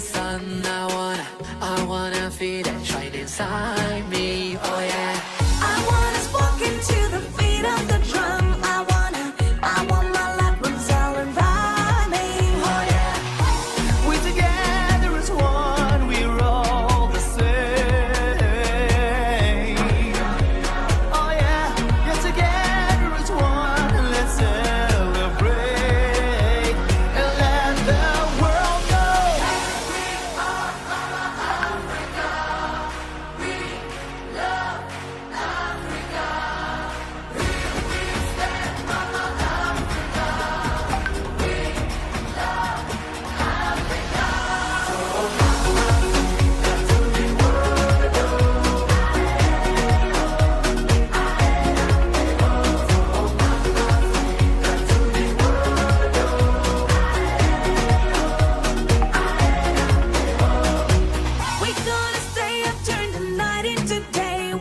sun. I wanna feel it shine inside me. Oh yeah. I wanna walk into the beat of the drum. I want my loved ones all around me. Oh yeah. We together as one, we're all the same. Oh yeah, yeah, together as one, let's celebrate and let the world know. We're gonna stay up, turn the night into day.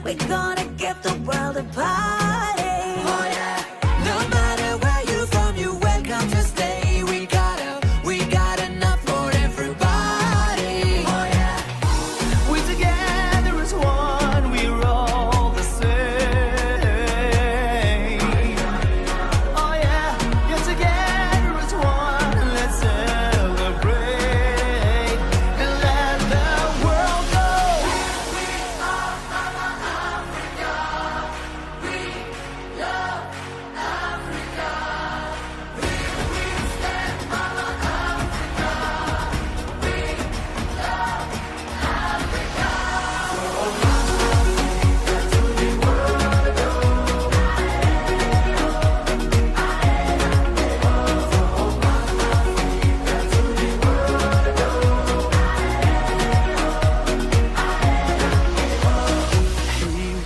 We're gonna give the world a party. Oh yeah. No matter where you're from, you're welcome to stay. We got enough for everybody. Oh yeah. We together as one, we're all the same. Oh yeah, yeah, together as one, let's celebrate and let the world know.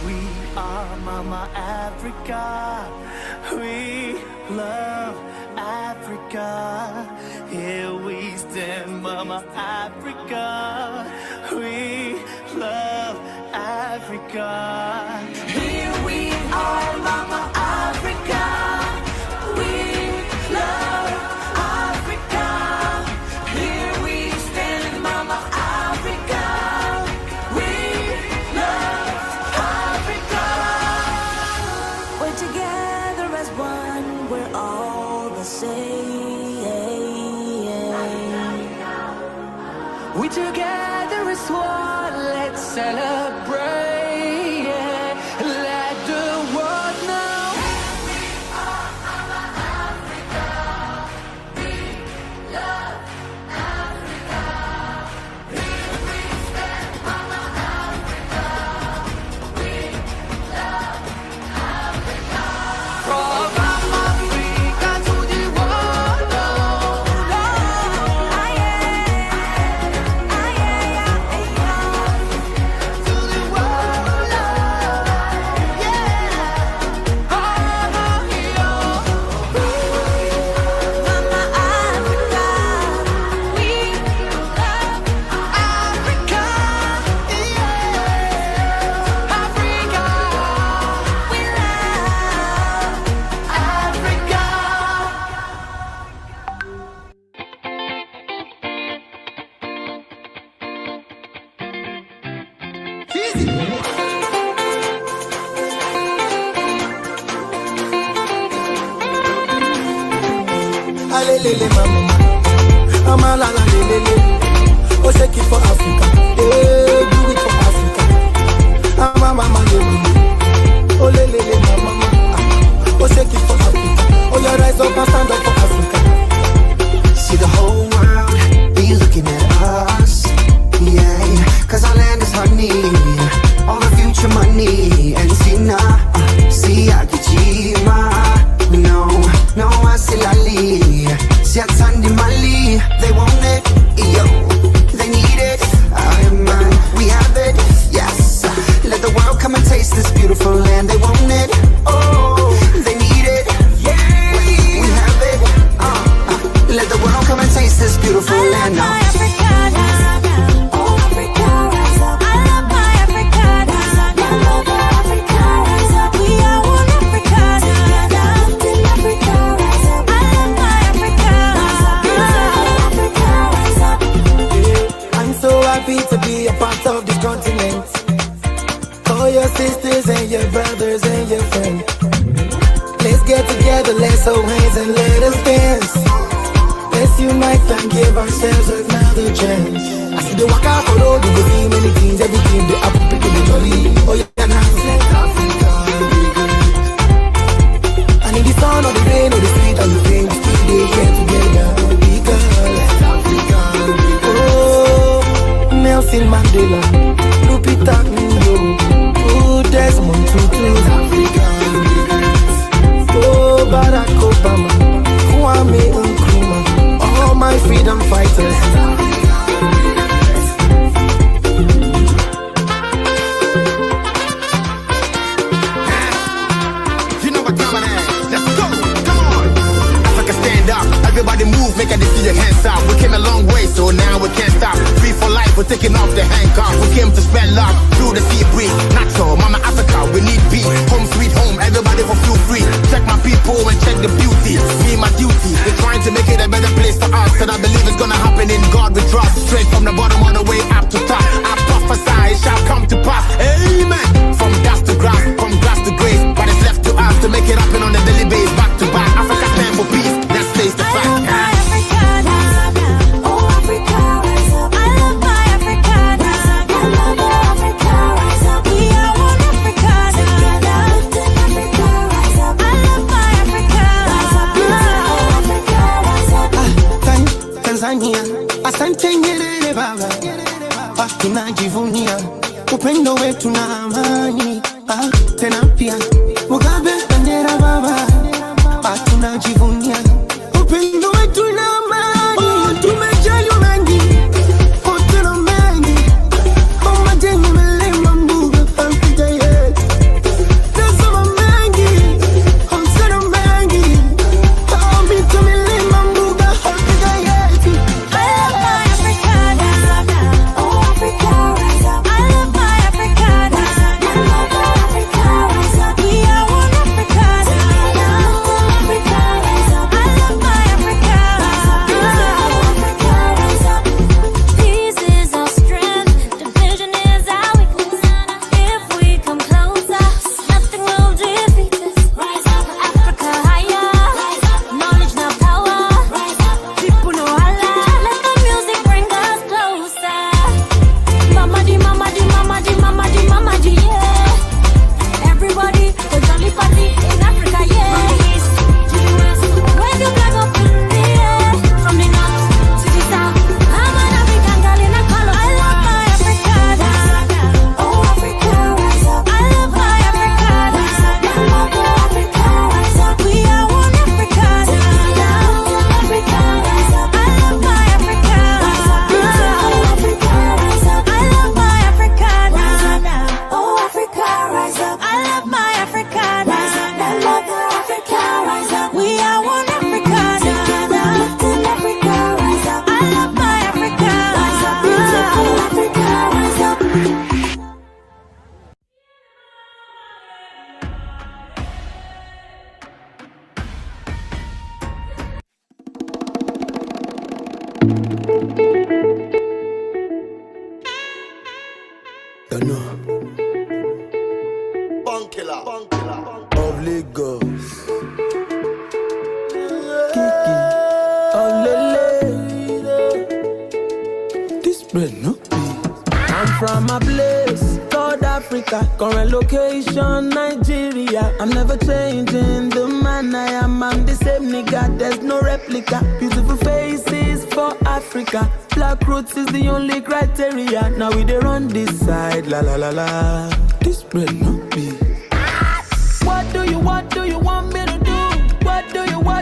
We are Mama Africa. We love Africa. Here we stand, Mama Africa. We love Africa. Here we are, Mama Africa. We love Africa. Here we stand, Mama Africa. We love Africa. We're together as one. We're all the same. We together as one, let's celebrate, yeah. Let the world know. From Africa to the world, to the world, yeah. Oh, Mama Africa. We love Africa, yeah. Africa, We love Africa. Alelele mama, mama la la lelele. Oh shake it for Africa, yeah, do it for Africa. Mama mama lelele, oh lelele mama, oh shake it for Africa. Oh you rise up and stand up for Africa. See the whole world be looking at us, yeah. Cause our land is honey, all the future money. And see now, see Akijima. No, no, I see Lali. See Atandi Mali, they want it, yo. They need it, man, we have it, yes. Let the world come and taste this beautiful land. They want it, oh. They need it, yeah. We have it. brothers and your friends. Let's get together, let's hold hands and let us dance. Let's unite and give ourselves another chance. I see the waka for road, you go see many things, everything they happen, people they jolly. Oh yeah, now South Africa, and in the sun or the rain or the sweet and the pain, we still they get together. Because oh, Nelson Mandela, Lupita Nyong'o, Desmond Tutu, oh Barack Obama, Kwame Nkrumah, all my freedom fighters. You know what time it is. Let's go. Come on. Africa stand up. Everybody move. Make a see your hands up. We came a long way, so now we can't stop. Free for life. We're taking off the handcuffs. We came to spend love through the sea breeze. Natural, Mama Africa. We need peace. Home sweet home. Everybody for feel free. Check my people and check the beauty. Me my duty. We're trying to make it a better place for us, and I believe it's gonna happen in God we trust. Straight from the bottom all the way up to top. I prophesy it shall come to pass. Amen. From dust to grass, from grass to grace. But it's left to us to make it happen on a daily basis. Back to back. Africa stand for peace. Let's face the fact. Asante Nyerere baba, tunajivunia upendo wetu na amani. Tena pia Mugabe bendera baba, tunajivunia upendo wetu na amani. Tumejali mengi, otero mengi, majengo melema mbuga Afrika yetu. Tazama mengi, otero mengi, mito melema mbuga Afrika yetu. Of Lagos, Kiki, Olele. This bread no be. I'm from a place called Africa, current location Nigeria. I'm never changing the man I am. I'm the same nigga, there's no replica. Beautiful faces for Africa. Black roots is the only criteria. Now we dey run this side, la la la la. This bread no be. What do you want me to do? What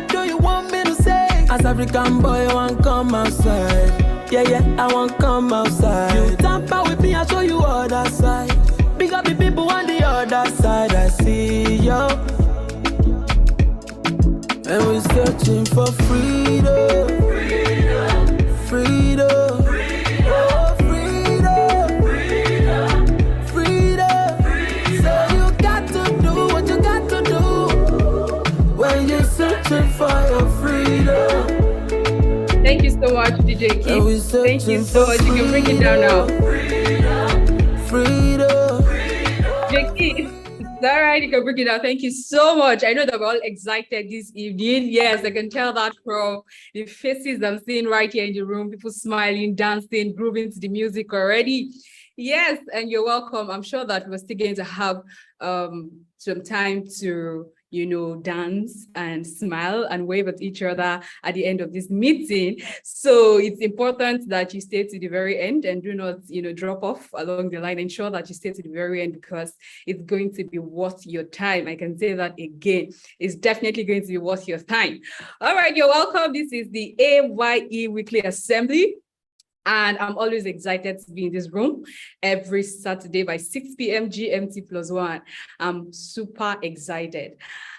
do you want me to say? As African boy, I want come outside. Yeah, I want come outside. You tamper with me, I'll show you other side. Big up the people on the other side, I see yo. And we're searching for freedom. Freedom. For your freedom. Thank you so much, DJ Keith. Thank you so much. You can bring it down now. Freedom. DJ Keith, all right, you can bring it out. Thank you so much. I know that we're all excited this evening. Yes, I can tell that from the faces I'm seeing right here in the room, people smiling, dancing, grooving to the music already. Yes, and you're welcome. I'm sure that we're still going to have some time to dance and smile and wave at each other at the end of this meeting. So it's important that you stay to the very end and do not, drop off along the line. Ensure that you stay to the very end because it's going to be worth your time. I can say that again. It's definitely going to be worth your time. All right, you're welcome. This is the A.Y.E Weekly Assembly. And I'm always excited to be in this room every Saturday by 6 p.m. GMT +1. I'm super excited.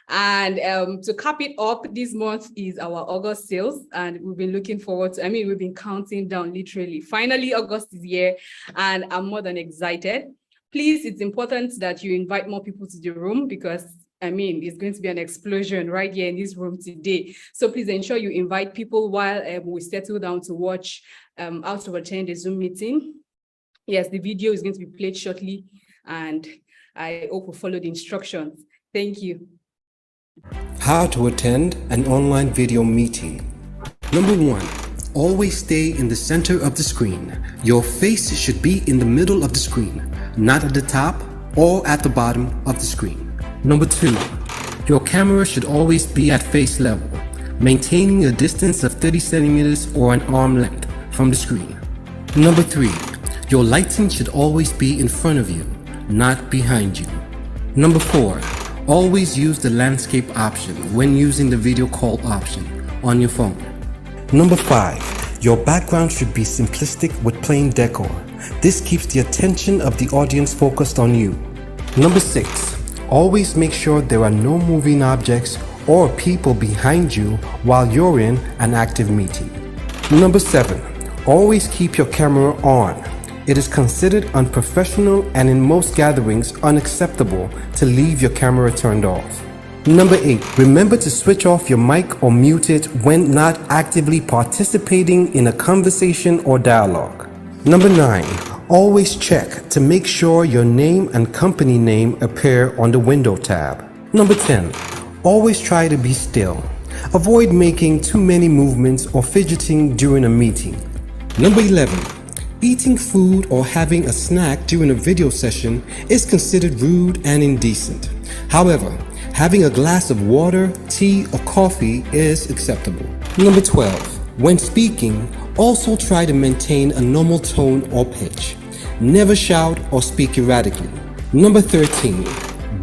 And to cap it up, this month is our August sales, and we've been looking forward to, we've been counting down literally. Finally, August is here, and I'm more than excited. Please, it's important that you invite more people to the room because it's going to be an explosion right here in this room today. So please ensure you invite people while we settle down to watch how to attend the Zoom meeting. Yes, the video is going to be played shortly, and I hope you follow the instructions. Thank you. How to attend an online video meeting. Number 1, always stay in the center of the screen. Your face should be in the middle of the screen, not at the top or at the bottom of the screen. Number 2, your camera should always be at face level, maintaining a distance of 30 centimeters or an arm length from the screen. Number 3, your lighting should always be in front of you, not behind you. Number 4, always use the landscape option when using the video call option on your phone. Number 5, your background should be simplistic with plain decor. This keeps the attention of the audience focused on you. Number 6, always make sure there are no moving objects or people behind you while you're in an active meeting. Number 7, always keep your camera on. It is considered unprofessional and in most gatherings unacceptable to leave your camera turned off. Number 8, remember to switch off your mic or mute it when not actively participating in a conversation or dialogue. Number 9, always check to make sure your name and company name appear on the window tab. Number 10, always try to be still. Avoid making too many movements or fidgeting during a meeting. Number 11, eating food or having a snack during a video session is considered rude and indecent. However, having a glass of water, tea, or coffee is acceptable. Number 12, when speaking, also try to maintain a normal tone or pitch. Never shout or speak erratically. Number 13,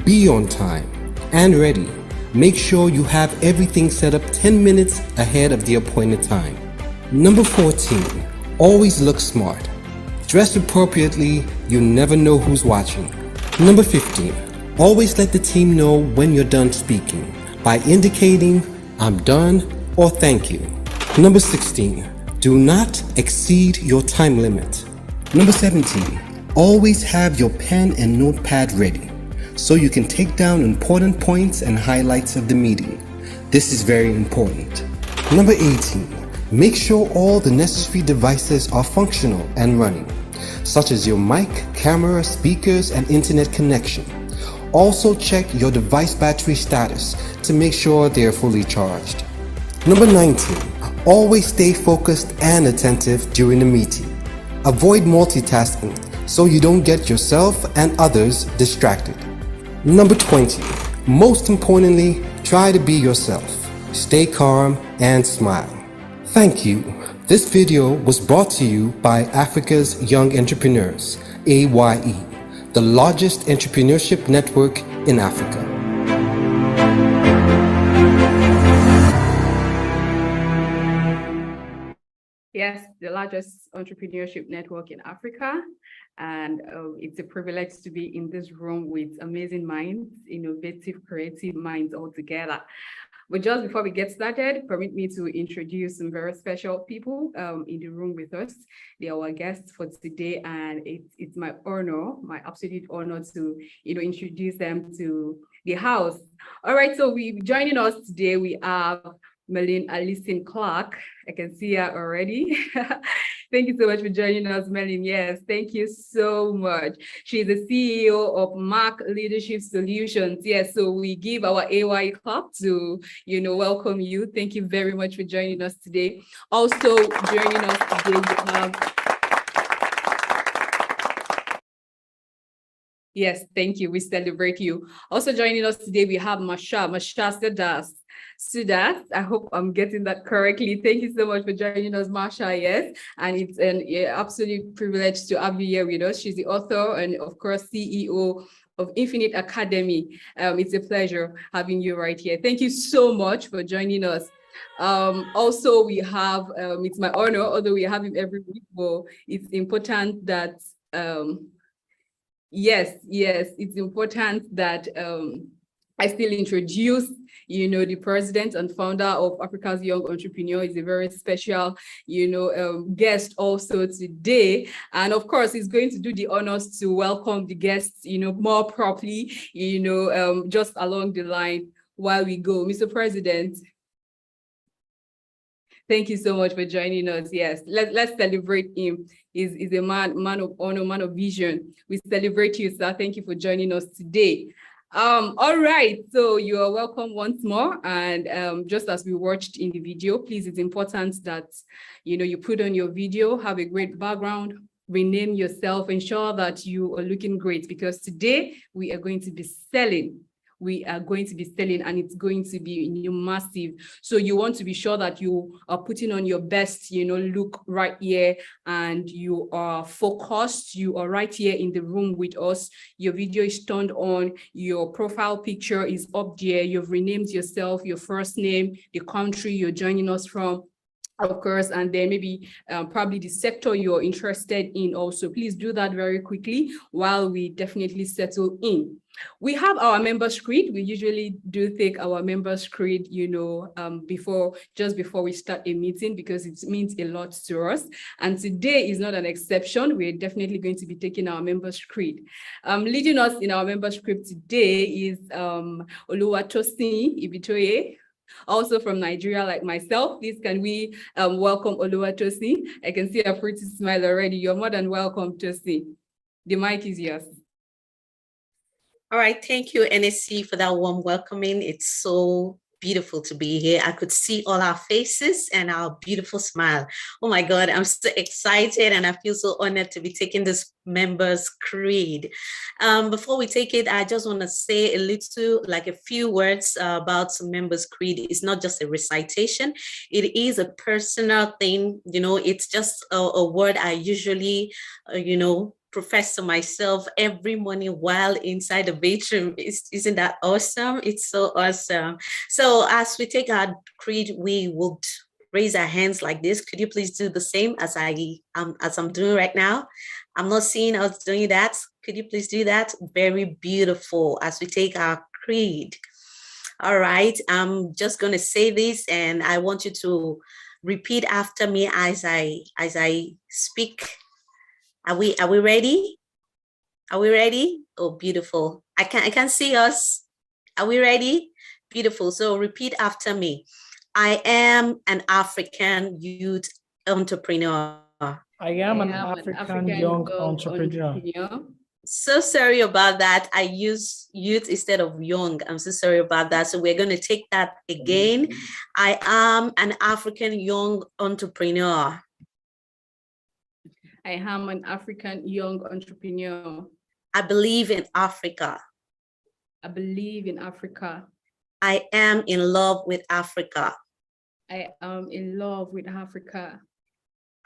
be on time and ready. Make sure you have everything set up 10 minutes ahead of the appointed time. Number 14, always look smart. Dress appropriately, you never know who's watching. Number 15, always let the team know when you're done speaking by indicating I'm done or thank you. Number 16, do not exceed your time limit. Number 17, always have your pen and notepad ready so you can take down important points and highlights of the meeting. This is very important. Number 18, make sure all the necessary devices are functional and running, such as your mic, camera, speakers, and internet connection. Also check your device battery status to make sure they are fully charged. Number 19, always stay focused and attentive during the meeting. Avoid multitasking so you don't get yourself and others distracted. Number 20, most importantly, try to be yourself. Stay calm and smile. Thank you. This video was brought to you by Africa's Young Entrepreneurs, A.Y.E, the largest entrepreneurship network in Africa. Yes, the largest entrepreneurship network in Africa. And it's a privilege to be in this room with amazing minds, innovative, creative minds all together. But just before we get started, permit me to introduce some very special people in the room with us. They are our guests for today, and it's my honor, my absolute honor to introduce them to the house. All right, so joining us today, we have Melin Alison Clark. I can see her already. Thank you so much for joining us, Melin. Yes, thank you so much. She's the CEO of Mark Leadership Solutions. Yes, so we give our A.Y.E clap to, welcome you. Thank you very much for joining us today. Also joining us today, we have... Yes, thank you. We celebrate you. Also joining us today, we have Masha Sudas. I hope I'm getting that correctly. Thank you so much for joining us, Masha. Yes, and it's an absolute privilege to have you here with us. She's the author and, of course, CEO of Infinite Academy. It's a pleasure having you right here. Thank you so much for joining us. Also, we have, it's my honor, although we have him every week, but it's important that yes, it's important that I still introduce, the president and founder of Africa's Young Entrepreneur. Is a very special, guest also today. And of course, he's going to do the honors to welcome the guests, more properly, just along the line while we go. Mr. President, thank you so much for joining us. Yes, let's celebrate him. He's a man of honor, man of vision. We celebrate you, sir. Thank you for joining us today. All right, so you are welcome once more. And just as we watched in the video, please, it's important that, you put on your video, have a great background, rename yourself, ensure that you are looking great, because today we are going to be selling. And it's going to be massive. So you want to be sure that you are putting on your best, look right here, and you are focused. You are right here in the room with us. Your video is turned on. Your profile picture is up there. You've renamed yourself, your first name, the country you're joining us from, of course, and then maybe probably the sector you're interested in also. Please do that very quickly while we definitely settle in. We have our members creed. We usually do take our members creed, just before we start a meeting, because it means a lot to us. And today is not an exception. We're definitely going to be taking our members creed. Leading us in our members creed today is Oluwatosin Ibitoye, also from Nigeria, like myself. Please, can we welcome Oluwatosin? I can see a pretty smile already. You're more than welcome, Tosin. The mic is yours. All right, thank you, NSC, for that warm welcoming. It's so beautiful to be here. I could see all our faces and our beautiful smile. Oh my God, I'm so excited and I feel so honored to be taking this members creed. Before we take it, I just want to say a few words about members creed. It's not just a recitation. It is a personal thing. It's just a word I usually, profess to myself every morning while inside the bedroom. Isn't that awesome? It's so awesome. So as we take our creed, we would raise our hands like this. Could you please do the same as I'm doing right now? I'm not seeing us doing that. Could you please do that? Very beautiful as we take our creed. All right, I'm just going to say this and I want you to repeat after me as I speak. Are we ready? Are we ready? Oh, beautiful. I can see us. Are we ready? Beautiful. So repeat after me. I am an African youth entrepreneur. I am an African young entrepreneur. So sorry about that. I use youth instead of young. I'm so sorry about that. So we're going to take that again. I am an African young entrepreneur. I am an African young entrepreneur. I believe in Africa. I believe in Africa. I am in love with Africa. I am in love with Africa.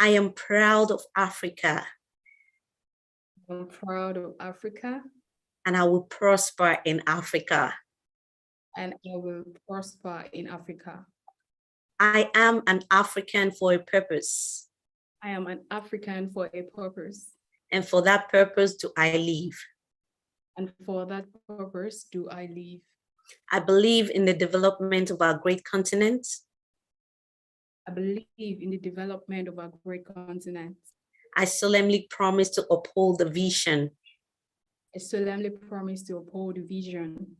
I am proud of Africa. I'm proud of Africa. And I will prosper in Africa. And I will prosper in Africa. I am an African for a purpose. I am an African for a purpose. And for that purpose do I live. And for that purpose do I live. I believe in the development of our great continent. I believe in the development of our great continent. I solemnly promise to uphold the vision. I solemnly promise to uphold the vision.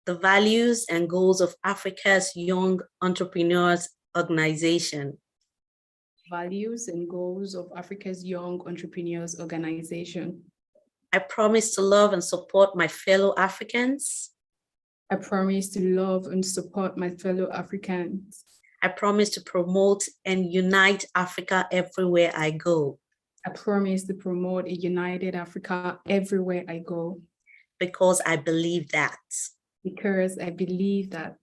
the values and goals of Africa's Young Entrepreneurs Organization. Values and goals of Africa's Young Entrepreneurs Organization. I promise to love and support my fellow Africans. I promise to love and support my fellow Africans. I promise to promote and unite Africa everywhere I go. I promise to promote a united Africa everywhere I go. Because I believe that. Because I believe that.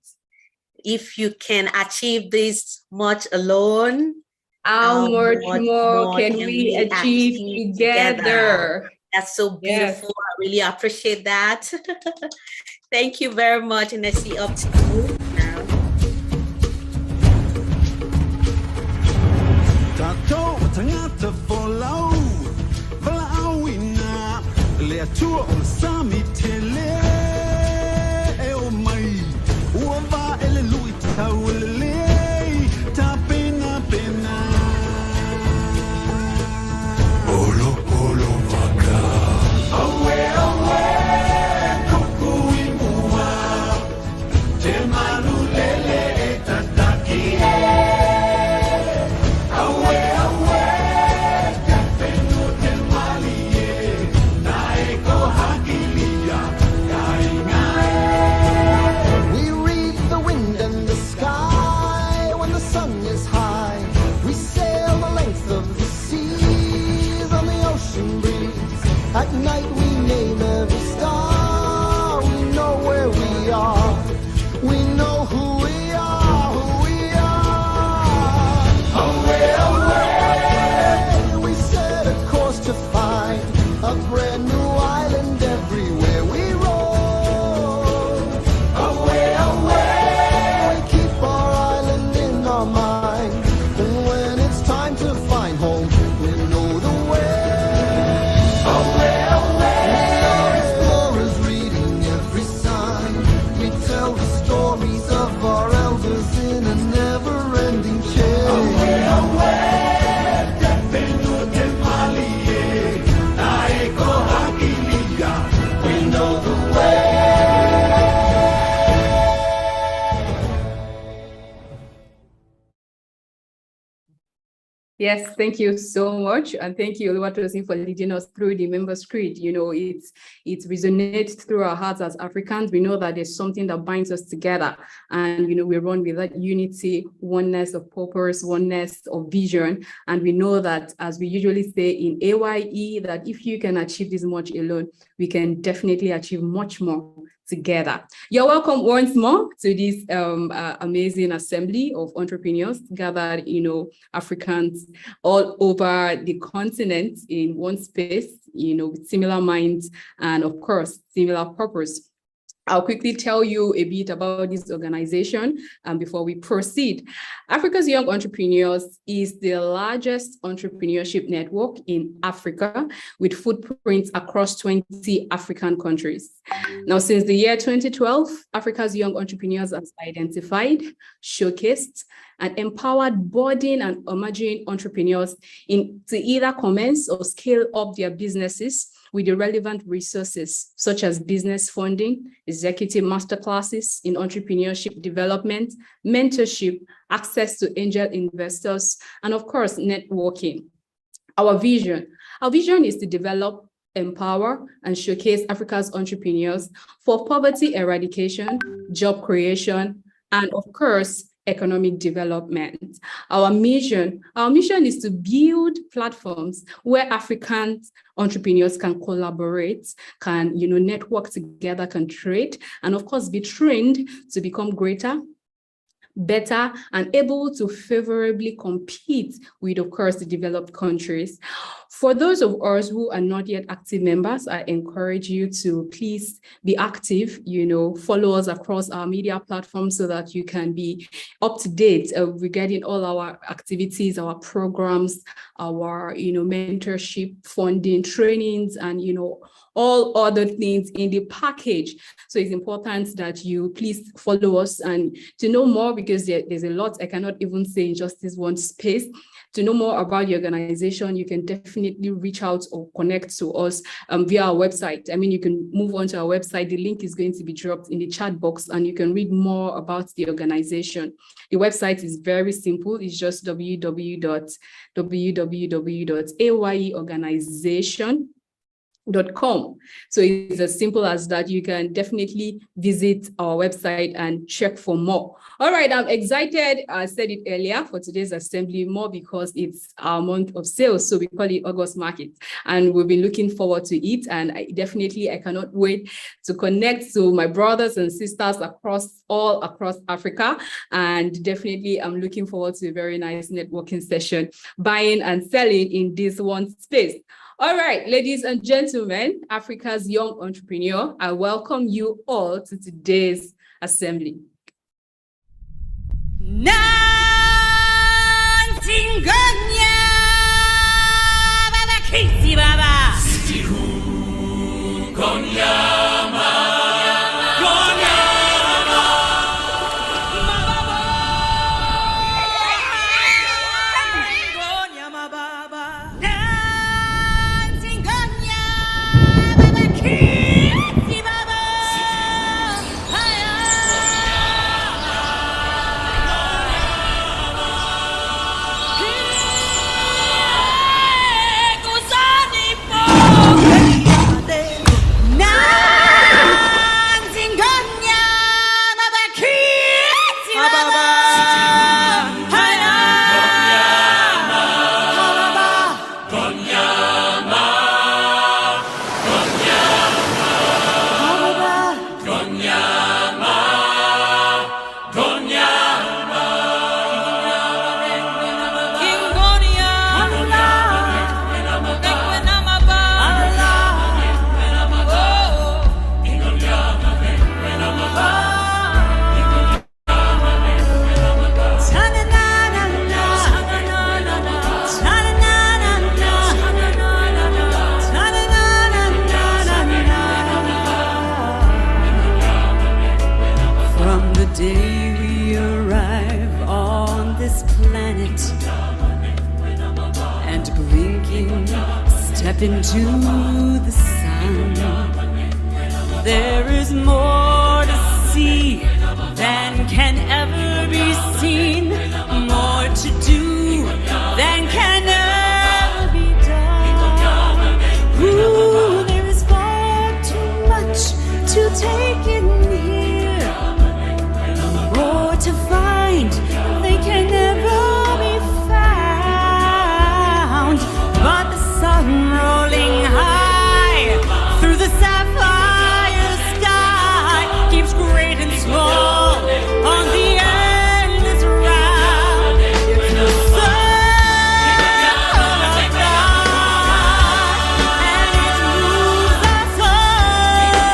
If you can achieve this much alone, how much more can we achieve together? That's so beautiful. Yes. I really appreciate that. Thank you very much, and I see up to you now. At night we name every star. We know where we are. We know who we are, who we are. Away, away. We set a course to find a brand new island everywhere we roll. Away, away. We keep our island in our mind. And when it's time to find home, we know the way. Yes, thank you so much. And thank you, Oluwatosin, for leading us through the Members' Creed. You know, it resonates through our hearts as Africans. We know that there's something that binds us together. And, you know, we run with that unity, oneness of purpose, oneness of vision. And we know that, as we usually say in A.Y.E, that if you can achieve this much alone, we can definitely achieve much more together. You're welcome once more to this amazing assembly of entrepreneurs gathered, you know, Africans all over the continent in one space, you know, with similar minds and, of course, similar purpose. I'll quickly tell you a bit about this organization before we proceed. Africa's Young Entrepreneurs is the largest entrepreneurship network in Africa with footprints across 20 African countries. Now, since the year 2012, Africa's Young Entrepreneurs has identified, showcased, and empowered budding and emerging entrepreneurs to either commence or scale up their businesses with the relevant resources such as business funding, executive masterclasses in entrepreneurship development, mentorship, access to angel investors, and of course, networking. Our vision is to develop, empower, and showcase Africa's entrepreneurs for poverty eradication, job creation, and of course, economic development. Our mission is to build platforms where African entrepreneurs can collaborate, can, you know, network together, can trade, and of course be trained to become greater, better, and able to favorably compete with, of course, the developed countries. For those of us who are not yet active members, I encourage you to please be active, you know, follow us across our media platforms so that you can be up to date regarding all our activities, our programs, our, you know, mentorship, funding, trainings, and, you know, all other things in the package. So it's important that you please follow us, and to know more, because there's a lot I cannot even say in just this one space. To know more about the organization, you can definitely reach out or connect to us via our website. I mean, you can move on to our website. The link is going to be dropped in the chat box, and you can read more about the organization. The website is very simple. It's just www.ayeorganization.com. So it's as simple as that. You can definitely visit our website and check for more. All right, I'm excited. I said it earlier for today's assembly, more because it's our month of sales. So we call it August Market, and we've been looking forward to it. And I cannot wait to connect to my brothers and sisters all across Africa. And definitely I'm looking forward to a very nice networking session, buying and selling in this one space. All right, ladies and gentlemen, Africa's young entrepreneur, I welcome you all to today's assembly. Step into the sun. There is more to see than can ever be seen, more to do than can ever be done. Ooh, there is far too much to take in here, more to find they can never be found. But the sun rolling high through the sapphire sky keeps great and small on the endless round. It's the circle of God, and it moves us all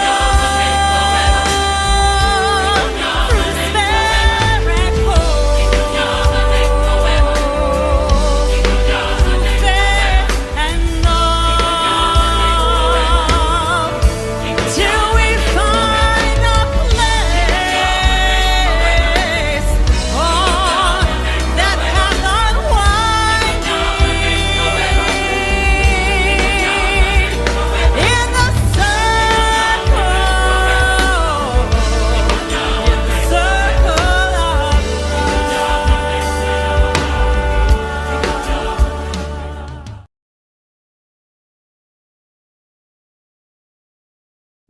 through despair and hope, faith and love, till we find a place on that path unwinding in the circle of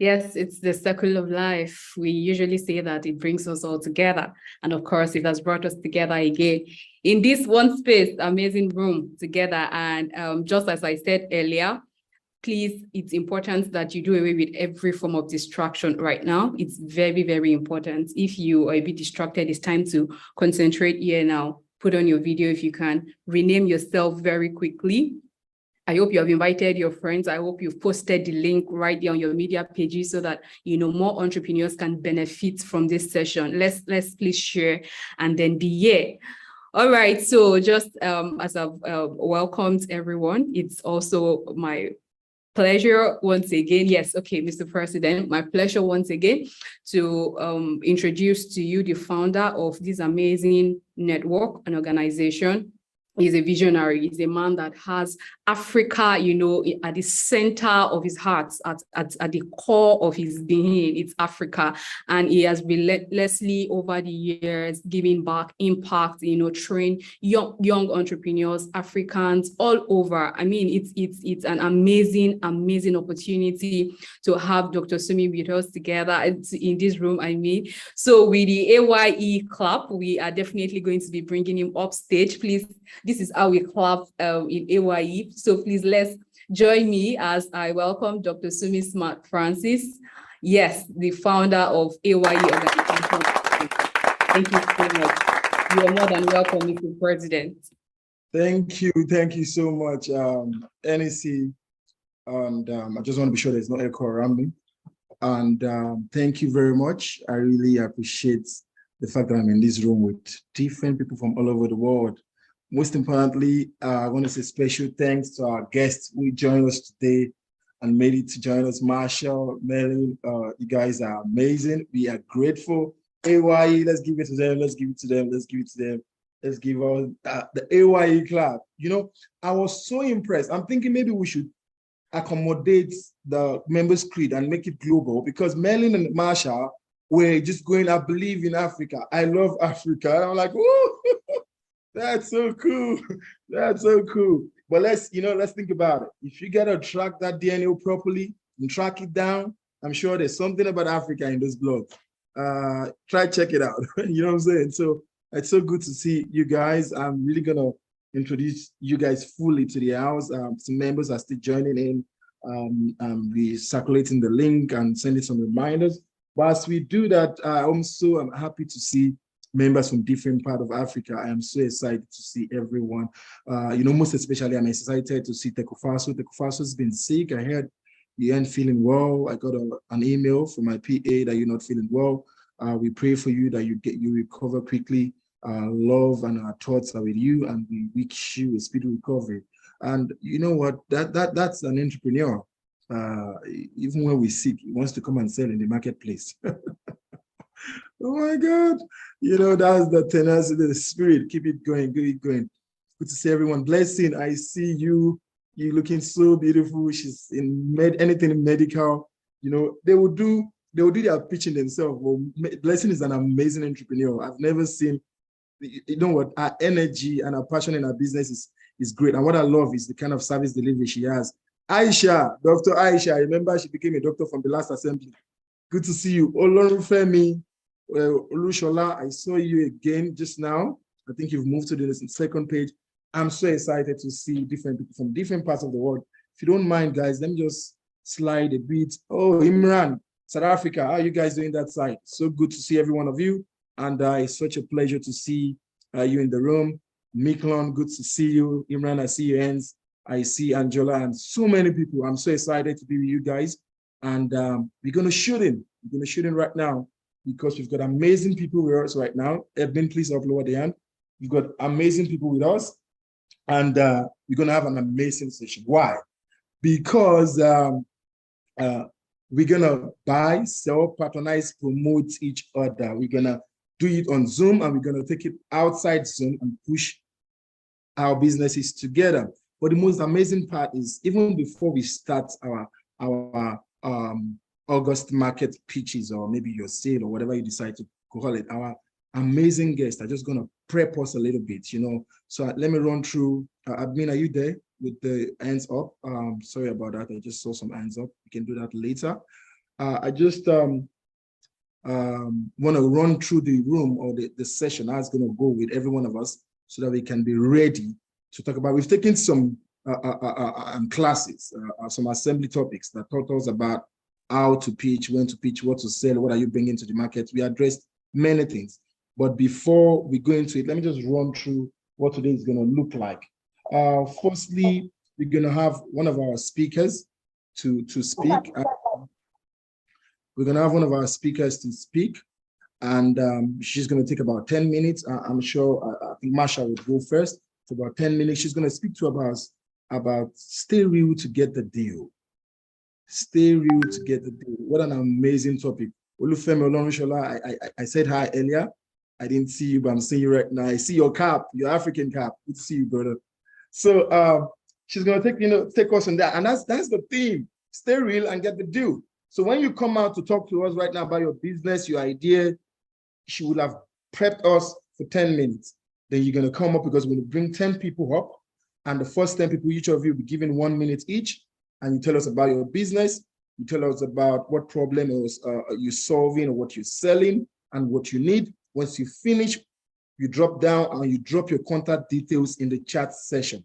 Yes, it's the circle of life. We usually say that it brings us all together. And of course, it has brought us together again in this one space, amazing room together. And just as I said earlier, please, it's important that you do away with every form of distraction right now. It's very, very important. If you are a bit distracted, it's time to concentrate here now. Put on your video if you can. Rename yourself very quickly. I hope you have invited your friends. I hope you've posted the link right there on your media pages so that more entrepreneurs can benefit from this session. Let's please share and then be here. All right. So just as I've welcomed everyone, it's also my pleasure once again. Yes, okay, Mr. President, my pleasure once again to introduce to you the founder of this amazing network and organization. He's a visionary. He's a man that has Africa, you know, at the center of his heart, at the core of his being. It's Africa. And he has relentlessly over the years giving back impact, you know, train young entrepreneurs, Africans all over. I mean, it's an amazing opportunity to have Dr. Sumi with us together in this room, I mean. So with the A.Y.E Club, we are definitely going to be bringing him up stage. Please, this is how we clap in A.Y.E. So please let's join me as I welcome Dr. Sumi Smart Francis. Yes, the founder of A.Y.E organization. Thank you so much. You are more than welcome, Mr. President. Thank you so much, NEC. And I just want to be sure there's no echo around me. And thank you very much. I really appreciate the fact that I'm in this room with different people from all over the world. Most importantly, I want to say special thanks to our guests who joined us today and made it to join us. Marshall, Melly, you guys are amazing. We are grateful. A.Y.E, let's give it to them. Let's give it to them. Let's give it to them. Let's give all the A.Y.E club. You know, I was so impressed. I'm thinking maybe we should accommodate the members' creed and make it global, because Merlin and Marshall were just going, I believe in Africa. I love Africa. And I'm like, woo, that's so cool. That's so cool. But let's think about it. If you gotta track that DNA properly and track it down, I'm sure there's something about Africa in this blog. Try check it out. You know what I'm saying? So it's so good to see you guys. I'm really gonna introduce you guys fully to the house. Some members are still joining in. We're circulating the link and sending some reminders. Whilst we do that, I'm happy to see members from different parts of Africa. I am so excited to see everyone. You know, most especially, I'm excited to see Tekufaso. Tekufaso's been sick. I heard you ain't feeling well. I got an email from my PA that you're not feeling well. We pray for you that you recover quickly. Love and our thoughts are with you, and we wish you a speedy recovery. And you know what? That's an entrepreneur. Even when we're sick, he wants to come and sell in the marketplace. Oh my God. You know, that's the tenacity of the spirit. Keep it going, keep it going. Good to see everyone. Blessing, I see you. You're looking so beautiful. She's in anything in medical. You know, they will do their pitching themselves. Well, Blessing is an amazing entrepreneur. I've never seen, you know what, our energy and our passion in our business is great. And what I love is the kind of service delivery she has. Aisha, Dr. Aisha, I remember she became a doctor from the last assembly. Good to see you. Olorunfemi, Olushola, I saw you again just now. I think you've moved to the second page. I'm so excited to see different people from different parts of the world. If you don't mind, guys, let me just slide a bit. Oh, Imran, South Africa, how are you guys doing that side? So good to see every one of you. And it's such a pleasure to see you in the room. Miklon, good to see you. Imran, I see your hands. I see Angela and so many people. I'm so excited to be with you guys. And we're going to shoot in. We're going to shoot in right now because we've got amazing people with us right now. Edmund, please upload the hand. We've got amazing people with us. And we're going to have an amazing session. Why? Because we're going to buy, sell, patronize, promote each other. We're going to do it on Zoom, and we're going to take it outside Zoom and push our businesses together. But the most amazing part is, even before we start our August market pitches, or maybe your sale, or whatever you decide to call it, our amazing guests are just going to prep us a little bit, you know. So let me run through. Admin, are you there with the hands up? Sorry about that. I just saw some hands up. We can do that later. I just want to run through the room, or the session. How it's going to go with every one of us, so that we can be ready to talk about. We've taken some classes, some assembly topics that taught us about how to pitch, when to pitch, what to sell, what are you bringing to the market. We addressed many things. But before we go into it, let me just run through what today is going to look like. Firstly, we're going to have one of our speakers to speak. We're going to have one of our speakers to speak, and she's going to take about 10 minutes. I'm sure, I think Marsha would go first for about 10 minutes. She's going to speak to us about stay real to get the deal. Stay real to get the deal. What an amazing topic. Olufemi Olorunshola, I said hi earlier. I didn't see you, but I'm seeing you right now. I see your cap, your African cap. Good to see you, brother. So she's gonna take us on that. And that's the theme. Stay real and get the deal. So when you come out to talk to us right now about your business, your idea, she would have prepped us for 10 minutes. Then you're gonna come up because we're gonna bring 10 people up. And the first 10 people, each of you will be given 1 minute each. And you tell us about your business. You tell us about what problem you're solving or what you're selling and what you need. Once you finish, you drop down and you drop your contact details in the chat session.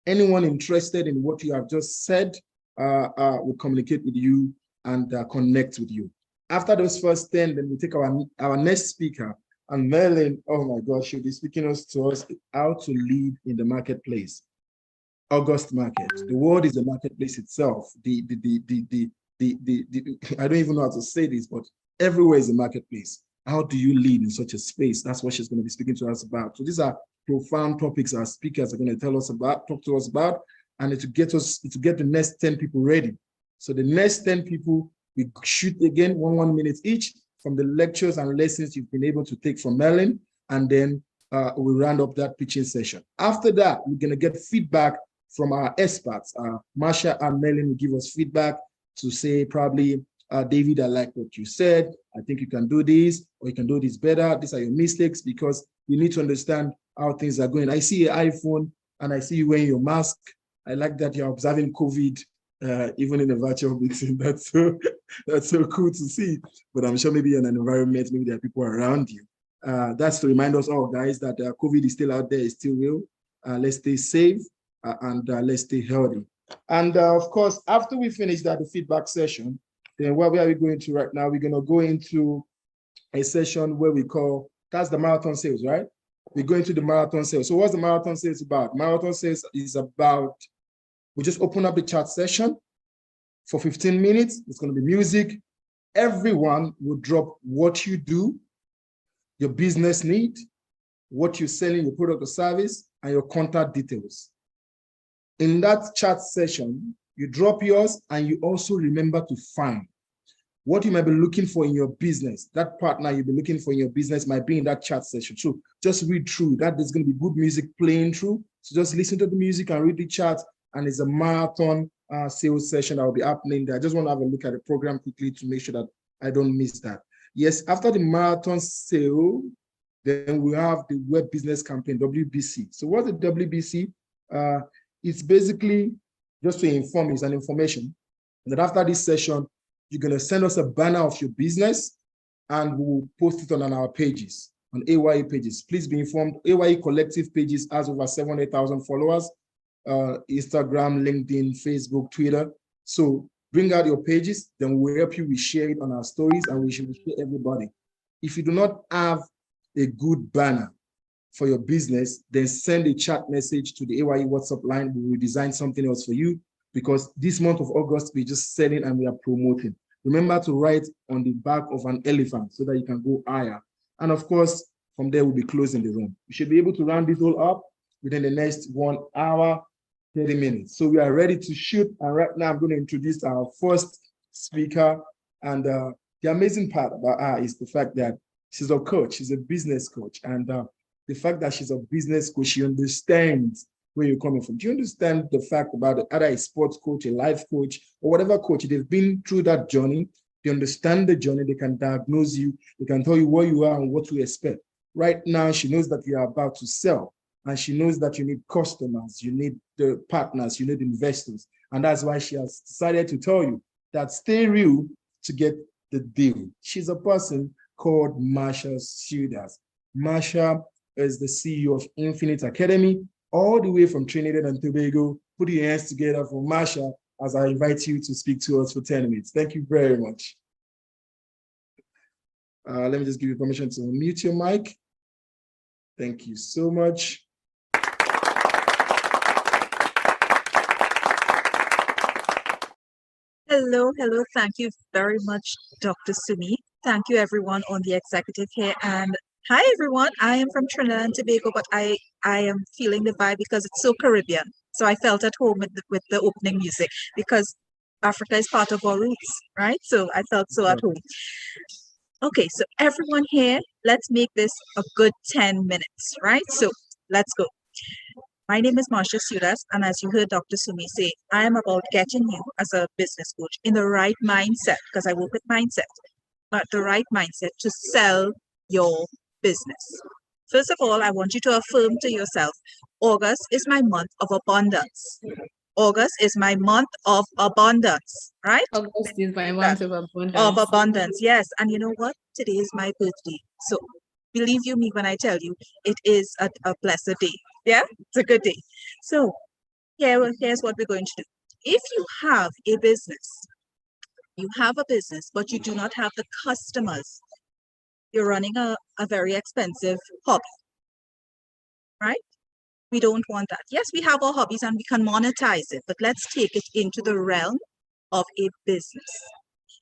Anyone interested in what you have just said will communicate with you and connect with you. After those first 10, then we take our next speaker. And Merlin, oh my gosh, she'll be speaking to us how to lead in the marketplace. August market. The world is a marketplace itself. I don't even know how to say this, but everywhere is a marketplace. How do you lead in such a space? That's what she's going to be speaking to us about. So these are profound topics our speakers are going to talk to us about, and to get the next 10 people ready. So the next 10 people, we shoot again 1 minute each from the lectures and lessons you've been able to take from Merlin, and then we'll round up that pitching session. After that, we're going to get feedback from our experts. Marsha and Merlin will give us feedback to say probably, David, I like what you said. I think you can do this, or you can do this better. These are your mistakes, because we need to understand how things are going. I see an iPhone and I see you wearing your mask. I like that you're observing COVID, even in a virtual meeting. That's so cool to see. But I'm sure maybe in an environment, maybe there are people around you. That's to remind us all, guys, that COVID is still out there, it's still real. Let's stay safe and let's stay healthy. And of course, after we finish the feedback session, then where are we going to right now? We're going to go into a session where we call, that's the marathon sales, right? We're going to the marathon sales. So what's the marathon sales about? Marathon sales is about, we just open up the chat session for 15 minutes. It's going to be music. Everyone will drop what you do, your business need, what you're selling, your product or service, and your contact details. In that chat session, you drop yours, and you also remember to find what you might be looking for in your business. That partner you'll be looking for in your business might be in that chat session. So just read through that. There's going to be good music playing through. So just listen to the music and read the chat. And it's a marathon sales session that will be happening there. I just want to have a look at the program quickly to make sure that I don't miss that. Yes, after the marathon sale, then we have the web business campaign, WBC. So what's the WBC? It's basically, just to inform you, it's an information that after this session, you're going to send us a banner of your business and we'll post it on our pages, on A.Y.E pages. Please be informed, A.Y.E collective pages has over 700,000 followers, Instagram, LinkedIn, Facebook, Twitter. So bring out your pages, then we'll help you, we share it on our stories, and we should share everybody. If you do not have a good banner for your business, then send a chat message to the A.Y.E WhatsApp line. We will design something else for you, because this month of August, we're just selling and we are promoting. Remember to write on the back of an elephant so that you can go higher. And of course, from there, we'll be closing the room. We should be able to round this all up within the next 1 hour, 30 minutes. So we are ready to shoot. And right now, I'm going to introduce our first speaker. And the amazing part about her is the fact that she's a coach. She's a business coach. And the fact that she's a business coach, she understands where you're coming from. Do you understand the fact about it? Either a sports coach, a life coach, or whatever coach, they've been through that journey. They understand the journey. They can diagnose you. They can tell you where you are and what to expect. Right now, she knows that you are about to sell, and she knows that you need customers, you need the partners, you need investors. And that's why she has decided to tell you that stay real to get the deal. She's a person called Marsha Sudas. Marsha is the CEO of Infinite Academy, all the way from Trinidad and Tobago. Put your hands together for Marsha as I invite you to speak to us for 10 minutes. Thank you very much. Let me just give you permission to mute your mic. Thank you so much. Hello. Thank you very much, Dr. Sumi. Thank you, everyone on the executive here. And hi, everyone. I am from Trinidad and Tobago, but I am feeling the vibe because it's so Caribbean. So I felt at home with the opening music, because Africa is part of our roots, right? So I felt so at Yeah. home. Okay, so everyone here, let's make this a good 10 minutes, right? So let's go. My name is Marsha Sudas, and as you heard Dr. Sumi say, I am about getting you as a business coach in the right mindset, because I work with mindset, but the right mindset to sell your business. First of all, I want you to affirm to yourself, August is my month of abundance. August is my month of abundance, right? August is my That- month of Of abundance. abundance, yes. And you know what? Today is my birthday. So believe you me when I tell you, it is a blessed day. Yeah, it's a good day. So here's what we're going to do. If you have a business, but you do not have the customers, you're running a very expensive hobby, right? We don't want that. Yes, we have our hobbies and we can monetize it, but let's take it into the realm of a business.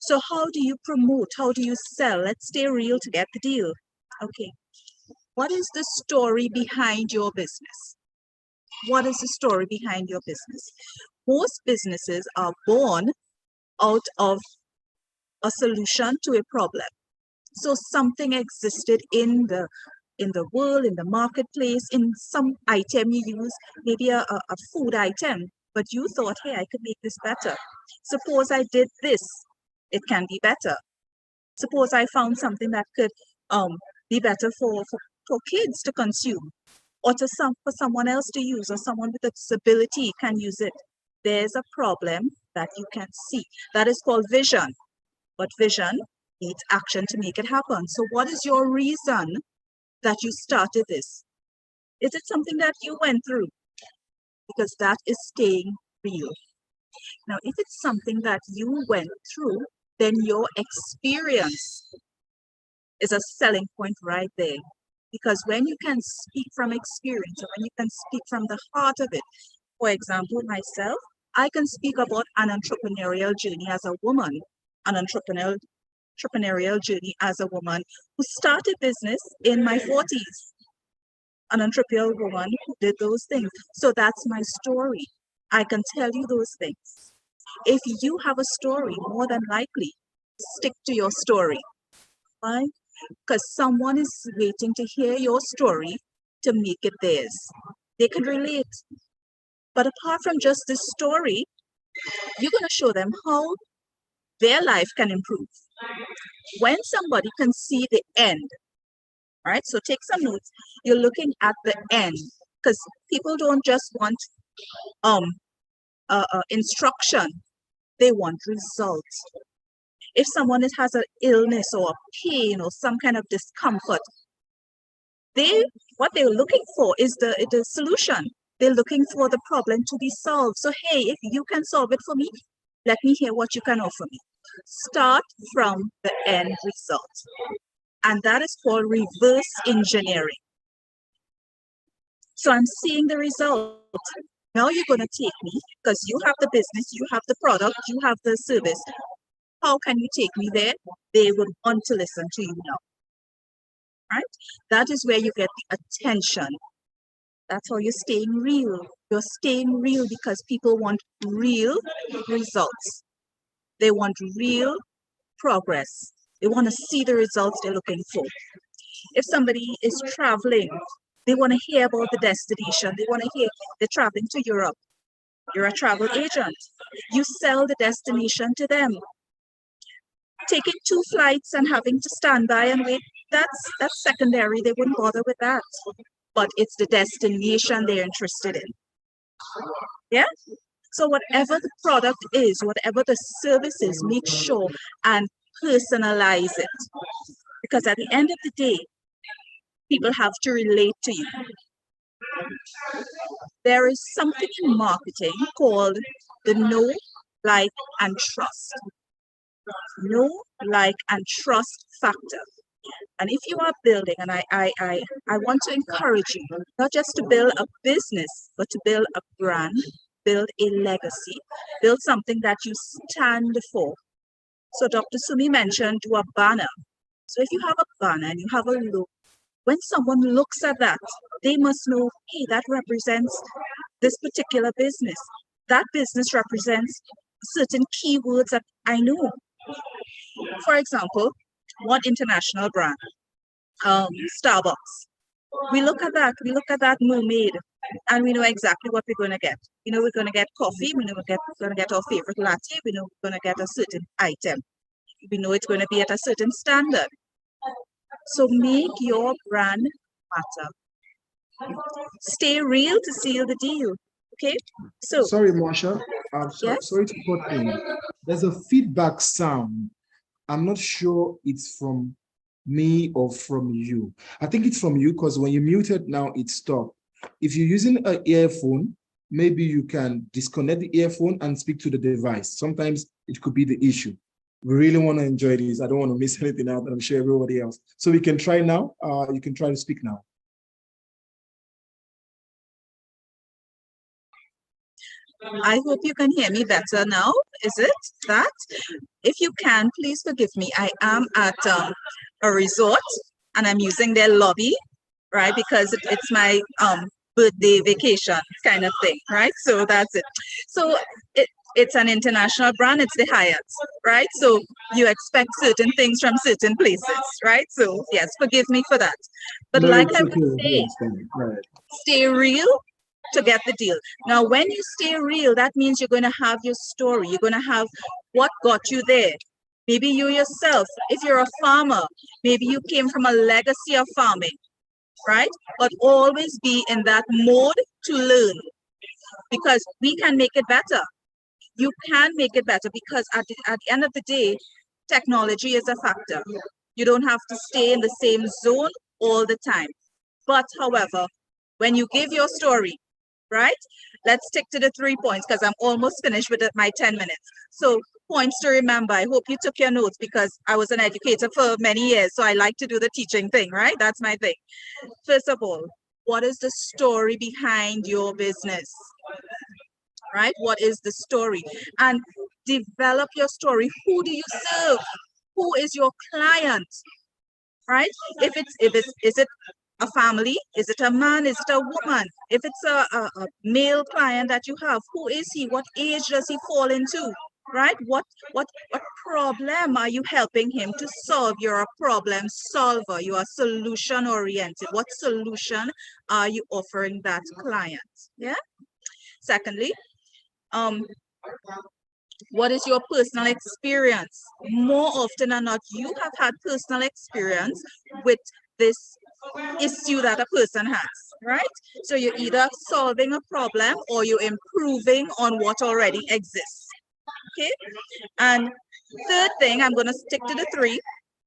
So how do you promote? How do you sell? Let's stay real to get the deal. Okay. What is the story behind your business? What is the story behind your business? Most businesses are born out of a solution to a problem. So something existed in the world, in the marketplace, in some item you use, maybe a food item, but you thought, hey, I could make this better. Suppose I did this, it can be better. Suppose I found something that could be better for kids to consume, or for someone else to use, or someone with a disability can use it. There's a problem that you can see. That is called vision. But vision needs action to make it happen. So what is your reason that you started this? Is it something that you went through? Because that is staying real. Now, if it's something that you went through, then your experience is a selling point right there. Because when you can speak from experience, or when you can speak from the heart of it, for example, myself, I can speak about an entrepreneurial journey as a woman, an entrepreneurial journey as a woman who started business in my 40s, an entrepreneurial woman who did those things. So that's my story. I can tell you those things. If you have a story, more than likely, stick to your story. Why? Because someone is waiting to hear your story to make it theirs. They can relate. But apart from just this story, you're going to show them how their life can improve. When somebody can see the end, right? So take some notes. You're looking at the end, because people don't just want instruction, they want results. If someone has an illness or a pain or some kind of discomfort, what they're looking for is the solution. They're looking for the problem to be solved. So hey, if you can solve it for me, let me hear what you can offer me. Start from the end result. And that is called reverse engineering. So I'm seeing the result. Now you're going to take me, because you have the business, you have the product, you have the service. How can you take me there? They would want to listen to you now. Right? That is where you get the attention. That's how you're staying real. You're staying real because people want real results. They want real progress. They want to see the results they're looking for. If somebody is traveling, they want to hear about the destination. They want to hear they're traveling to Europe. You're a travel agent. You sell the destination to them. Taking 2 flights and having to stand by and wait, that's secondary. They wouldn't bother with that. But it's the destination they're interested in. Yeah? So whatever the product is, whatever the service is, make sure and personalize it. Because at the end of the day, people have to relate to you. There is something in marketing called the know, like, and trust. Know, like, and trust factor. And if you are building, and I want to encourage you, not just to build a business, but to build a brand, build a legacy, build something that you stand for. So Dr. Sumi mentioned do a banner. So if you have a banner and you have a logo, when someone looks at that, they must know, hey, that represents this particular business. That business represents certain keywords that I know. For example, one international brand, Starbucks. We look at that mermaid, and we know exactly what we're going to get. You know, we're going to get coffee. We know we're going to get our favorite latte. We know we're going to get a certain item. We know it's going to be at a certain standard. So make your brand matter. Stay real to seal the deal. Okay. So Sorry, Marsha. yes. Sorry to cut in. There's a feedback sound. I'm not sure it's from me or from you. I think it's from you because when you muted now, it stopped. If you're using an earphone, maybe you can disconnect the earphone and speak to the device. Sometimes it could be the issue. We really want to enjoy this. I don't want to miss anything out, and I'm sure everybody else. So we can try now. You can try to speak now. I hope you can hear me better now. Is it that? If you can, please forgive me. I am at a resort and I'm using their lobby, right? Because it's my birthday vacation kind of thing, right? So that's it. So it's an international brand. It's the Hyatt, right? So you expect certain things from certain places, right? So yes, forgive me for that. But No, like it's I okay. was saying, Right. stay real to get the deal. Now, when you stay real, that means you're going to have your story. You're going to have what got you there. Maybe you yourself, if you're a farmer, maybe you came from a legacy of farming, right? But always be in that mode to learn, because we can make it better. You can make it better, because at the end of the day, technology is a factor. You don't have to stay in the same zone all the time. But however, when you give your story, right? Let's stick to the 3 points because I'm almost finished with my 10 minutes. So points to remember. I hope you took your notes because I was an educator for many years. So I like to do the teaching thing, right? That's my thing. First of all, what is the story behind your business? Right? What is the story? And develop your story. Who do you serve? Who is your client? Right? Is it a family? Is it a man? Is it a woman? If it's a male client that you have, who is he? What age does he fall into? Right? What problem are you helping him to solve? You're a problem solver. You are solution oriented. What solution are you offering that client? Yeah. Secondly, what is your personal experience? More often than not, you have had personal experience with this issue that a person has, right? So you're either solving a problem or you're improving on what already exists, okay? And third thing, I'm going to stick to the 3,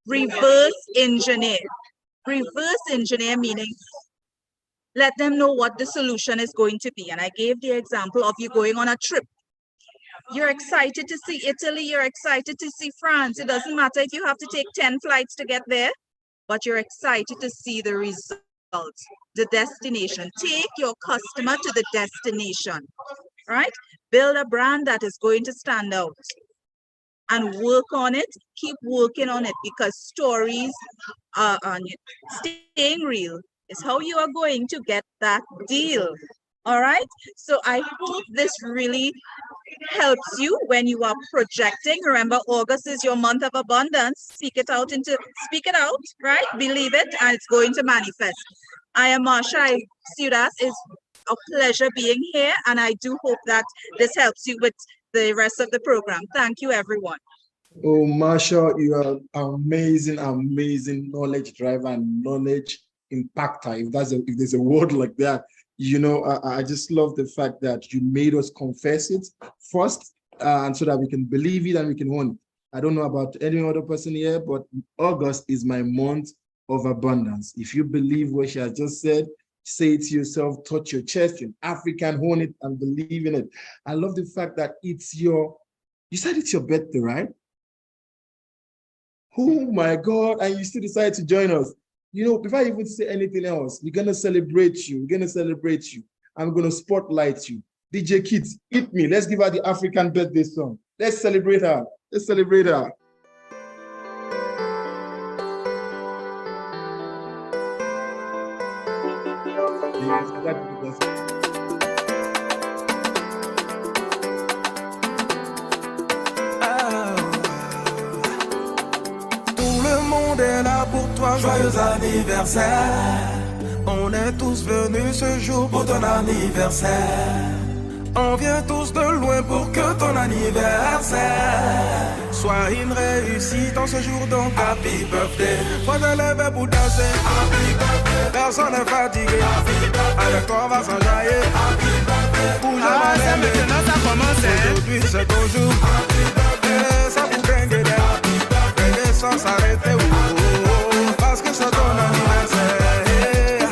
reverse engineer. Reverse engineer meaning let them know what the solution is going to be. And I gave the example of you going on a trip. You're excited to see Italy, you're excited to see France. It doesn't matter if you have to take 10 flights to get there, but you're excited to see the result, the destination. Take your customer to the destination, right? Build a brand that is going to stand out and work on it. Keep working on it, because stories are on you. Staying real is how you are going to get that deal. All right. So I hope this really helps you when you are projecting. Remember, August is your month of abundance. Speak it out, right? Believe it, and it's going to manifest. I am Marsha. I see that. It's a pleasure being here, and I do hope that this helps you with the rest of the program. Thank you, everyone. Oh, Marsha, you are amazing, amazing knowledge driver and knowledge impactor. If there's a word like that, you know, I just love the fact that you made us confess it first, and so that we can believe it and we can own it. I don't know about any other person here, but August is my month of abundance. If you believe what she has just said, say it to yourself, touch your chest, you're African, own it and believe in it. I love the fact that you said it's your birthday, right? Oh my God, and you still decide to join us. You know, before I even say anything else, we're gonna celebrate you. We're gonna celebrate you. I'm gonna spotlight you. DJ Kids, hit me. Let's give her the African birthday song. Let's celebrate her. Let's celebrate her. joyeux anniversaire. On est tous venus ce jour pour ton anniversaire. On vient tous de loin pour que ton anniversaire soit une réussite en ce jour, donc happy birthday. Faut te lever pour danser, happy birthday. Personne n'est fatigué, avec toi on va s'enjailler. Bouge c'est maintenant ça commence. Aujourd'hui c'est ton jour, ça vous bringue d'air, bringue sans s'arrêter, parce que c'est ton anniversaire.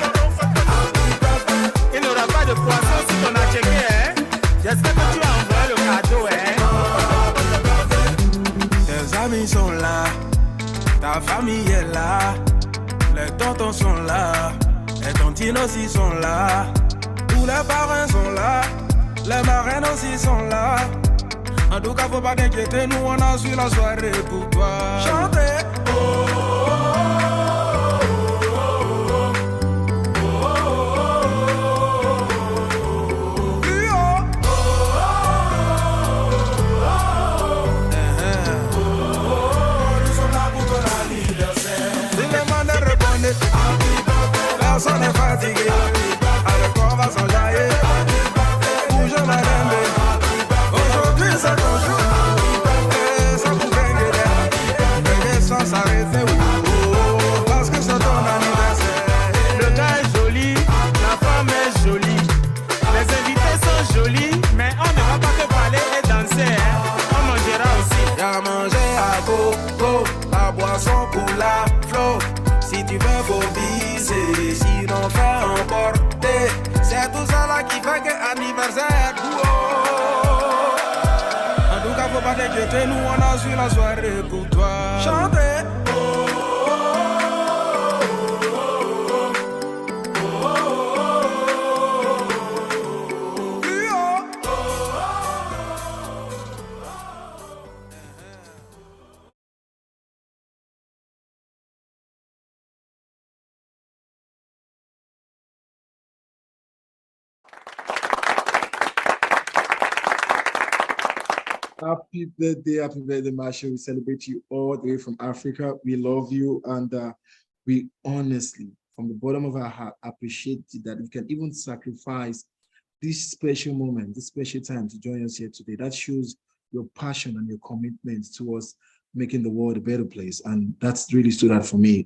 Il n'y aura pas de poisson si on a checké, hein. J'espère que tu as envoyé le cadeau, hein. Tes amis sont là, ta famille est là, les tontons sont là, les tontines aussi sont là, tous les parrains sont là, les marraines aussi sont là. En tout cas, faut pas t'inquiéter, nous on a su la soirée pour toi. Chantez. Personne n'est fatigué, avec quoi on va s'enjailler. Bouge ma dembe, aujourd'hui c'est ton jour. Et ça vous bringue d'air, bringue sans s'arrêter, parce que c'est ton anniversaire. Le gars est joli, la femme est jolie, les invités sont jolis, mais on ne va pas que parler et danser, hein. On mangera aussi. Y'a à manger à coco, la boisson pour la flot. Si tu veux faut viser, sinon fais emporter. C'est tout ça là qui fait que anniversaire. En tout cas faut pas t'inquiéter, nous on a su la soirée pour toi. Chantez. Happy birthday, Marshall. We celebrate you all the way from Africa. We love you, and we honestly, from the bottom of our heart, appreciate that you can even sacrifice this special moment, this special time to join us here today. That shows your passion and your commitment towards making the world a better place, and that's really stood out for me.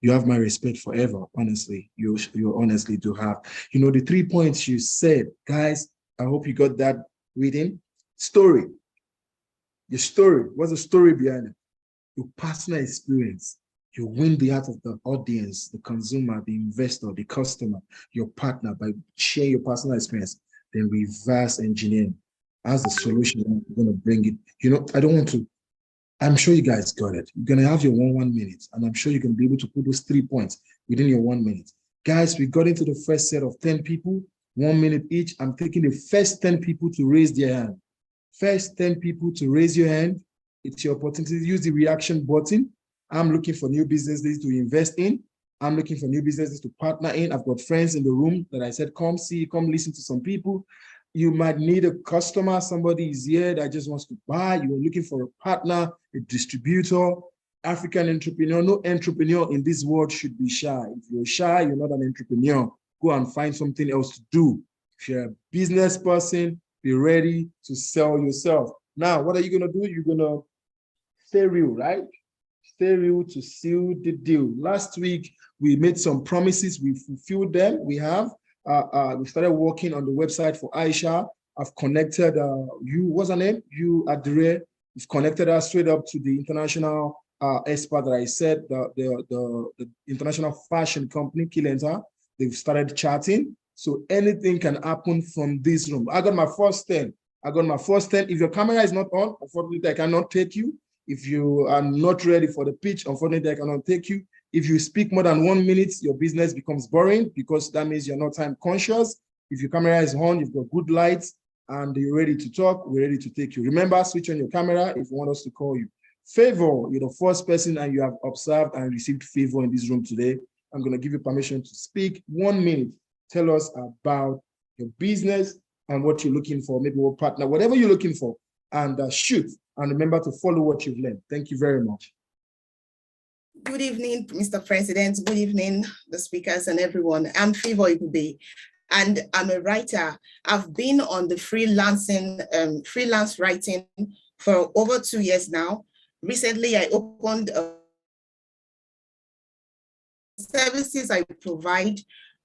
You have my respect forever. Honestly, you honestly do have. You know, the 3 points you said, guys. I hope you got that reading. Story. Your story. What's the story behind it? Your personal experience. You win the heart of the audience, the consumer, the investor, the customer, your partner by sharing your personal experience. Then reverse engineering. As the solution, I'm going to bring it. You know, I don't want to. I'm sure you guys got it. You're going to have your 1 minute, and I'm sure you can be able to put those 3 points within your 1 minute. Guys, we got into the first set of 10 people, 1 minute each. I'm taking the first 10 people to raise their hand. First 10 people to raise your hand. It's your opportunity to use the reaction button. I'm looking for new businesses to invest in. I'm looking for new businesses to partner in. I've got friends in the room that I said, come see, come listen to some people. You might need a customer. Somebody is here that just wants to buy. You're looking for a partner, a distributor, African entrepreneur. No entrepreneur in this world should be shy. If you're shy, you're not an entrepreneur. Go and find something else to do. If you're a business person, be ready to sell yourself. Now, what are you going to do? You're going to stay real, right? Stay real to seal the deal. Last week, we made some promises. We fulfilled them. We started working on the website for Aisha. I've connected you, what's her name? You, Adire. We've connected her straight up to the international expert that I said, the international fashion company, Kilenta. They've started chatting. So anything can happen from this room. I got my first 10. If your camera is not on, unfortunately, I cannot take you. If you are not ready for the pitch, unfortunately, I cannot take you. If you speak more than 1 minute, your business becomes boring because that means you're not time conscious. If your camera is on, you've got good lights, and you're ready to talk, we're ready to take you. Remember, switch on your camera if you want us to call you. Favor, you're the first person and you have observed and received favor in this room today. I'm going to give you permission to speak. 1 minute. Tell us about your business and what you're looking for, maybe what partner, whatever you're looking for, and shoot. And remember to follow what you've learned. Thank you very much. Good evening, Mr. President. Good evening, the speakers and everyone. I'm Favor Ibube, and I'm a writer. I've been on the freelance writing for over 2 years now. Recently, I opened services I provide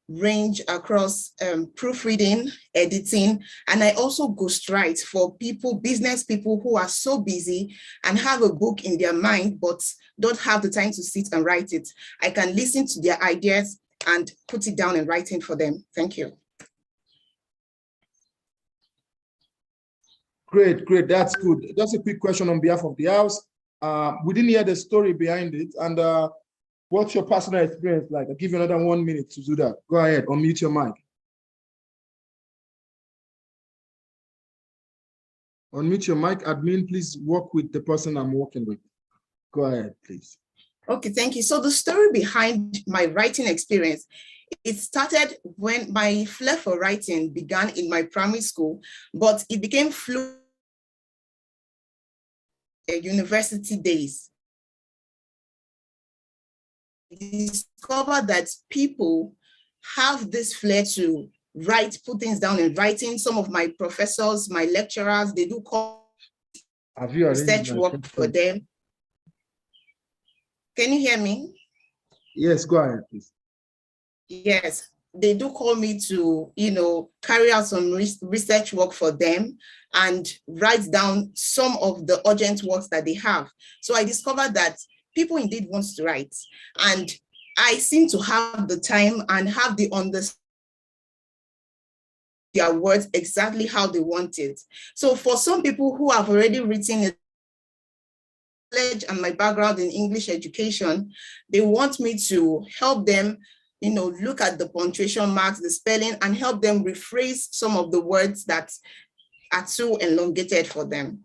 range across proofreading, editing, and I also ghostwrite for business people who are so busy and have a book in their mind, but don't have the time to sit and write it. I can listen to their ideas and put it down and write it for them. Thank you. Great, great. That's good. Just a quick question on behalf of the house. We didn't hear the story behind it. And what's your personal experience like? I'll give you another 1 minute to do that. Go ahead, unmute your mic. Unmute your mic. Admin, please work with the person I'm working with. Go ahead, please. Okay, thank you. So the story behind my writing experience, it started when my flair for writing began in my primary school, but it became fluent in university days. I discovered that people have this flair to write, put things down in writing. Some of my professors, my lecturers, they do call research work for them. Can you hear me? Yes, go ahead, please. Yes, they do call me to, carry out some research work for them and write down some of the urgent works that they have. So I discovered that people indeed want to write, and I seem to have the time and have the understanding their words exactly how they want it. So for some people who have already written it, and my background in English education, they want me to help them, look at the punctuation marks, the spelling, and help them rephrase some of the words that are too elongated for them.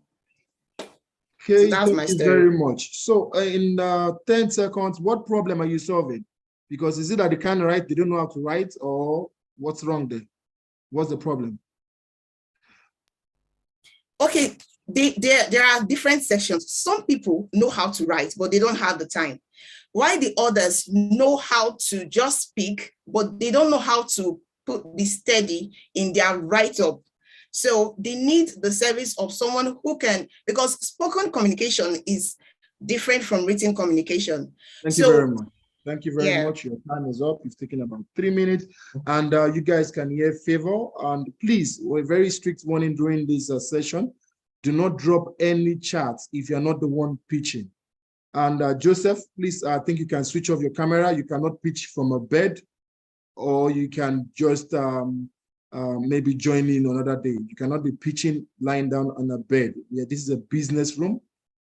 Okay, so that's my thank you story. very much. So in 10 seconds, what problem are you solving? Because is it that they can't write, they don't know how to write, or what's wrong there? What's the problem? Okay, there are different sections. Some people know how to write, but they don't have the time. While the others know how to just speak, but they don't know how to be steady in their write-up. So they need the service of someone who can, because spoken communication is different from written communication. Thank you very much. Thank you very much. Your time is up. You've taken about 3 minutes, and you guys can hear Favor. And please, we're very strict warning during this session. Do not drop any chats if you're not the one pitching. And Joseph, please, I think you can switch off your camera. You cannot pitch from a bed, or you can just maybe join in another day. You cannot be pitching lying down on a bed. Yeah, this is a business room,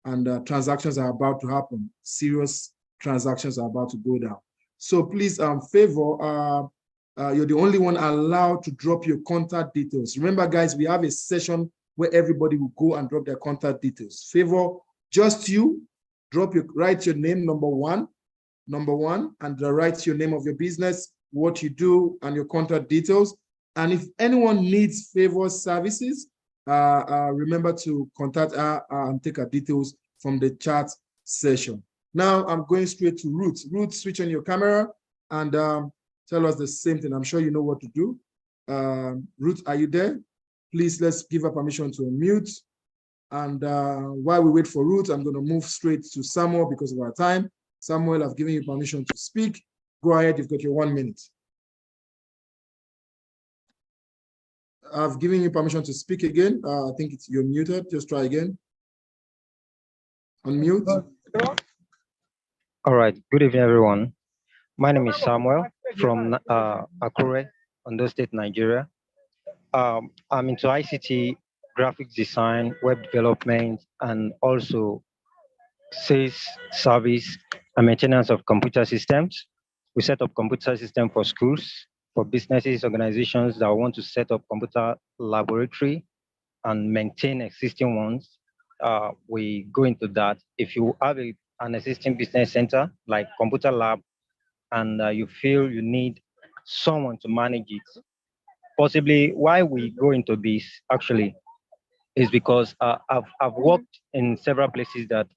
and transactions are about to happen. Serious transactions are about to go down. So please, Favor, you're the only one allowed to drop your contact details. Remember, guys, we have a session where everybody will go and drop their contact details. Favor, just you, write your name, number one, and write your name of your business, what you do, and your contact details. And if anyone needs Favor services, remember to contact her and take her details from the chat session. Now I'm going straight to Ruth. Ruth, switch on your camera and tell us the same thing. I'm sure you know what to do. Ruth, are you there? Please, let's give her permission to unmute. And while we wait for Ruth, I'm going to move straight to Samuel because of our time. Samuel, I've given you permission to speak. Go ahead, you've got your 1 minute. I've given you permission to speak again. I think you're muted. Just try again. Unmute. All right. Good evening, everyone. My name is Samuel from Akure, Ondo State, Nigeria. I'm into ICT, graphics design, web development, and also sales service and maintenance of computer systems. We set up computer system for schools, for businesses, organizations that want to set up computer laboratory and maintain existing ones. We go into that. If you have an existing business center like computer lab, and you feel you need someone to manage it, possibly why we go into this actually is because I've worked in several places that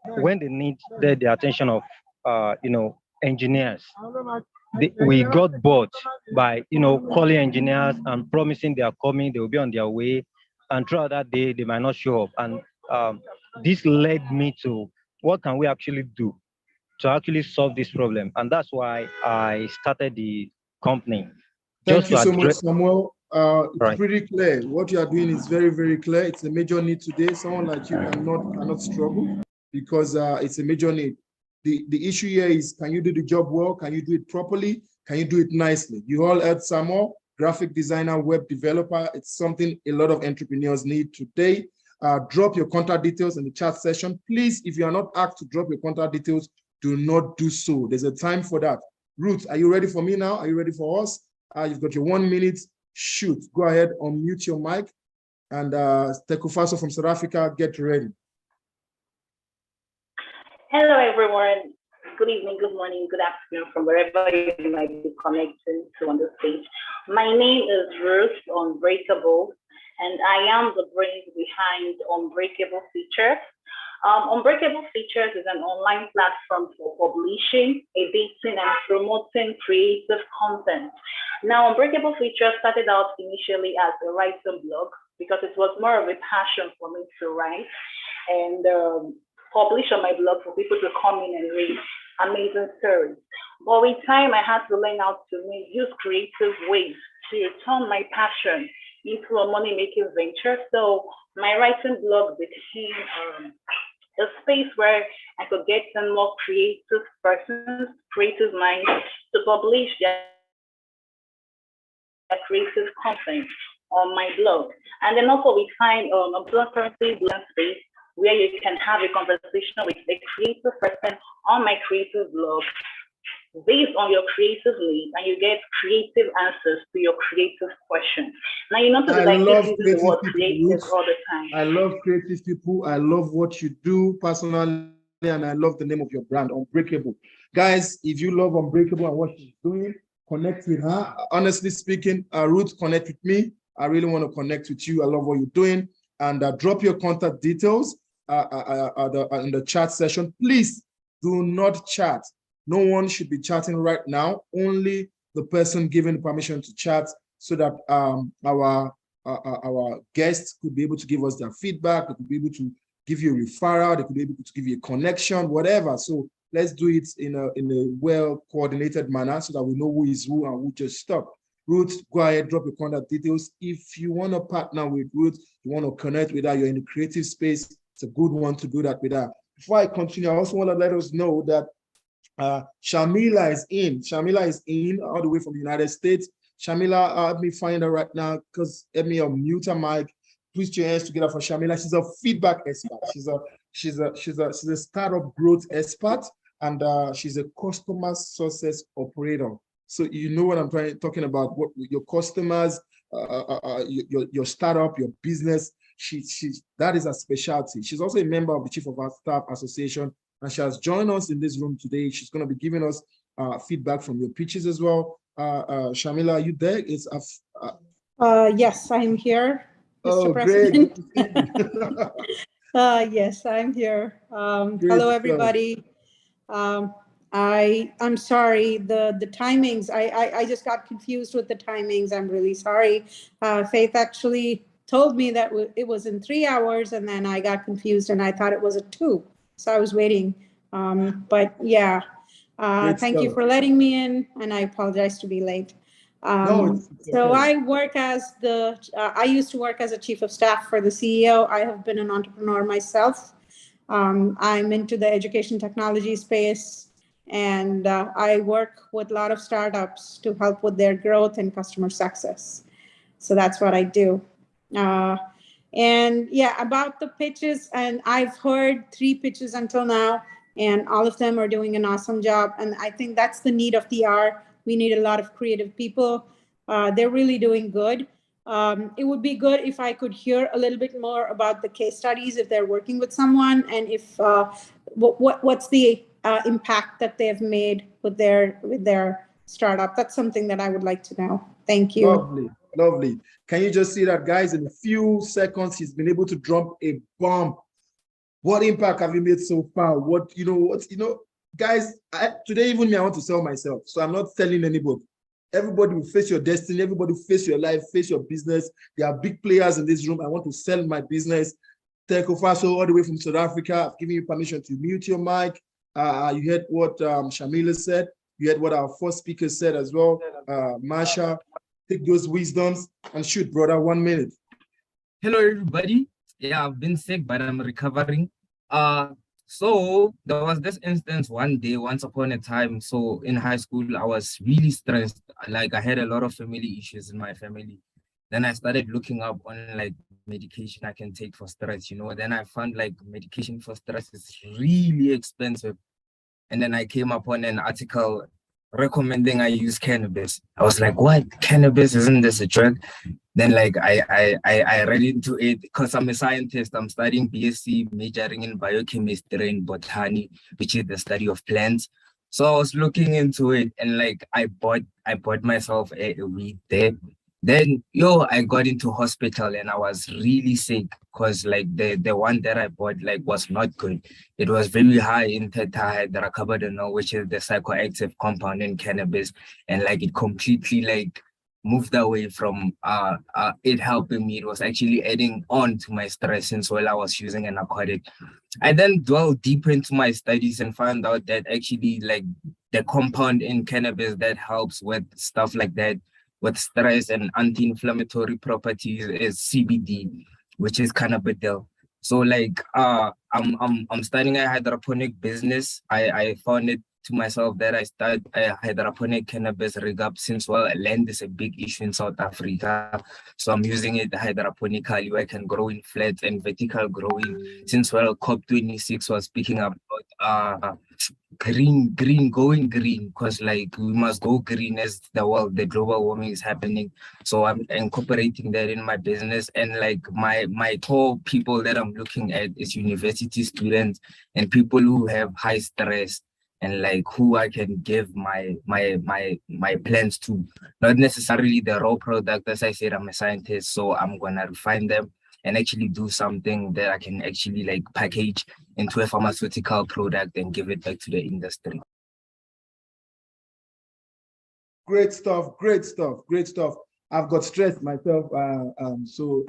when they need the attention of engineers, we got bored by calling engineers and promising they are coming, they will be on their way, and throughout that day they might not show up. And this led me to what can we actually do to actually solve this problem, and that's why I started the company. Thank you To so much, address. Samuel. It's Right. pretty clear. What you are doing is very, very clear. It's a major need today. Someone like you cannot struggle because it's a major need. The issue here is, can you do the job well? Can you do it properly? Can you do it nicely? You all heard Samuel, graphic designer, web developer. It's something a lot of entrepreneurs need today. Drop your contact details in the chat session. Please, if you are not asked to drop your contact details, do not do so. There's a time for that. Ruth, are you ready for me now? Are you ready for us? You've got your 1 minute. Shoot. Go ahead, unmute your mic. And Tekufaso from South Africa, get ready. Hello, everyone. Good evening, good morning, good afternoon from wherever you might be connecting to on the stage. My name is Ruth Unbreakable, and I am the brains behind Unbreakable Features. Unbreakable Features is an online platform for publishing, editing, and promoting creative content. Now, Unbreakable Features started out initially as a writing blog because it was more of a passion for me to write and publish on my blog for people to come in and read amazing stories. But with time, I had to learn how to use creative ways to turn my passion into a money-making venture. So my writing blog became a space where I could get some more creative persons, creative minds to publish their creative content on my blog. And then also we find a blog currency blog space where you can have a conversation with a creative person on my creative blog based on your creative needs, and you get creative answers to your creative questions. Now you notice that I keep using the word creative all the time. I love creative people. I love what you do personally, and I love the name of your brand, Unbreakable. Guys, if you love Unbreakable and what she's doing, connect with her. Honestly speaking, Ruth, connect with me. I really want to connect with you. I love what you're doing. And drop your contact details in the chat session. Please do not chat. No one should be chatting right now. Only the person given permission to chat, so that our guests could be able to give us their feedback. They could be able to give you a referral. They could be able to give you a connection, whatever. So let's do it in a well-coordinated manner so that we know who is who and who just stopped. Ruth, go ahead, drop your contact details. If you want to partner with Ruth, you want to connect with her, you're in the creative space, it's a good one to do that with her. Before I continue, I also want to let us know that Shamila is in. Shamila is in all the way from the United States. Shamila, let me find her right now, because let me unmute her mic. Put your hands together for Shamila. She's a feedback expert. She's a startup growth expert, and she's a customer success operator. So you know what I'm talking about. What your customers, your startup, your business. That is a specialty. She's also a member of the Chief of Our Staff Association, and she has joined us in this room today. She's going to be giving us feedback from your pitches as well. Shamila, are you there? Yes, I'm here, Mr. President. Great. Yes, I'm here. Hello, everybody. I'm sorry, the timings, I just got confused with the timings. I'm really sorry. Faith actually told me that it was in 3 hours, and then I got confused and I thought it was at 2. So I was waiting. But yeah, thank you for letting me in, and I apologize to be late. So I work as I used to work as a chief of staff for the CEO. I have been an entrepreneur myself. I'm into the education technology space, and I work with a lot of startups to help with their growth and customer success. So that's what I do. And yeah, about the pitches, and I've heard 3 pitches until now, and all of them are doing an awesome job. And I think that's the need of the hour. We need a lot of creative people. They're really doing good. It would be good if I could hear a little bit more about the case studies, if they're working with someone, and if what's the impact that they have made with their startup. That's something that I would like to know. Thank you. Lovely, lovely. Can you just see that, guys? In a few seconds, he's been able to drop a bomb What impact have you made so far? Guys, today even me, I want to sell myself. So I'm not selling anybody. Everybody will face your destiny. Everybody will face your life, face your business. There are big players in this room. I want to sell my business. Teko Faso, all the way from South Africa. I've given you permission to mute your mic. You heard what Shamila said. You heard what our first speaker said as well. Masha, take those wisdoms and shoot, brother, 1 minute. Hello, everybody. Yeah, I've been sick, but I'm recovering. So there was this instance one day, once upon a time. So in high school, I was really stressed. Like I had a lot of family issues in my family. Then I started looking up on like medication I can take for stress, Then I found like medication for stress is really expensive. And then I came upon an article recommending I use cannabis. I was like, what? Cannabis? Isn't this a drug? Then like I read into it because I'm a scientist. I'm studying BSc, majoring in biochemistry and botany, which is the study of plants. So I was looking into it and like I bought myself a weed there. Then I got into hospital and I was really sick because like the one that I bought like was not good. It was very high in tetrahydrocannabinol, which is the psychoactive compound in cannabis, and like it completely like moved away from it helping me. It was actually adding on to my stress since while I was using a narcotic. I then dwelled deeper into my studies and found out that actually like the compound in cannabis that helps with stuff like that, with stress and anti-inflammatory properties, is CBD, which is cannabidiol. So like I'm starting a hydroponic business. I found it to myself that I start a hydroponic cannabis rig up since land is a big issue in South Africa. So I'm using it hydroponically where I can grow in flat and vertical growing since COP26 was speaking about going green, because like we must go green as the global warming is happening. So I'm incorporating that in my business, and like my core people that I'm looking at is university students and people who have high stress, and like who I can give my plans to, not necessarily the raw product. As I said, I'm a scientist, so I'm gonna refine them and actually do something that I can actually like package into a pharmaceutical product and give it back to the industry. Great stuff, great stuff, great stuff. I've got stressed myself, so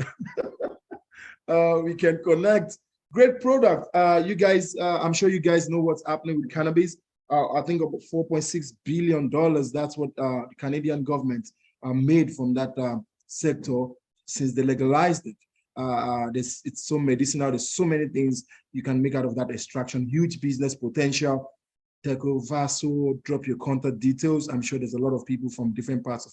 we can connect. Great product. You guys, I'm sure you guys know what's happening with cannabis. I think about $4.6 billion. That's what the Canadian government made from that sector since they legalized it. It's so medicinal. There's so many things you can make out of that extraction. Huge business potential. Teko Vaso, drop your contact details. I'm sure there's a lot of people from different parts of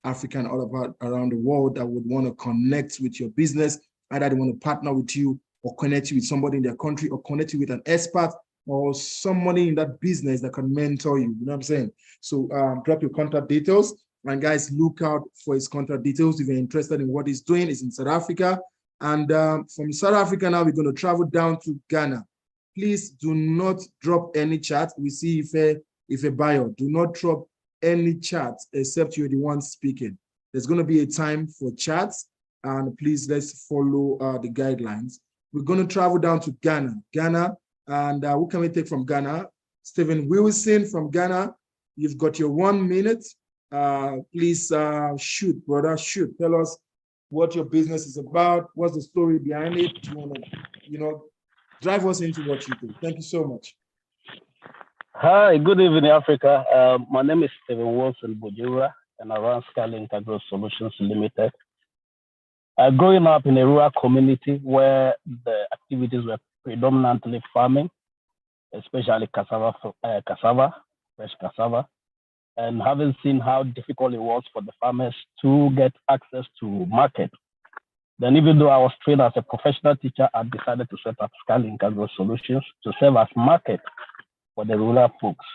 Africa and all about around the world that would want to connect with your business. Either they want to partner with you or connect you with somebody in their country or connect you with an expert or somebody in that business that can mentor you. You know what I'm saying? So drop your contact details. And guys, look out for his contact details if you're interested in what he's doing. He's in South Africa. And from South Africa now, we're going to travel down to Ghana. Please do not drop any chat. We see if a buyer, do not drop any chat except you're the one speaking. There's going to be a time for chats, and please let's follow the guidelines. We're going to travel down to Ghana, and who can we take from Ghana? Stephen Wilson from Ghana. You've got your 1 minute. Please shoot, brother, shoot. Tell us what your business is about. What's the story behind it? You want to, drive us into what you do. Thank you so much. Hi, good evening, Africa. My name is Stephen Wilson Bujura, and I run Skyline Agro Solutions Limited. Growing up in a rural community where the activities were predominantly farming, especially cassava, fresh cassava, and having seen how difficult it was for the farmers to get access to market. Then even though I was trained as a professional teacher, I decided to set up Skyline Agro Solutions to serve as market for the rural folks.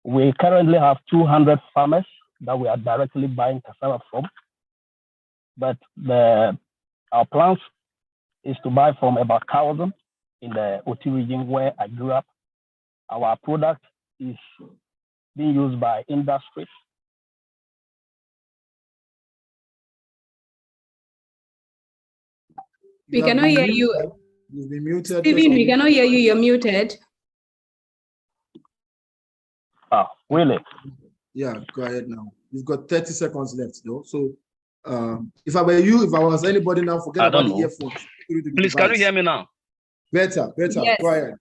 We currently have 200 farmers that we are directly buying cassava from. But our plans is to buy from about 1,000 in the OT region where I grew up. Our product is being used by industries. We cannot hear you. You've been muted. Steven, we cannot hear you. You're muted. Really? Yeah, go ahead now. You've got 30 seconds left, though. So, if I were you, if I was anybody now, forget about the earphones. Please, can you hear me now? Better. Yes. Go ahead.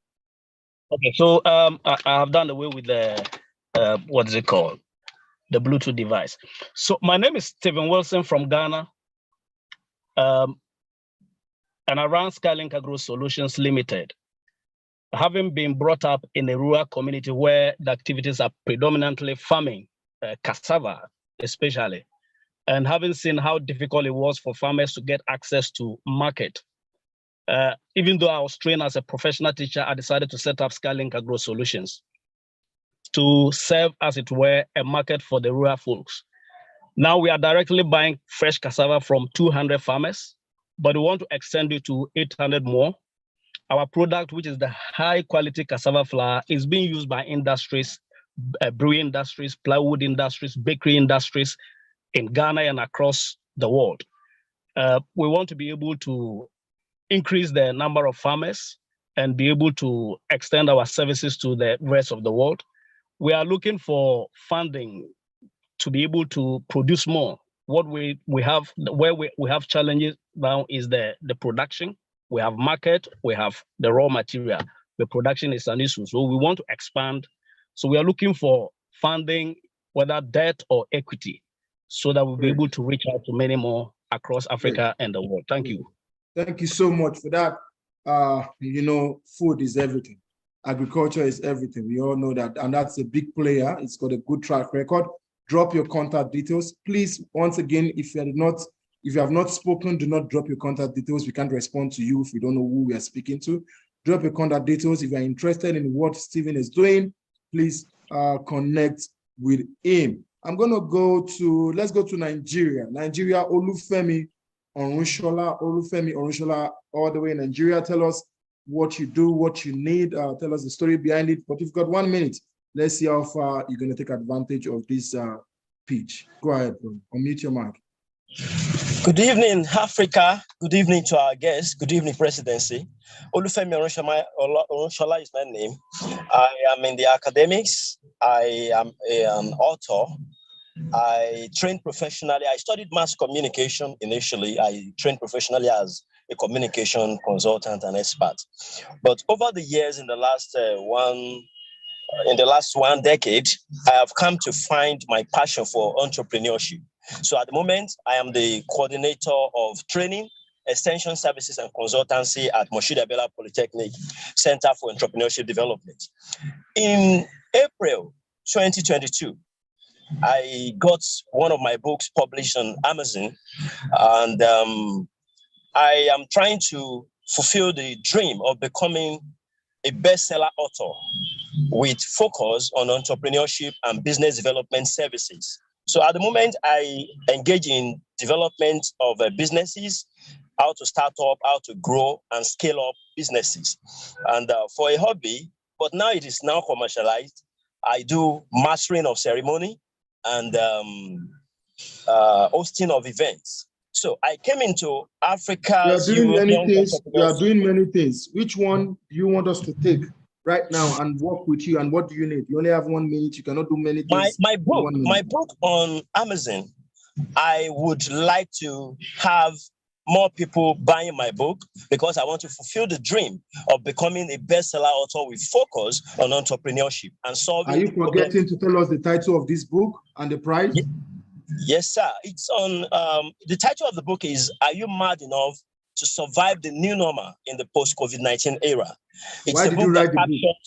Okay, so I have done away with the what is it called? The Bluetooth device. So my name is Stephen Wilson from Ghana. And I run Skylink Agro Solutions Limited. Having been brought up in a rural community where the activities are predominantly farming, cassava especially, and having seen how difficult it was for farmers to get access to market. Even though I was trained as a professional teacher, I decided to set up Skylink Agro Solutions to serve, as it were, a market for the rural folks. Now we are directly buying fresh cassava from 200 farmers, but we want to extend it to 800 more. Our product, which is the high quality cassava flour, is being used by industries, brewing industries, plywood industries, bakery industries in Ghana and across the world. We want to be able to increase the number of farmers and be able to extend our services to the rest of the world. We are looking for funding to be able to produce more. What we have, where we have challenges now is the production. We have market, we have the raw material. The production is an issue. So we want to expand. So we are looking for funding, whether debt or equity, so that we'll be able to reach out to many more across Africa and the world. Thank you. Thank you so much for that. You know, food is everything. Agriculture is everything. We all know that. And that's a big player. It's got a good track record. Drop your contact details. Please, once again, if you have not spoken, do not drop your contact details. We can't respond to you if we don't know who we are speaking to. Drop your contact details. If you're interested in what Stephen is doing, please connect with him. I'm going to let's go to Nigeria. Nigeria, Olufemi Orunshola, all the way in Nigeria. Tell us what you do, what you need. Tell us the story behind it. But you've got 1 minute. Let's see how far you're going to take advantage of this pitch. Go ahead, bro. Unmute your mic. Good evening, Africa. Good evening to our guests. Good evening, Presidency. Olufemi Orunshola is my name. I am in the academics. I am an author. I trained professionally. I studied mass communication initially. I trained professionally as a communication consultant and expert. But over the years, in the last one decade, I have come to find my passion for entrepreneurship. So at the moment, I am the coordinator of training, extension services and consultancy at Moshood Abiola Polytechnic Center for Entrepreneurship Development. In April 2022, I got one of my books published on Amazon, and I am trying to fulfill the dream of becoming a bestseller author with focus on entrepreneurship and business development services. So at the moment, I engage in development of businesses, how to start up, how to grow and scale up businesses. And for a hobby, but now it is now commercialized, I do mastering of ceremony and hosting of events. So I came into Africa. You are doing many things. Which one do you want us to take right now and work with you? And what do you need? You only have 1 minute. You cannot do many things. My book on Amazon. I would like to have more people buying my book because I want to fulfill the dream of becoming a bestseller author with focus on entrepreneurship and solving. Are you forgetting to tell us the title of this book and the price? Yes, sir. It's on, the title of the book is, Are You Mad Enough to Survive the New Normal in the Post-COVID-19 Era? Why did you write the book?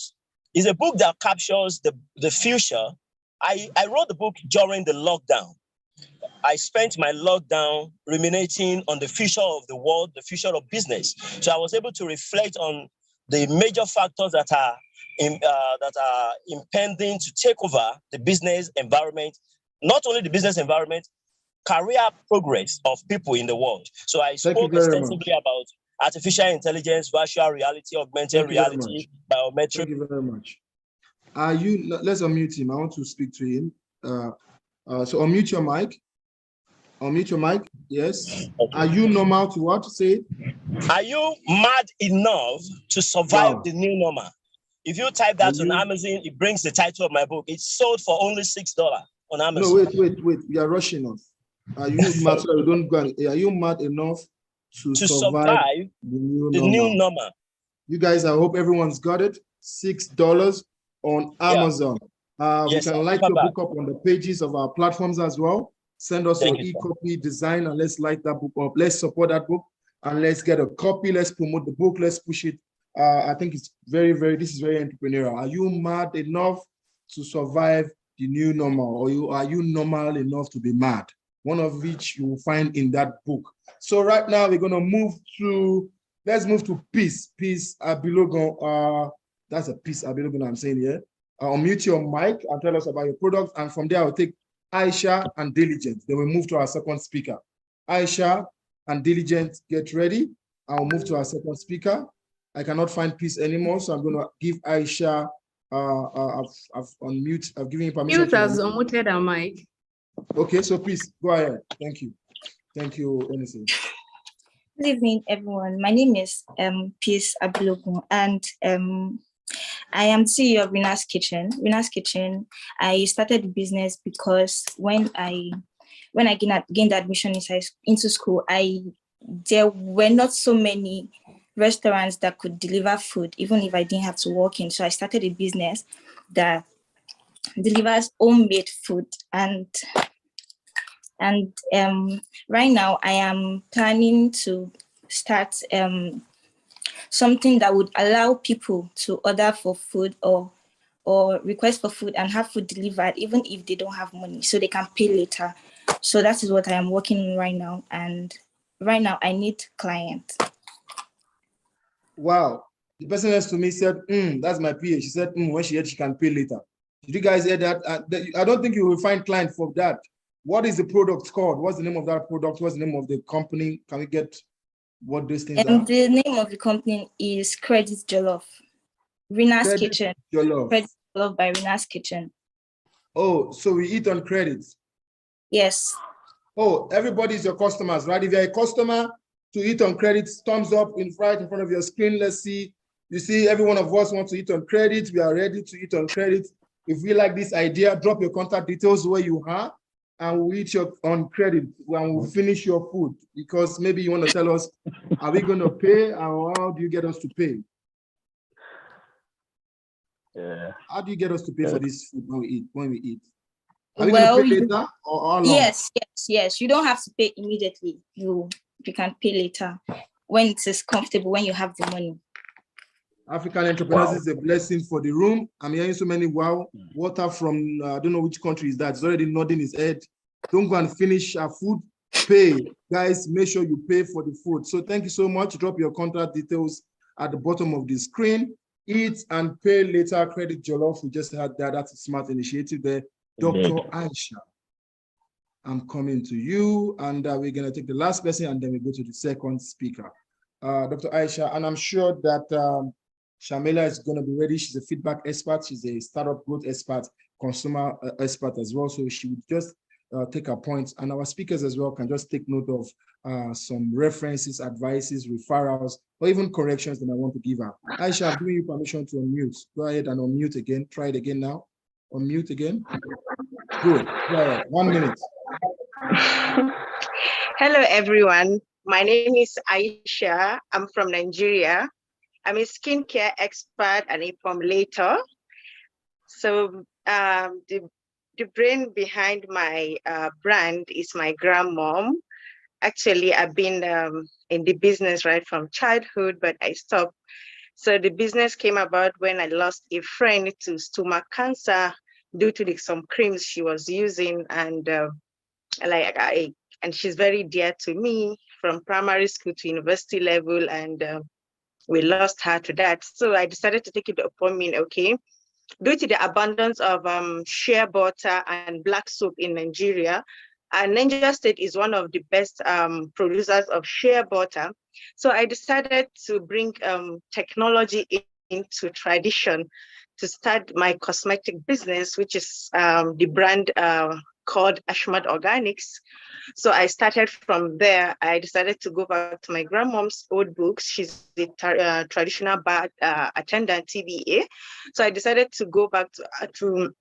It's a book that captures the future. I wrote the book during the lockdown. I spent my lockdown ruminating on the future of the world, the future of business. So I was able to reflect on the major factors that are impending to take over the business environment, not only the business environment, career progress of people in the world. So I spoke extensively about artificial intelligence, virtual reality, augmented reality, biometric. Thank you very much. Let's unmute him. I want to speak to him. So unmute your mic. Unmute your mic. Yes. Are you normal to what? Say it. Are you mad enough to survive the new normal? If you type that on Amazon, it brings the title of my book. It's sold for only $6 on Amazon. No, wait. You are rushing us. Are you mad? Don't go. Are you mad enough to survive the new normal? You guys, I hope everyone's got it. $6 on Amazon. We can like your book up on the pages of our platforms as well. Send us your e-copy design and let's like that book up. Let's support that book and let's get a copy. Let's promote the book. Let's push it. I think it's this is very entrepreneurial. Are you mad enough to survive the new normal, or are you normal enough to be mad? One of which you will find in that book. So right now we're gonna let's move to Peace. Peace Abilogun. That's a Peace Abilogun I'm saying here. Unmute your mic and tell us about your product. And from there, I'll take Aisha and Diligent. Then we'll move to our second speaker. Aisha and Diligent, get ready. I'll move to our second speaker. I cannot find Peace anymore, so I'm going to give Aisha, I've given you permission. Mute has unmuted our mic. Okay, so please, go ahead. Thank you. Thank you, Anything. Good evening, everyone. My name is Peace Abilogun, and I am CEO of Rina's Kitchen. Rina's Kitchen, I started the business because when I gained admission into school, there were not so many restaurants that could deliver food, even if I didn't have to walk in. So I started a business that delivers homemade food, and right now I am planning to start something that would allow people to order for food or request for food and have food delivered even if they don't have money, so they can pay later. So that is what I am working on right now, and right now I need clients. Wow, the person next to me said, that's my PA. She said, when she heard she can pay later. Did you guys hear that? I don't think you will find client for that. What is the product called? What's the name of that product? What's the name of the company? Can we get what these things are? The name of the company is Credit Jollof. Rina's Kitchen. Jollof. Credit Jollof by Rina's Kitchen. Oh, so we eat on credit? Yes. Oh, everybody's your customers, right? If you're a customer to eat on credit, thumbs up right in front of your screen. Let's see. You see, every one of us wants to eat on credit. We are ready to eat on credit. If we like this idea, drop your contact details where you are, and we'll eat on credit when we finish your food, because maybe you want to tell us, are we going to pay, or how do you get us to pay? Yeah. How do you get us to pay for this food when we eat? Are we going to pay later or how long? Yes. You don't have to pay immediately. You can pay later when it is comfortable, when you have the money. African entrepreneurs is a blessing for the room. I'm hearing so many water from, I don't know which country is that. It's already nodding his head. Don't go and finish our food. Pay. Guys, make sure you pay for the food. So thank you so much. Drop your contact details at the bottom of the screen. Eat and pay later. Credit Jollof. We just had that. That's a smart initiative there. Dr. Aisha, I'm coming to you, and we're going to take the last person, and then we go to the second speaker. Dr. Aisha, and I'm sure that Shamila is going to be ready. She's a feedback expert. She's a startup growth expert, consumer expert as well. So she would just take her points, and our speakers as well can just take note of some references, advices, referrals, or even corrections that I want to give her. Aisha, I'm giving you permission to unmute. Go ahead and unmute again. Try it again now. Unmute again. Good. Go ahead. 1 minute. Hello, everyone. My name is Aisha. I'm from Nigeria. I'm a skincare expert and a formulator. So the brain behind my brand is my grandmom. Actually, I've been in the business right from childhood, but I stopped. So the business came about when I lost a friend to stomach cancer due to some creams she was using, and and she's very dear to me from primary school to university level, and we lost her to that. So I decided to take it upon me, okay, due to the abundance of shea butter and black soap in Nigeria, and Nigeria State is one of the best producers of shea butter. So I decided to bring technology into tradition to start my cosmetic business, which is the brand called Ashmad Organics. So I started from there. I decided to go back to my grandmom's old books. She's the traditional bar attendant, TBA. So I decided to go back to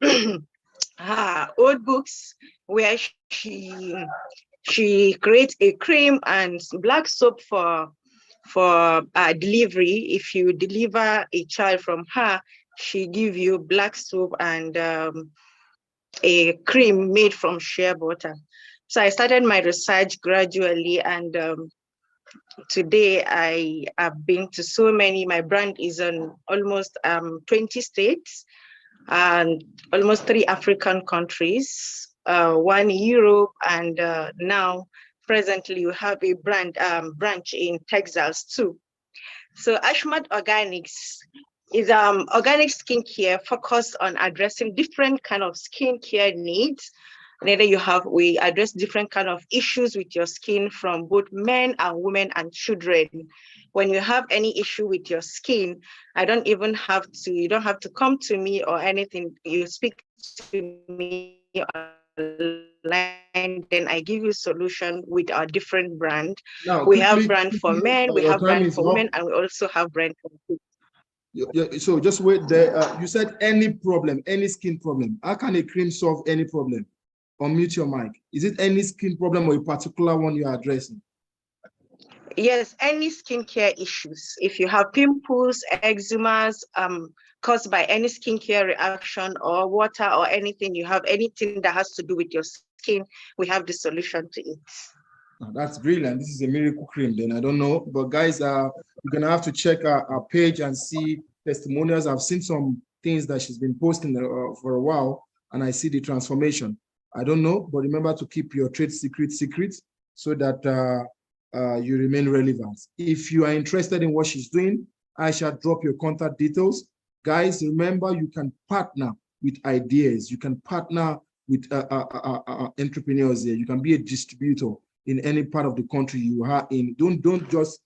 old books where she creates a cream and black soap for delivery. If you deliver a child from her, she give you black soap and a cream made from shea butter. So I started my research gradually, and today I have been to so many. My brand is in almost 20 states and almost 3 African countries, 1 Europe, and now presently we have a branch in Texas too. So Ashmat Organics is organic skincare focused on addressing different kind of skincare needs. We address different kind of issues with your skin from both men and women and children. When you have any issue with your skin, you don't have to come to me or anything. You speak to me online, then I give you solution with our different brand. Now, We have brand for men, we your have time brand is for up. women, and we also have brand for kids. So just wait there. You said any problem, any skin problem. How can a cream solve any problem? Unmute your mic. Is it any skin problem or a particular one you are addressing? Yes, any skincare issues. If you have pimples, eczemas, caused by any skincare reaction or water or anything, you have anything that has to do with your skin, we have the solution to it. Oh, that's brilliant. This is a miracle cream then. I don't know. But guys, you're going to have to check our page and see testimonials. I've seen some things that she's been posting for a while, and I see the transformation. I don't know, but remember to keep your trade secret so that you remain relevant. If you are interested in what she's doing, I shall drop your contact details. Guys, remember you can partner with ideas. You can partner with entrepreneurs here. You can be a distributor in any part of the country you are in. Don't just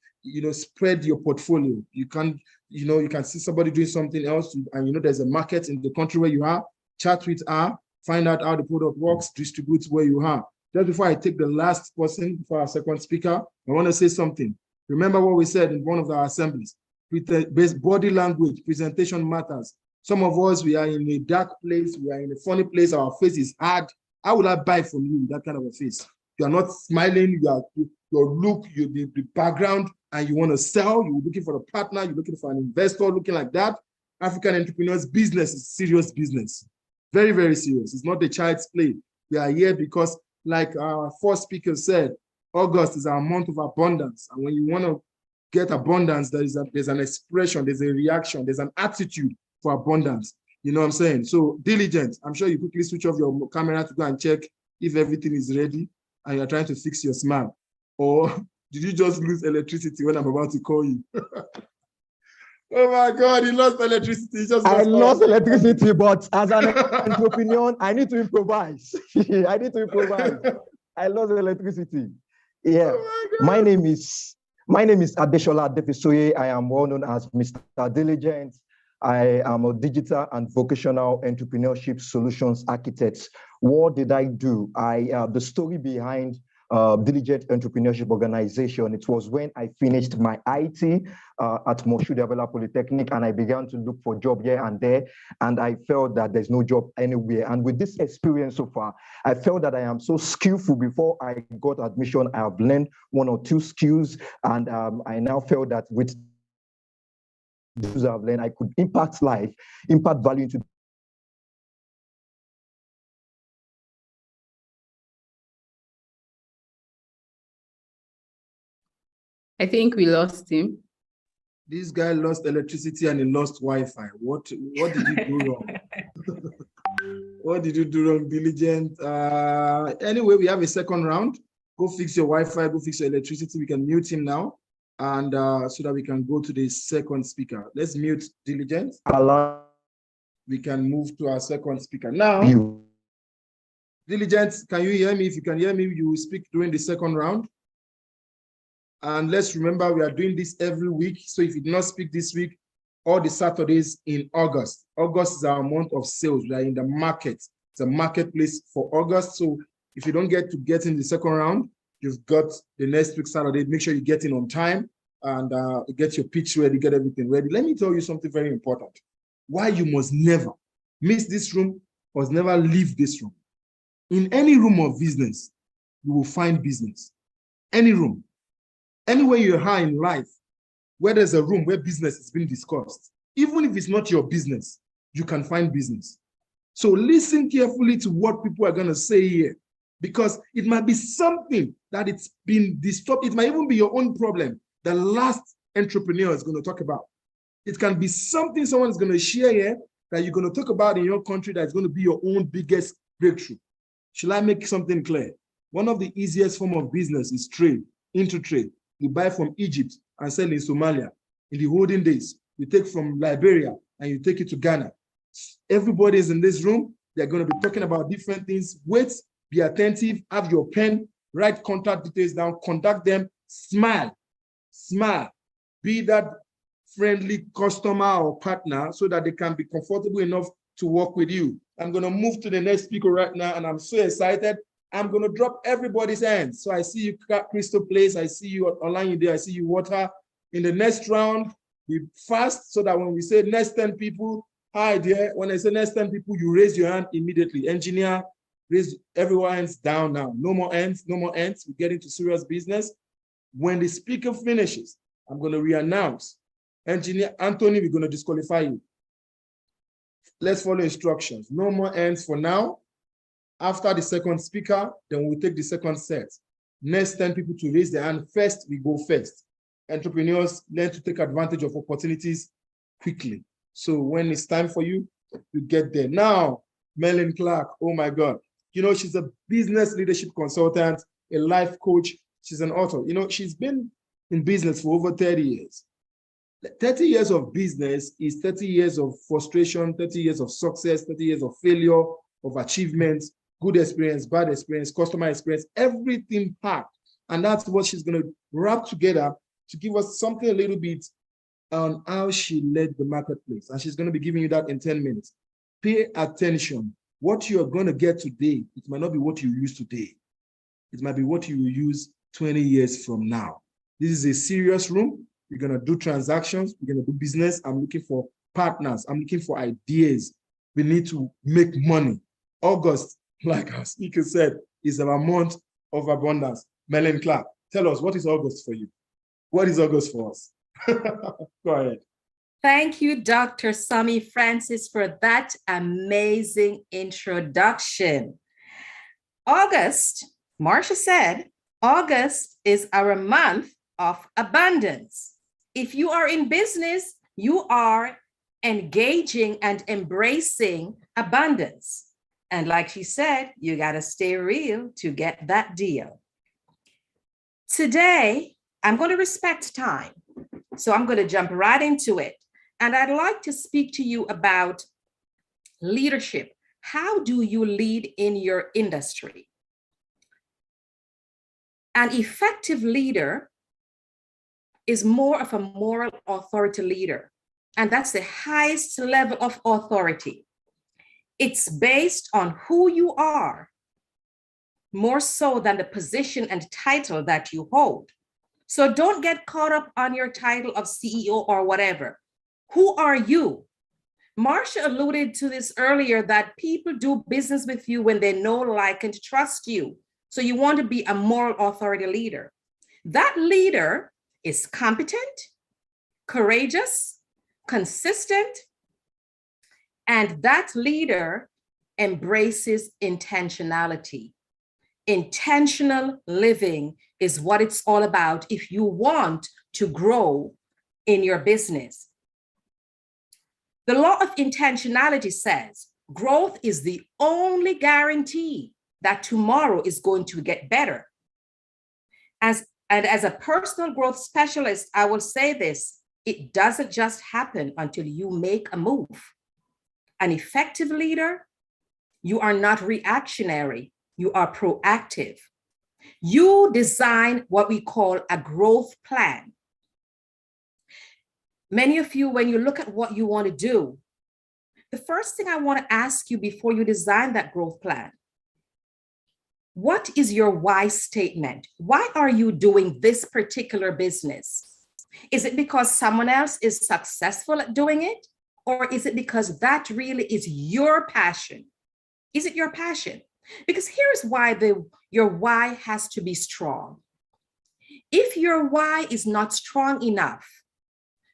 spread your portfolio. You can see somebody doing something else, and there's a market in the country where you are. Chat with her, find out how the product works, distribute where you are. Just before I take the last person for our second speaker, I want to say something. Remember what we said in one of our assemblies. With body language, presentation matters. Some of us, we are in a dark place, we are in a funny place, our face is hard. How will I buy from you that kind of a face? You are not smiling, your look, the background, and you want to sell, you're looking for a partner, you're looking for an investor, looking like that. African entrepreneurs' business is serious business. Very, very serious. It's not a child's play. We are here because, like our first speaker said, August is our month of abundance. And when you want to get abundance, there's an expression, there's a reaction, there's an attitude for abundance. You know what I'm saying? So diligent. I'm sure you quickly switch off your camera to go and check if everything is ready and you're trying to fix your smile. Or did you just lose electricity when I'm about to call you? Oh my God, he lost electricity. I lost electricity, but as an entrepreneur, I need to improvise. I need to improvise. I lost electricity. Yeah. Oh my name is Adeshola Adefisoye. I am well known as Mr. Diligent. I am a digital and vocational entrepreneurship solutions architect. What did I do? The story behind Diligent Entrepreneurship Organization, it was when I finished my IT at Moshood Abiola Polytechnic, and I began to look for a job here and there, and I felt that there's no job anywhere. And with this experience so far, I felt that I am so skillful. Before I got admission, I have learned 1 or 2 skills, and I now felt that with these I've learned, I could impact life, impact value into I think we lost him. This guy lost electricity and he lost Wi-Fi. What did you do wrong? What did you do wrong, Diligent? Anyway, we have a second round. Go fix your Wi-Fi, go fix your electricity. We can mute him now, and so that we can go to the second speaker. Let's mute Diligent. We can move to our second speaker now. Diligent, can you hear me? If you can hear me, you will speak during the second round. And let's remember, we are doing this every week. So if you did not speak this week, all the Saturdays in August. August is our month of sales. We are in the market. It's a marketplace for August. So if you don't get in the second round, you've got the next week, Saturday. Make sure you get in on time and get your pitch ready, get everything ready. Let me tell you something very important. Why you must never miss this room, must never leave this room. In any room of business, you will find business. Any room, anywhere you are in life, where there's a room where business is being discussed, even if it's not your business, you can find business. So listen carefully to what people are going to say here, because it might be something that it's been disturbed. It might even be your own problem. The last entrepreneur is going to talk about. It can be something someone is going to share here that you're going to talk about in your country that's going to be your own biggest breakthrough. Shall I make something clear? One of the easiest form of business is trade, intertrade. You buy from Egypt and sell in Somalia. In the olden days, you take from Liberia and you take it to Ghana. Everybody is in this room. They're going to be talking about different things. Wait, be attentive, have your pen, write contact details down, contact them, smile, smile. Be that friendly customer or partner so that they can be comfortable enough to work with you. I'm going to move to the next speaker right now, and I'm so excited. I'm going to drop everybody's hands. So I see you, Crystal Place. I see you online there. I see you, Water. In the next round, be fast so that when we say next 10 people, hi there. When I say next 10 people, you raise your hand immediately. Engineer, raise everyone's hands down now. No more hands, no more hands. We get into serious business. When the speaker finishes, I'm going to re-announce. Engineer Anthony, we're going to disqualify you. Let's follow instructions. No more hands for now. After the second speaker, then we'll take the second set. Next 10 people to raise their hand first, we go first. Entrepreneurs learn to take advantage of opportunities quickly. So when it's time for you, you get there. Now, Melanie Clark, oh my God. You know, she's a business leadership consultant, a life coach. She's an author. You know, she's been in business for over 30 years. 30 years of business is 30 years of frustration, 30 years of success, 30 years of failure, of achievements, good experience, bad experience, customer experience, everything packed. And that's what she's going to wrap together to give us something a little bit on how she led the marketplace. And she's going to be giving you that in 10 minutes. Pay attention. What you're going to get today, it might not be what you use today. It might be what you will use 20 years from now. This is a serious room. We're going to do transactions. We're going to do business. I'm looking for partners. I'm looking for ideas. We need to make money. August, like our speaker said, is our month of abundance. Melanie Clark, tell us, what is August for you? What is August for us? Go ahead. Thank you, Dr. Sami Francis, for that amazing introduction. August, Marcia said, August is our month of abundance. If you are in business, you are engaging and embracing abundance. And like she said, you got to stay real to get that deal. Today, I'm going to respect time. So I'm going to jump right into it. And I'd like to speak to you about leadership. How do you lead in your industry? An effective leader is more of a moral authority leader. And that's the highest level of authority. It's based on who you are, more so than the position and title that you hold. So don't get caught up on your title of CEO or whatever. Who are you? Marcia alluded to this earlier, that people do business with you when they know, like, and trust you. So you want to be a moral authority leader. That leader is competent, courageous, consistent, and that leader embraces intentionality. Intentional living is what it's all about if you want to grow in your business. The law of intentionality says growth is the only guarantee that tomorrow is going to get better. And as a personal growth specialist, I will say this: it doesn't just happen until you make a move. An effective leader, you are not reactionary, you are proactive. You design what we call a growth plan. Many of you, when you look at what you want to do, the first thing I want to ask you before you design that growth plan, what is your why statement? Why are you doing this particular business? Is it because someone else is successful at doing it? Or is it because that really is your passion? Is it your passion? Because here's why your why has to be strong. If your why is not strong enough,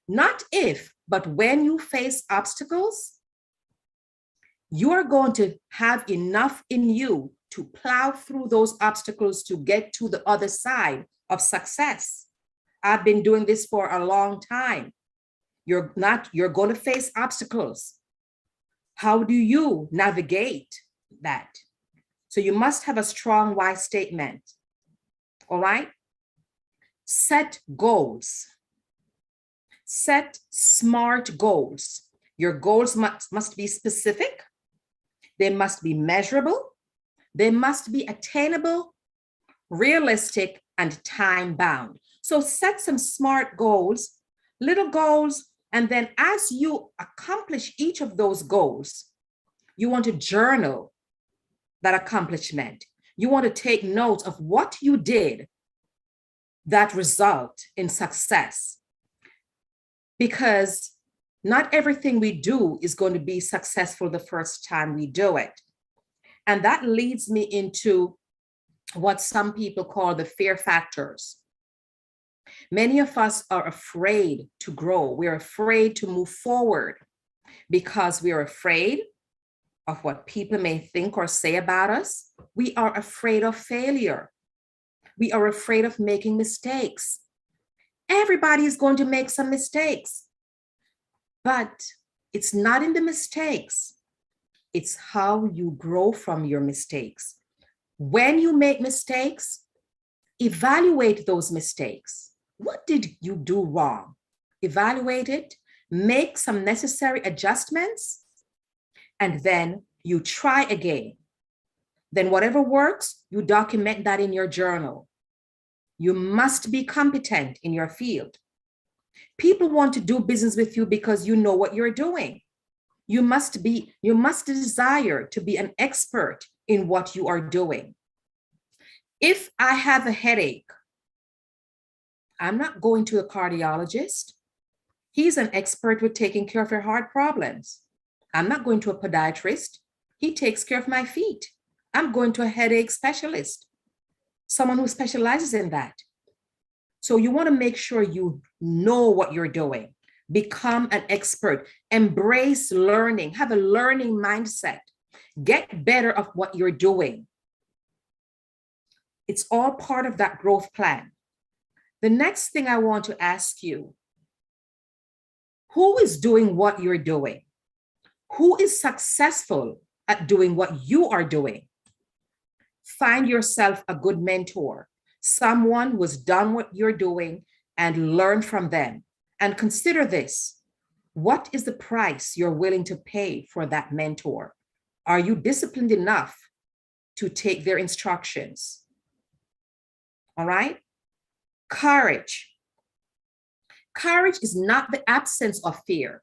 not if, but when you face obstacles, you are going to have enough in you to plow through those obstacles to get to the other side of success. I've been doing this for a long time. You're going to face obstacles. How do you navigate that? So you must have a strong why statement. All right? Set goals. Set SMART goals. Your goals must be specific. They must be measurable. They must be attainable, realistic, and time-bound. So set some SMART goals, little goals, and then as you accomplish each of those goals, you want to journal that accomplishment. You want to take notes of what you did that result in success. Because not everything we do is going to be successful the first time we do it. And that leads me into what some people call the fear factors. Many of us are afraid to grow. We're afraid to move forward because we're afraid of what people may think or say about us. We are afraid of failure. We are afraid of making mistakes. Everybody is going to make some mistakes, but it's not in the mistakes. It's how you grow from your mistakes. When you make mistakes, evaluate those mistakes. What did you do wrong? Evaluate it, make some necessary adjustments, and then you try again. Then whatever works, you document that in your journal. You must be competent in your field. People want to do business with you because you know what you're doing. You must desire to be an expert in what you are doing. If I have a headache, I'm not going to a cardiologist. He's an expert with taking care of your heart problems. I'm not going to a podiatrist. He takes care of my feet. I'm going to a headache specialist, someone who specializes in that. So you want to make sure you know what you're doing. Become an expert. Embrace learning. Have a learning mindset. Get better at what you're doing. It's all part of that growth plan. The next thing I want to ask you, who is doing what you're doing? Who is successful at doing what you are doing? Find yourself a good mentor, someone who has done what you're doing, and learn from them. And consider this: what is the price you're willing to pay for that mentor? Are you disciplined enough to take their instructions? All right? Courage. Courage is not the absence of fear.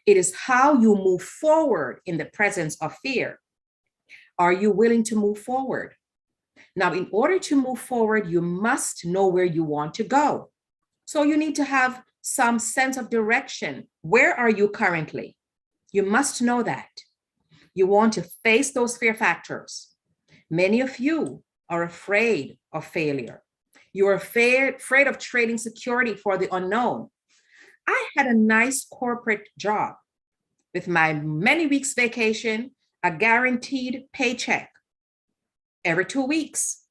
It is how you move forward in the presence of fear. Are you willing to move forward? Now, in order to move forward, you must know where you want to go. So you need to have some sense of direction. Where are you currently? You must know that. You want to face those fear factors. Many of you are afraid of failure. You're afraid of trading security for the unknown. I had a nice corporate job with my many weeks vacation, a guaranteed paycheck every 2 weeks,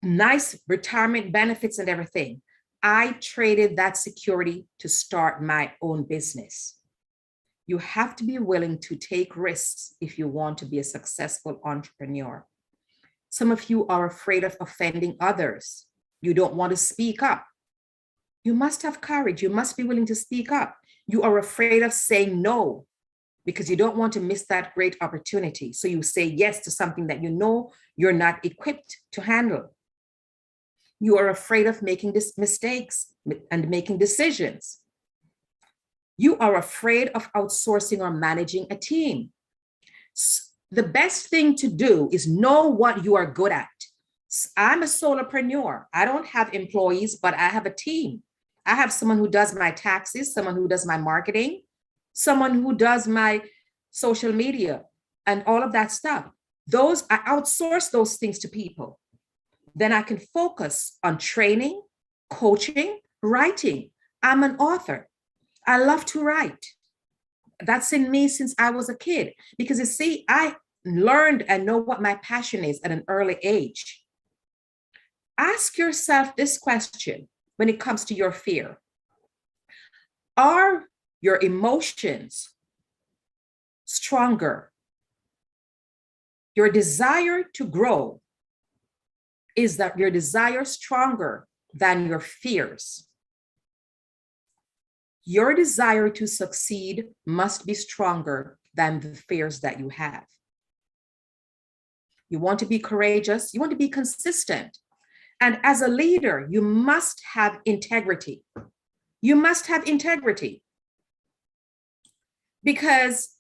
nice retirement benefits and everything. I traded that security to start my own business. You have to be willing to take risks if you want to be a successful entrepreneur. Some of you are afraid of offending others. You don't want to speak up. You must have courage. You must be willing to speak up. You are afraid of saying no because you don't want to miss that great opportunity. So you say yes to something that you know you're not equipped to handle. You are afraid of making mistakes and making decisions. You are afraid of outsourcing or managing a team. The best thing to do is know what you are good at. I'm a solopreneur. I don't have employees, but I have a team. I have someone who does my taxes, someone who does my marketing, someone who does my social media and all of that stuff. I outsource those things to people. Then I can focus on training, coaching, writing. I'm an author. I love to write. That's in me since I was a kid. Because you see, I learned and know what my passion is at an early age. Ask yourself this question when it comes to your fear. Are your emotions stronger? Your desire to grow, is that your desire stronger than your fears? Your desire to succeed must be stronger than the fears that you have. You want to be courageous, you want to be consistent. And as a leader, you must have integrity. You must have integrity. Because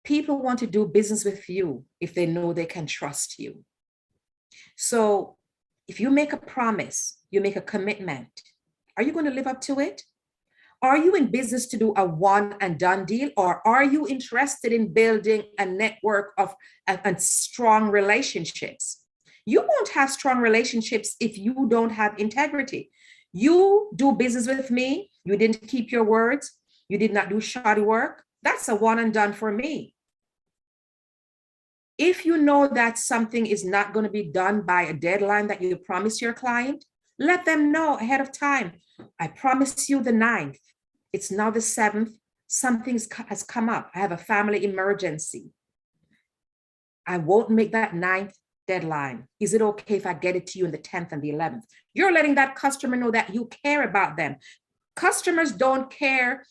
people want to do business with you if they know they can trust you. So if you make a promise, you make a commitment, are you going to live up to it? Are you in business to do a one and done deal, or are you interested in building a network of and strong relationships? You won't have strong relationships if you don't have integrity. You do business with me, you didn't keep your words, you did not do shoddy work, that's a one and done for me. If you know that something is not going to be done by a deadline that you promise your client, let them know ahead of time. I promise you the 9th. It's now the 7th. Something has come up. I have a family emergency. I won't make that 9th deadline. Is it okay if I get it to you on the 10th and the 11th? You're letting that customer know that you care about them. Customers don't care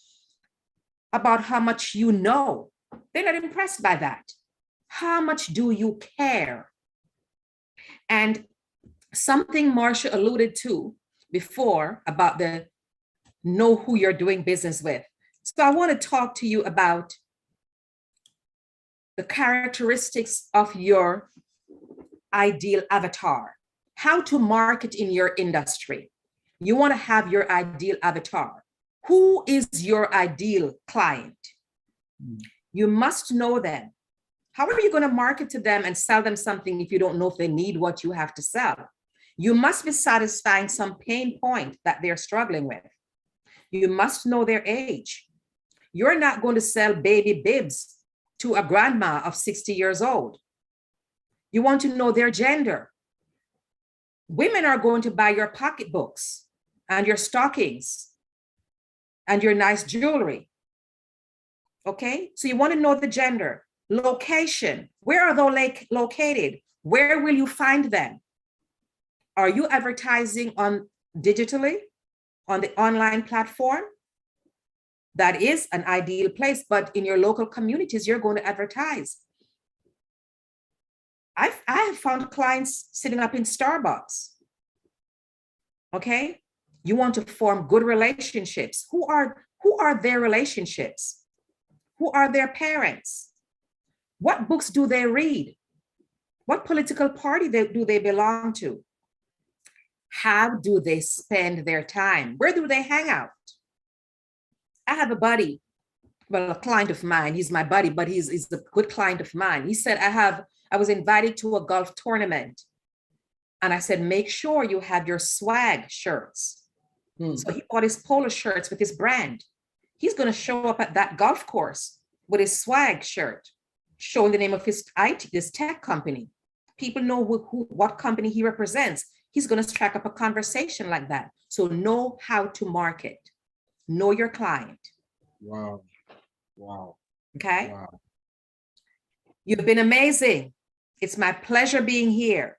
about how much you know. They're not impressed by that. How much do you care? And something Marcia alluded to before about the know who you're doing business with. So I want to talk to you about the characteristics of your ideal avatar, how to market in your industry. You want to have your ideal avatar. Who is your ideal client? You must know them. How are you going to market to them and sell them something if you don't know if they need what you have to sell? You must be satisfying some pain point that they're struggling with. You must know their age. You're not going to sell baby bibs to a grandma of 60 years old. You want to know their gender. Women are going to buy your pocketbooks and your stockings and your nice jewelry. Okay, so you want to know the gender. Location, where are they located? Where will you find them? Are you advertising on digitally, on the online platform? That is an ideal place, but in your local communities, you're going to advertise. I have found clients sitting up in Starbucks. Okay, you want to form good relationships. Who are their relationships? Who are their parents? What books do they read? What political party do they belong to? How do they spend their time? Where do they hang out? I have a buddy, well, a client of mine. He's my buddy, but he's a good client of mine. He said, I was invited to a golf tournament. And I said, make sure you have your swag shirts. So he bought his polo shirts with his brand. He's going to show up at that golf course with his swag shirt, showing the name of his tech company. People know what company he represents. He's going to strike up a conversation like that. So know how to market. Know your client. Wow. Wow. Okay. Wow. You've been amazing. It's my pleasure being here.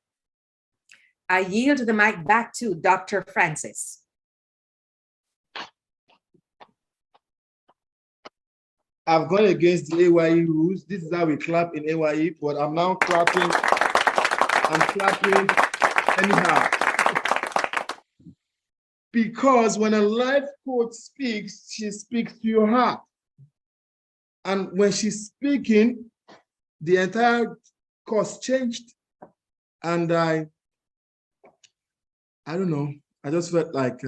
I yield the mic back to Dr. Francis. I've gone against the A.Y.E rules. This is how we clap in A.Y.E, but I'm now clapping. I'm clapping anyhow. Because when a life coach speaks, she speaks to your heart. And when she's speaking, the entire course changed. And I don't know, I just felt like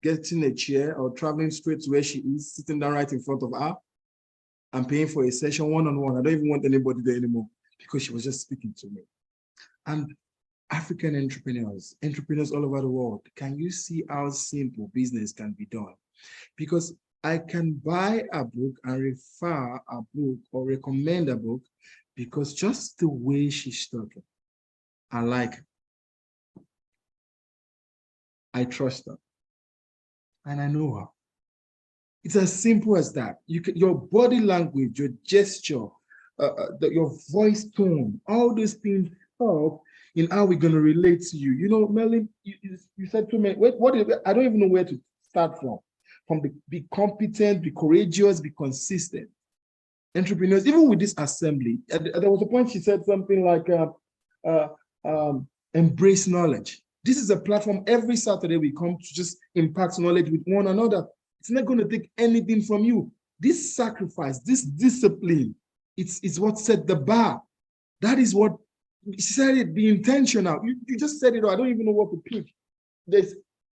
getting a chair or traveling straight to where she is, sitting down right in front of her and paying for a session one-on-one. I don't even want anybody there anymore because she was just speaking to me. And African entrepreneurs all over the world, can you see how simple business can be done? Because I can buy a book and refer a book or recommend a book because just the way she's talking, I like her. I trust her. And I know her. It's as simple as that. Your body language, your gesture, your voice tone, all those things help in how we're going to relate to you. You know, Melly, you said to me, I don't even know where to start from. Be competent, be courageous, be consistent. Entrepreneurs, even with this assembly, there was a point she said something like, embrace knowledge. This is a platform every Saturday we come to just impact knowledge with one another. It's not going to take anything from you. This sacrifice, this discipline, it's what set the bar. That is what, she said it, be intentional. You just said it, I don't even know what to pick.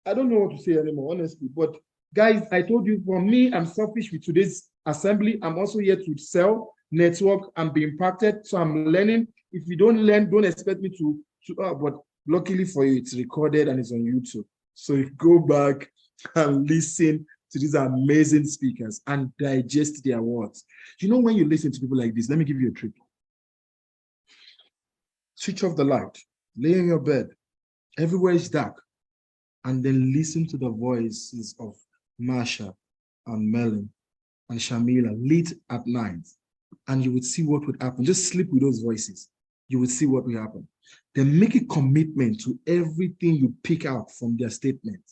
I don't know what to say anymore, honestly. But guys, I told you, for me, I'm selfish with today's assembly. I'm also here to sell, network, and be impacted. So I'm learning. If you don't learn, don't expect me to but luckily for you, it's recorded and it's on YouTube. So you go back and listen to these amazing speakers and digest their words. You know, when you listen to people like this, let me give you a trick. Switch off the light, lay in your bed, everywhere is dark, and then listen to the voices of Marsha and Melon and Shamila late at night, and you would see what would happen. Just sleep with those voices. You would see what will happen. Then make a commitment to everything you pick out from their statement.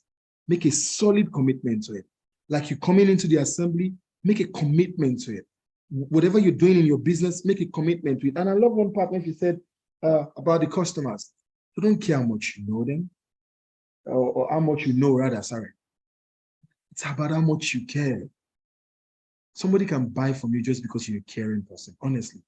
Make a solid commitment to it. Like you're coming into the assembly, make a commitment to it. Whatever you're doing in your business, make a commitment to it. And I love one part when she said about the customers. You don't care how much you know them, or how much you know, rather, sorry. It's about how much you care. Somebody can buy from you just because you're a caring person, honestly.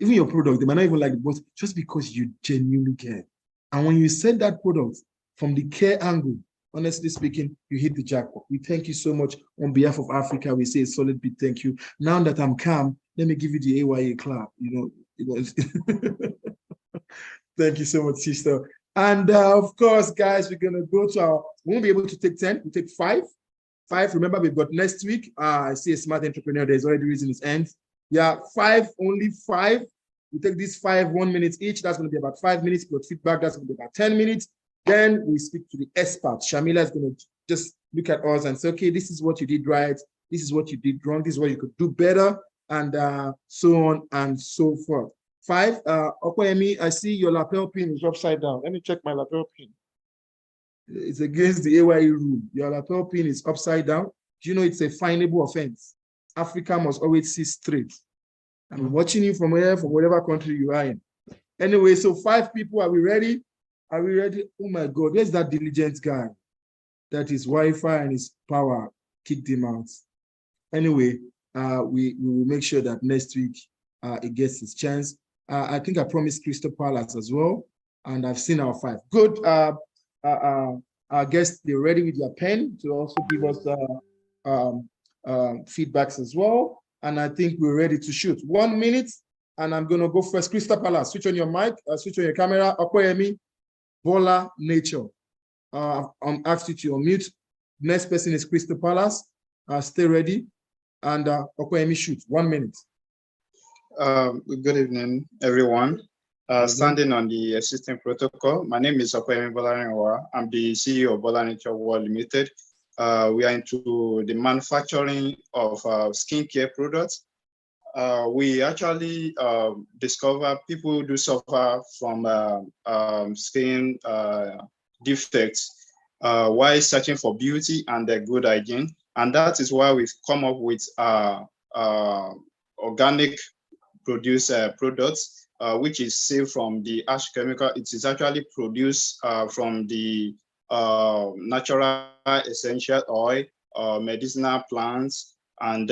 Even your product, they might not even like it, but just because you genuinely care. And when you sell that product from the care angle, honestly speaking, you hit the jackpot. We thank you so much on behalf of Africa. We say a solid big thank you. Now that I'm calm, let me give you the A.Y.E clap. Thank you so much, sister. And of course, guys, we're gonna go to we won't be able to take 10, we'll take 5. 5, remember we've got next week. I see a smart entrepreneur, there's already raising his hand. Yeah, 5, only 5. We take these 5, 1 minute each. That's going to be about 5 minutes. But feedback, that's going to be about 10 minutes. Then we speak to the experts. Shamila is going to just look at us and say, okay, this is what you did right. This is what you did wrong. This is what you could do better. And so on and so forth. 5, Okoyemi, I see your lapel pin is upside down. Let me check my lapel pin. It's against the A.Y.E rule. Your lapel pin is upside down. Do you know it's a finable offense? Africa must always see straight. I'm watching you from whatever country you are in. Anyway, so 5 people, are we ready? Are we ready? Oh my God, where's that diligent guy? That his Wi-Fi and his power kicked him out. Anyway, we will make sure that next week it gets his chance. I think I promised Crystal Palace as well, and I've seen our 5. Good. Our guests, they're ready with your pen to also give us feedbacks as well. And I think we're ready to shoot. 1 minute, and I'm going to go first. Crystal Palace, switch on your mic, switch on your camera. Okoyemi, Bola, Nature. I'm asked you to unmute. Next person is Crystal Palace. Stay ready. And Okoyemi, shoot. 1 minute. Good evening, everyone. Standing on the existing protocol, my name is Okoyemi Bola. I'm the CEO of Bola Nature World Limited. We are into the manufacturing of skincare products. We actually discover people do suffer from skin defects while searching for beauty and good hygiene. And that is why we've come up with organic produce products, which is saved from the ash chemical. It is actually produced from the natural essential oil, medicinal plants, and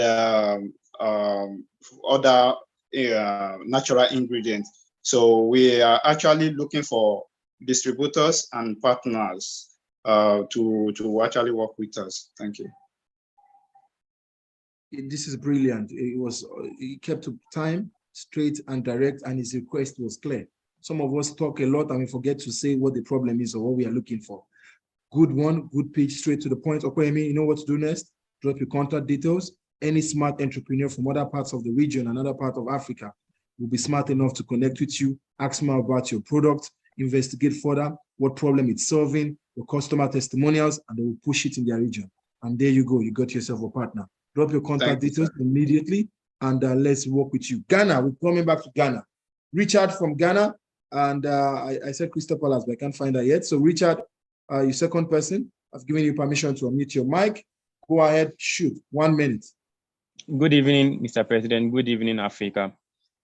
other natural ingredients. So we are actually looking for distributors and partners to actually work with us. Thank you. This is brilliant. He kept to time, straight and direct, and his request was clear. Some of us talk a lot and we forget to say what the problem is or what we are looking for. Good one, good pitch, straight to the point. Okwemi, you know what to do next? Drop your contact details. Any smart entrepreneur from other parts of the region, another part of Africa, will be smart enough to connect with you, ask more about your product, investigate further what problem it's solving, your customer testimonials, and they will push it in their region. And there you go, you got yourself a partner. Drop your contact details immediately, and let's work with you. Ghana, we're coming back to Ghana. Richard from Ghana, and I said Crystal Palace, but I can't find her yet. So Richard, your second person, I've given you permission to unmute your mic. Go ahead, shoot, 1 minute. Good evening, Mr. President. Good evening, Africa.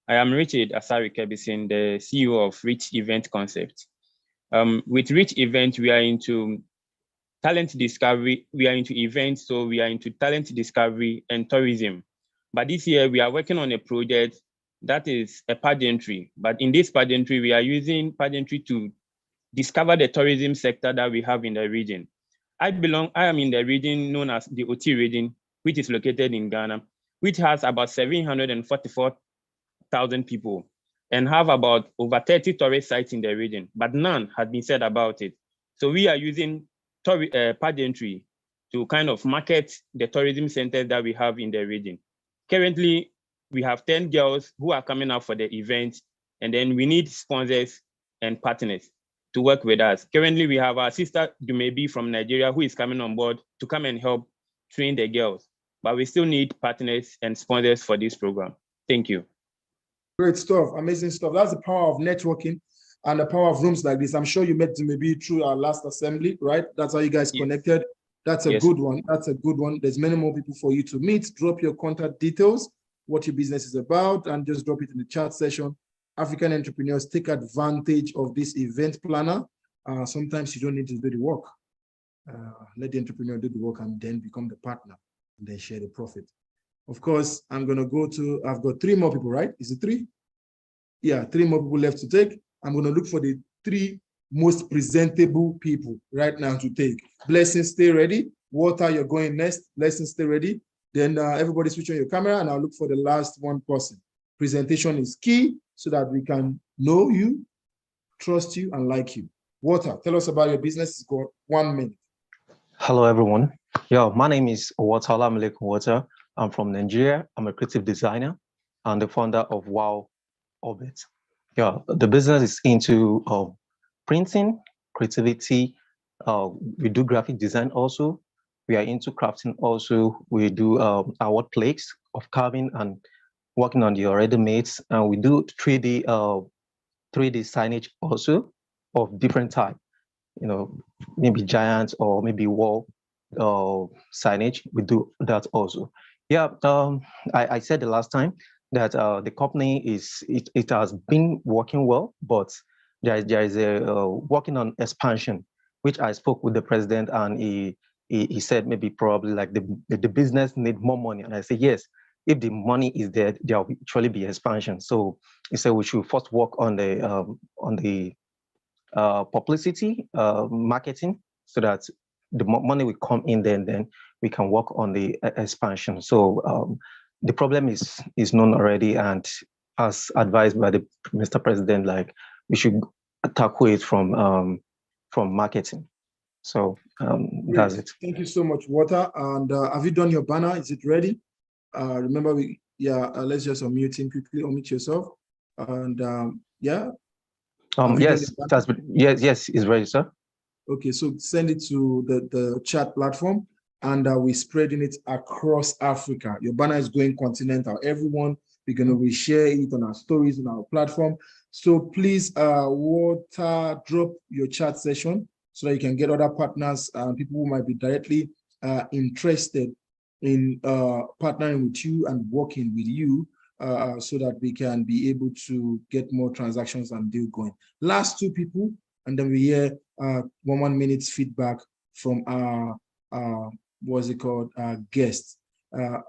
I am Richard Asari Kebisin, the CEO of Rich Event Concept. With Rich Event, we are into talent discovery. We are into events, so we are into talent discovery and tourism. But this year, we are working on a project that is a pageantry. But in this pageantry, we are using pageantry to discover the tourism sector that we have in the region. I am in the region known as the OT region, which is located in Ghana, which has about 744,000 people and have about over 30 tourist sites in the region, but none had been said about it. So we are using pageantry to kind of market the tourism centers that we have in the region. Currently, we have 10 girls who are coming up for the event, and then we need sponsors and partners to work with us. Currently, we have our sister Dumebi from Nigeria who is coming on board to come and help train the girls, but we still need partners and sponsors for this program. Thank you. Great stuff, amazing stuff. That's the power of networking and the power of rooms like this. I'm sure you met maybe through our last assembly, right? That's how you guys connected. That's a good one. That's a good one. There's many more people for you to meet. Drop your contact details, what your business is about, and just drop it in the chat session. African entrepreneurs, take advantage of this event planner. Sometimes you don't need to do the work. Let the entrepreneur do the work and then become the partner and then share the profit. Of course, I'm going to go to, I've got 3 more people, right? Is it 3? Yeah, 3 more people left to take. I'm going to look for the 3 most presentable people right now to take. Blessings, stay ready. Walter, you're going next. Blessings, stay ready. Then everybody switch on your camera and I'll look for the last one person. Presentation is key so that we can know you, trust you, and like you. Walter, tell us about your business. It's got 1 minute. Hello, everyone. Yeah, my name is Walter Olamilekun Walter. I'm from Nigeria. I'm a creative designer and the founder of A.Y.E Orbit. Yeah, the business is into printing, creativity. We do graphic design also. We are into crafting also. We do award plaques of carving and working on the ready-mades. And we do 3D signage also of different type. You know, maybe giants or maybe wall signage. We do that also. Yeah, I said the last time that the company it has been working well, but there is a working on expansion, which I spoke with the president, and he said maybe probably like the business need more money, and I said yes. If the money is there, there will actually be expansion. So he said we should first work on the publicity, marketing, so that the money will come in there, and then we can work on the expansion. So the problem is known already, and as advised by the Mr. President, like we should tackle it from marketing. So that's it. Thank you so much, Walter. And have you done your banner? Is it ready? Remember, let's just unmute him quickly. Unmute yourself. And yeah. Yes, yes, it's ready, sir. Okay, so send it to the chat platform, and we're spreading it across Africa. Your banner is going continental. Everyone, we're going to reshare it on our stories on our platform. So please, Walter, drop your chat session so that you can get other partners and people who might be directly interested in partnering with you and working with you so that we can be able to get more transactions and deal going. Last 2 people, and then we hear one minute feedback from our what's it called, guest.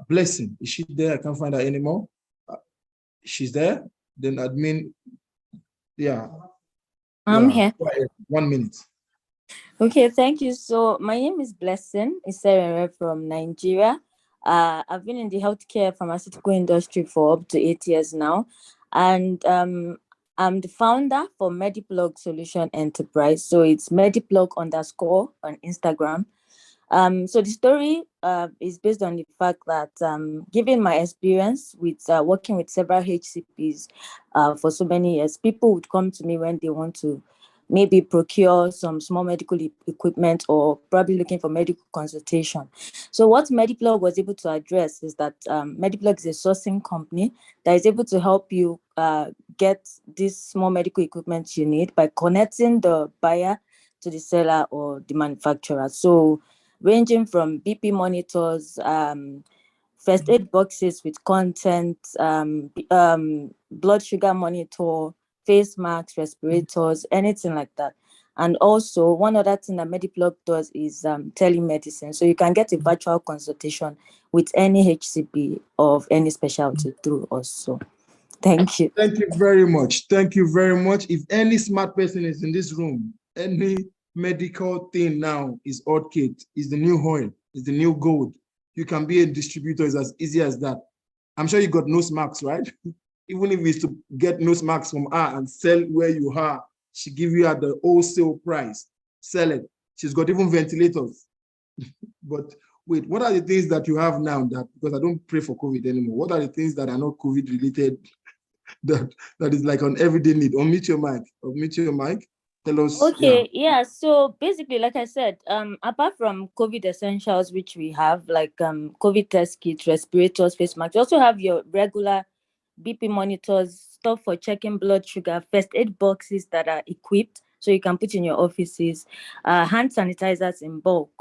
Blessing, is she there? I can't find her anymore. She's there. Then admin, yeah. I'm Yeah. here. Go ahead. 1 minute. Okay, thank you. So my name is Blessing Iserere from Nigeria. I've been in the healthcare pharmaceutical industry for up to 8 years now. And I'm the founder for Mediplug Solution Enterprise. So it's Mediplug _ on Instagram. So the story is based on the fact that given my experience with working with several HCPs for so many years, people would come to me when they want to maybe procure some small medical equipment or probably looking for medical consultation. So what Mediplug was able to address is that Mediplug is a sourcing company that is able to help you get this small medical equipment you need by connecting the buyer to the seller or the manufacturer. So ranging from BP monitors, first aid boxes with content, blood sugar monitor, face masks, respirators, anything like that. And also, one other thing that Mediplug does is telemedicine. So you can get a virtual consultation with any HCP of any specialty through us. So thank you. Thank you very much. Thank you very much. If any smart person is in this room, any medical thing now is odd kit, is the new oil, is the new gold. You can be a distributor, it's as easy as that. I'm sure you got nose marks, right? Even if it's to get nose marks from her and sell where you are, she give you at the wholesale price, sell it. She's got even ventilators. But wait, what are the things that you have now that, because I don't pray for COVID anymore, what are the things that are not COVID related that is like an everyday need? Unmute your mic. Unmute your mic. Tell us. Okay, yeah. So basically, like I said, apart from COVID essentials, which we have, like COVID test kits, respirators, face masks, you also have your regular BP monitors, stuff for checking blood sugar, first aid boxes that are equipped, so you can put in your offices, hand sanitizers in bulk.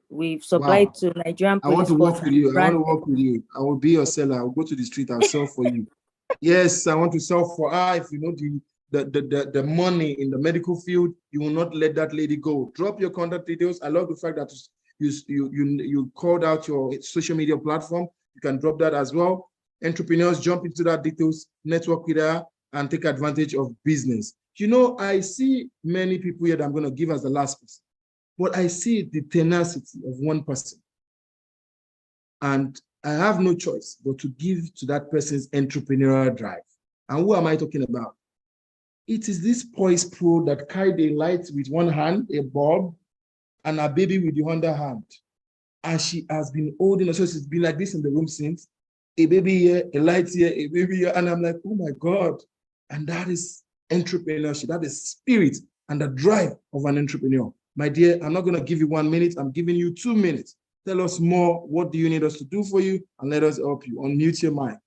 We've supplied to Nigerian I want police to force work with you. I want to branded. work with you. I will be your seller. I'll go to the street. I'll sell for you. Yes, I want to sell for her. If you know the money in the medical field, you will not let that lady go. Drop your contact details. I love the fact that you called out your social media platform. You can drop that as well. Entrepreneurs, jump into that details, network with her, and take advantage of business. You know, I see many people here that I'm going to give as the last person, but I see the tenacity of one person. And I have no choice but to give to that person's entrepreneurial drive. And who am I talking about? It is this Poise Pro that carried a light with one hand, a bulb, and a baby with the other hand. And she has been holding, so she's been like this in the room since. A baby here, a light here, a baby here. And I'm like, oh my God. And that is entrepreneurship. That is spirit and the drive of an entrepreneur. My dear, I'm not going to give you 1 minute. I'm giving you 2 minutes. Tell us more. What do you need us to do for you? And let us help you. Unmute your mic.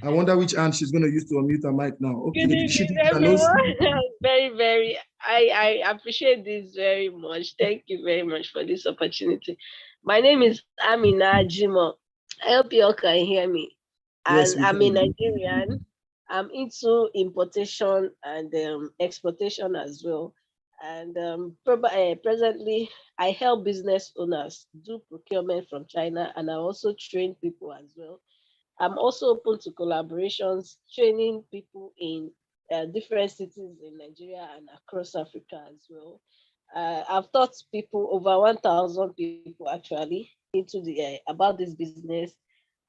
I wonder which hand she's going to use to unmute her mic now. Okay, Good did she evening, do her nose? everyone. I appreciate this very much. Thank you very much for this opportunity. My name is Amina Jimo. I hope you all can hear me. Yes, And we I'm a can. Nigerian. I'm into importation and exportation as well. And presently, I help business owners do procurement from China, and I also train people as well. I'm also open to collaborations, training people in different cities in Nigeria and across Africa as well. I've taught people, over 1,000 people actually, into the about this business,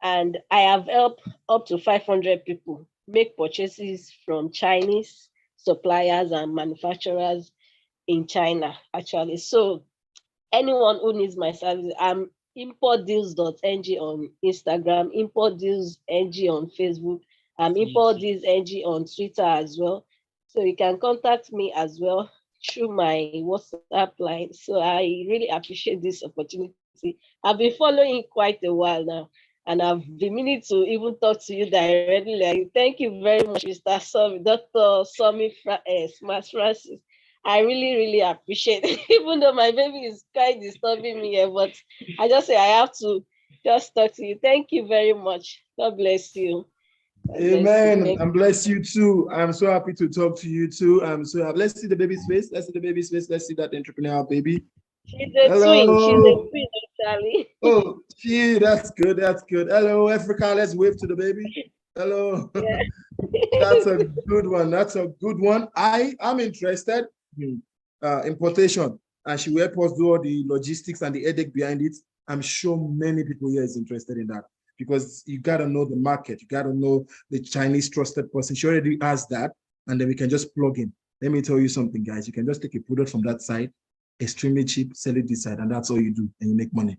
and I have helped up to 500 people make purchases from Chinese suppliers and manufacturers in China actually. So anyone who needs my service, I'm importdeals.ng on Instagram, importdeals.ng on Facebook, importdeals.ng on Twitter as well. So you can contact me as well through my WhatsApp line. So I really appreciate this opportunity. I've been following quite a while now, and I've been meaning to even talk to you directly. Like, thank you very much, Mr. Dr. Smart Francis. I really, really appreciate it, even though my baby is quite disturbing me here, but I just say I have to just talk to you. Thank you very much. God bless you. Amen. And bless you too. I'm so happy to talk to you too. I'm so happy. Let's see the baby's face. Let's see the baby's face. Let's see that entrepreneurial baby. She's a twin. She's a twin, actually. Oh, that's good. That's good. Hello, Africa. Let's wave to the baby. Hello. Yeah. That's a good one. That's a good one. I'm interested in importation, and she will help us do all the logistics and the headache behind it. I'm sure many people here is interested in that because you got to know the market. You got to know the Chinese trusted person. She already has that, and then we can just plug in. Let me tell you something, guys. You can just take a product from that side, extremely cheap, sell it this side, and that's all you do, and you make money.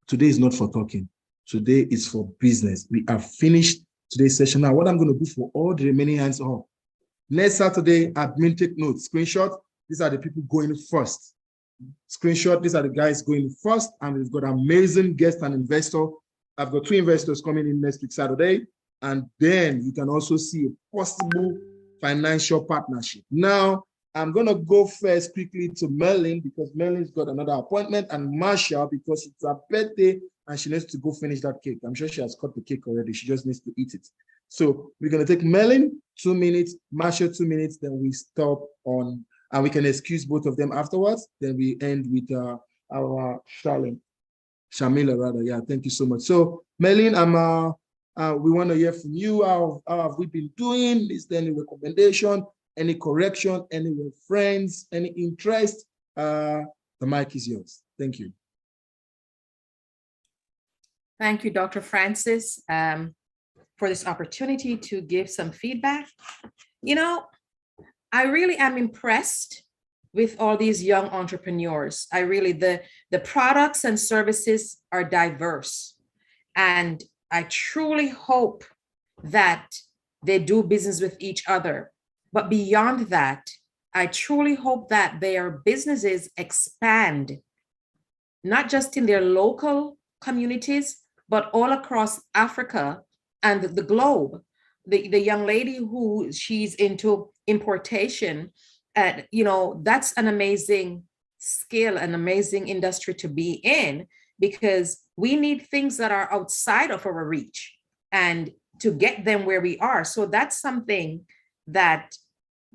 Today is not for talking. Today is for business. We are finished today's session. Now, what I'm going to do for all the remaining hands up. Next Saturday, admin take notes. Screenshot. These are the people going first. Screenshot. These are the guys going first. And we've got amazing guest and investor. I've got 2 investors coming in next week, Saturday. And then you can also see a possible financial partnership. Now, I'm going to go first quickly to Merlin because Merlin's got another appointment, and Marsha because it's her birthday and she needs to go finish that cake. I'm sure she has cut the cake already. She just needs to eat it. So we're going to take Merlin 2 minutes, Marsha 2 minutes, then we stop on, and we can excuse both of them afterwards. Then we end with our Shamila rather. Yeah, thank you so much. So Merlin, we want to hear from you. How have we been doing? Is there any recommendation? Any correction, any reference, any interest? The mic is yours. Thank you. Thank you, Dr. Francis, for this opportunity to give some feedback. You know, I really am impressed with all these young entrepreneurs. The products and services are diverse. And I truly hope that they do business with each other. But beyond that, I truly hope that their businesses expand, not just in their local communities, but all across Africa and the globe. The young lady who she's into importation, that's an amazing skill, an amazing industry to be in, because we need things that are outside of our reach and to get them where we are. So that's something that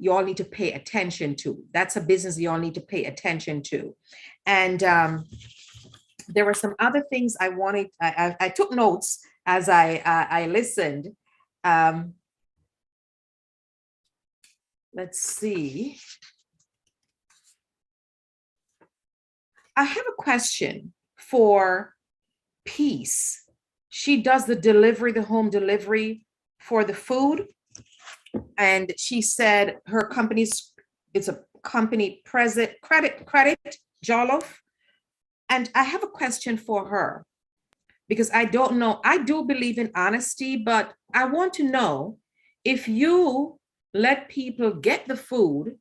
you all need to pay attention to. That's a business you all need to pay attention to. And there were some other things I wanted. I took notes as I listened. Let's see. I have a question for Peace. She does the home delivery for the food. And she said her it's a company credit Jollof. And I have a question for her because I don't know. I do believe in honesty, but I want to know if you let people get the food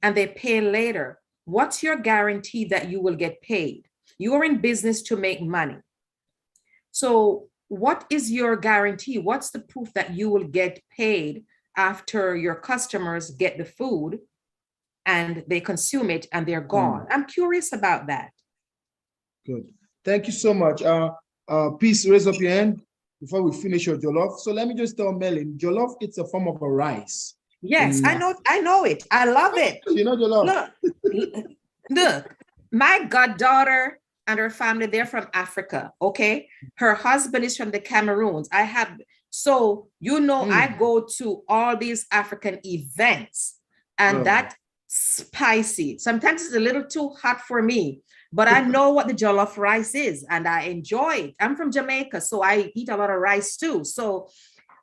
and they pay later, what's your guarantee that you will get paid? You're in business to make money. So what is your guarantee? What's the proof that you will get paid after your customers get the food and they consume it and they're gone? I'm curious about that. Good. Thank you so much. Peace, raise up your hand before we finish your jollof. So let me just tell Merlin, jollof, it's a form of a rice. Yes, I know it. I love it. You know jollof. Look, my goddaughter and her family, they're from Africa, okay? Her husband is from the Cameroons. I go to all these African events and that spicy. Sometimes it's a little too hot for me, but I know what the jollof rice is and I enjoy it. I'm from Jamaica, so I eat a lot of rice too. So,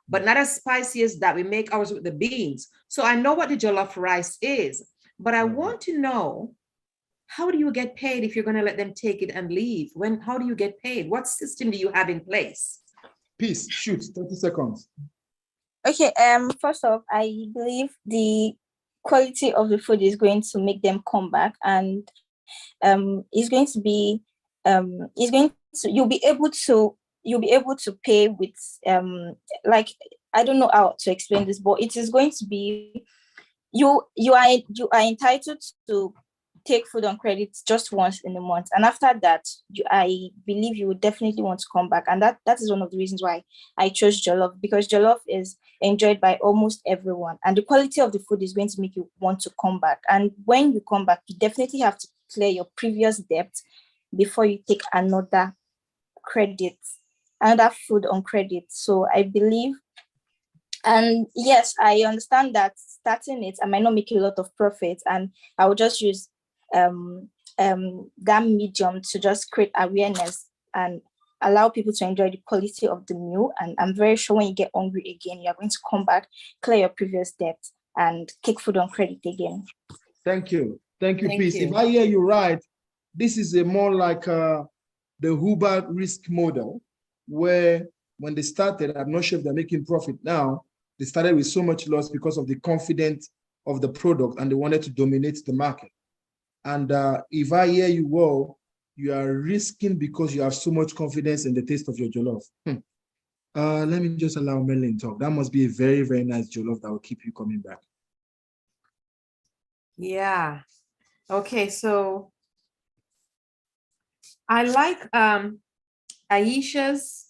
but not as spicy as that. We make ours with the beans. So I know what the jollof rice is, but I want to know, how do you get paid if you're going to let them take it and leave? How do you get paid? What system do you have in place? Peace, shoot, 30 seconds. Okay, first off, I believe the quality of the food is going to make them come back, and you'll be able to pay with like, I don't know how to explain this, but it is going to be, you are entitled to take food on credit just once in a month, and after that, I believe you would definitely want to come back. And that is one of the reasons why I chose jollof, because jollof is enjoyed by almost everyone, and the quality of the food is going to make you want to come back. And when you come back, you definitely have to clear your previous debt before you take another food on credit. So I believe, and yes, I understand that starting it, I might not make a lot of profit, and I will just use that medium to just create awareness and allow people to enjoy the quality of the meal. And I'm very sure when you get hungry again, you're going to come back, clear your previous debt, and take food on credit again. Thank you. Thank you, Thank Peace. you. If I hear you right, this is a more like the Uber risk model, where when they started, I'm not sure if they're making profit now, they started with so much loss because of the confidence of the product and they wanted to dominate the market. And if I hear you well, you are risking because you have so much confidence in the taste of your jollof. Let me just allow Melanie talk. That must be a very, very nice jollof that will keep you coming back. Yeah. Okay, so I like Aisha's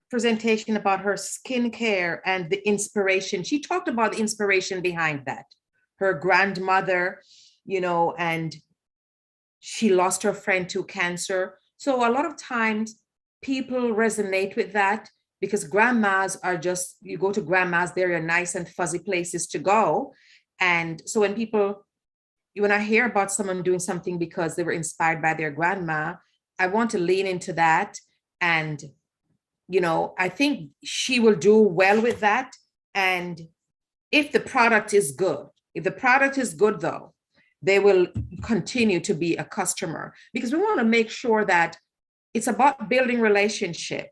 presentation about her skincare and the inspiration. She talked about the inspiration behind that. Her grandmother, and she lost her friend to cancer. So a lot of times people resonate with that because grandmas are just, you go to grandmas, they're nice and fuzzy places to go. And so when I hear about someone doing something because they were inspired by their grandma, I want to lean into that. And, I think she will do well with that. And if the product is good, though, they will continue to be a customer, because we want to make sure that it's about building relationship.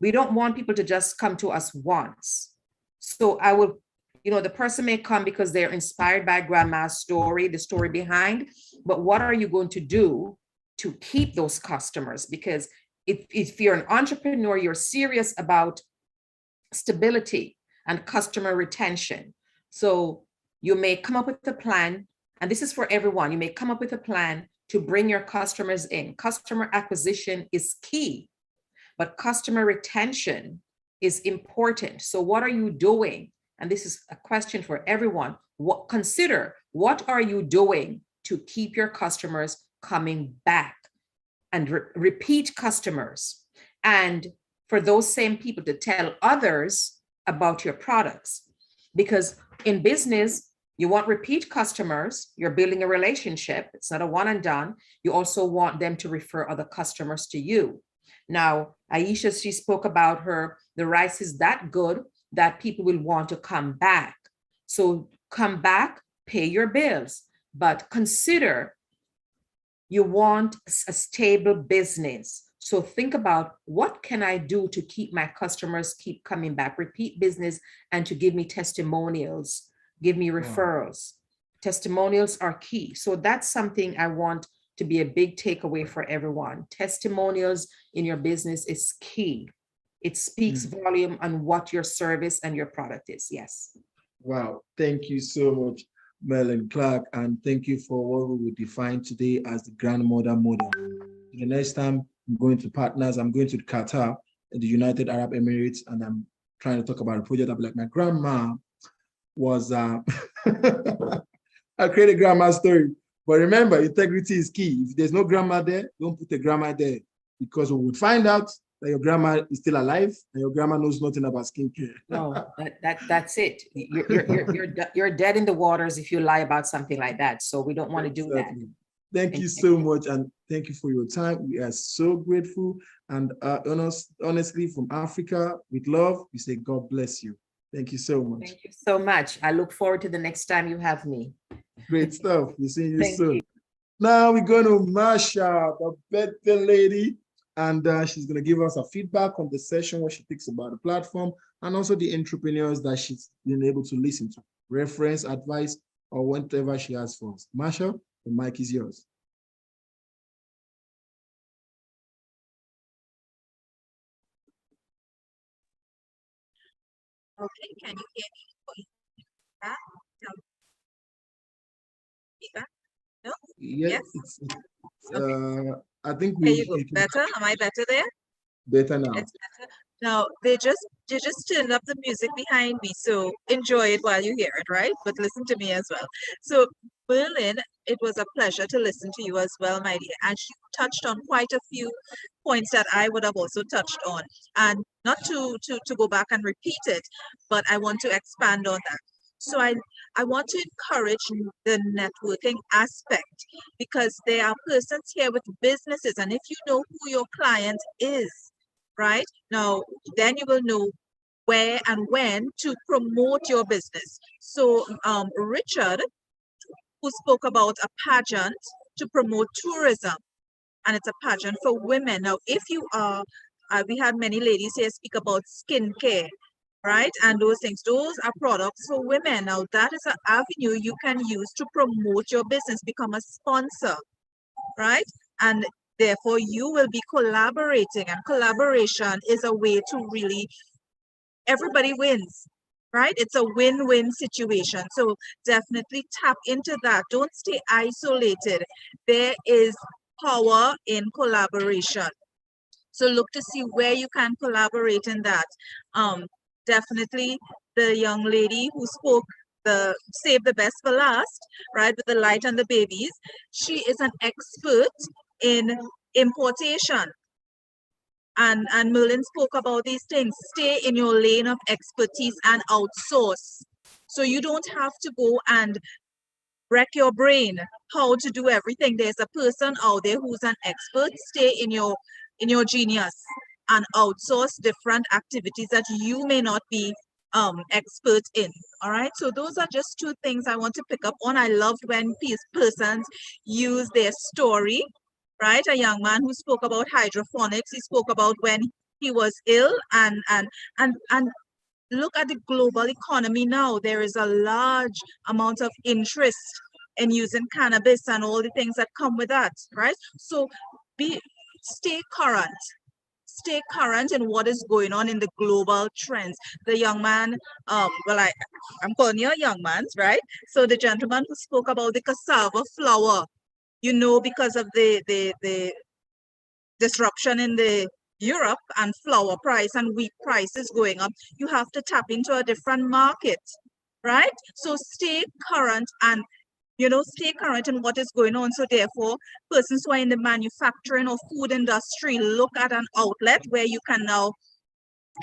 We don't want people to just come to us once. So I will, the person may come because they're inspired by grandma's story, the story behind, but what are you going to do to keep those customers? Because if you're an entrepreneur, you're serious about stability and customer retention. So you may come up with a plan, and this is for everyone. You may come up with a plan to bring your customers in. Customer acquisition is key, but customer retention is important. So what are you doing? And this is a question for everyone. Consider, what are you doing to keep your customers coming back and repeat customers? And for those same people to tell others about your products. Because in business, you want repeat customers, you're building a relationship. It's not a one and done. You also want them to refer other customers to you. Now, Aisha, she spoke about the rice is that good that people will want to come back. So come back, pay your bills, but consider you want a stable business. So think about, what can I do to keep my customers keep coming back, repeat business, and to give me testimonials, give me referrals. Testimonials are key. So that's something I want to be a big takeaway for everyone. Testimonials in your business is key. It speaks volume on what your service and your product is. Yes. Wow. Thank you so much, Melanie Clark. And thank you for what we will define today as the grandmother model. The next time I'm going to partners, I'm going to Qatar, the United Arab Emirates, and I'm trying to talk about a project. I'll be like, my grandma was, I create a grandma story. But remember, integrity is key. If there's no grandma there, don't put a grandma there, because we would find out that your grandma is still alive and your grandma knows nothing about skincare. No, that's it. You're dead in the waters if you lie about something like that. So we don't want to do that. Thank you so much, and thank you for your time. We are so grateful, and honestly, from Africa with love, we say God bless you. Thank you so much. Thank you so much. I look forward to the next time you have me. Great stuff. We'll see you Thank soon. you. Now we're going to Masha, the better lady, and she's going to give us a feedback on the session, what she thinks about the platform, and also the entrepreneurs that she's been able to listen to, reference, advice, or whatever she has for us. Masha, the mic is yours. Okay, can you hear me? Feedback? No? Yeah, Yes. I think There you go. we can Better? Am I better there? better now. It's better. Now they just turned up the music behind me, so enjoy it while you hear it, right? But listen to me as well. So Berlin, it was a pleasure to listen to you as well, my dear. And you touched on quite a few points that I would have also touched on. And not to go back and repeat it, but I want to expand on that. So I want to encourage the networking aspect because there are persons here with businesses, and if you know who your client is, right? Now, then you will know where and when to promote your business. So Richard, who spoke about a pageant to promote tourism, and it's a pageant for women. Now, if you are, we had many ladies here speak about skincare, right? And those things, those are products for women. Now, that is an avenue you can use to promote your business, become a sponsor, right? And therefore, you will be collaborating, and collaboration is a way to really, everybody wins, right? It's a win-win situation. So definitely tap into that. Don't stay isolated. There is power in collaboration. So look to see where you can collaborate in that. Definitely the young lady who spoke, the save the best for last, right, with the light and the babies, she is an expert in importation. And Merlin spoke about these things. Stay in your lane of expertise and outsource. So you don't have to go and wreck your brain how to do everything. There's a person out there who's an expert. Stay in your genius and outsource different activities that you may not be expert in. All right, so those are just two things I want to pick up on. I loved when persons use their story, right? A young man who spoke about hydroponics. He spoke about when he was ill, and look at the global economy now. There is a large amount of interest in using cannabis and all the things that come with that, right? So stay current. Stay current in what is going on in the global trends. The young man, I'm calling you a young man, right? So the gentleman who spoke about the cassava flour, because of the disruption in the Europe and flour price and wheat prices going up, you have to tap into a different market, right? So stay current and stay current in what is going on. So therefore, persons who are in the manufacturing or food industry, look at an outlet where you can now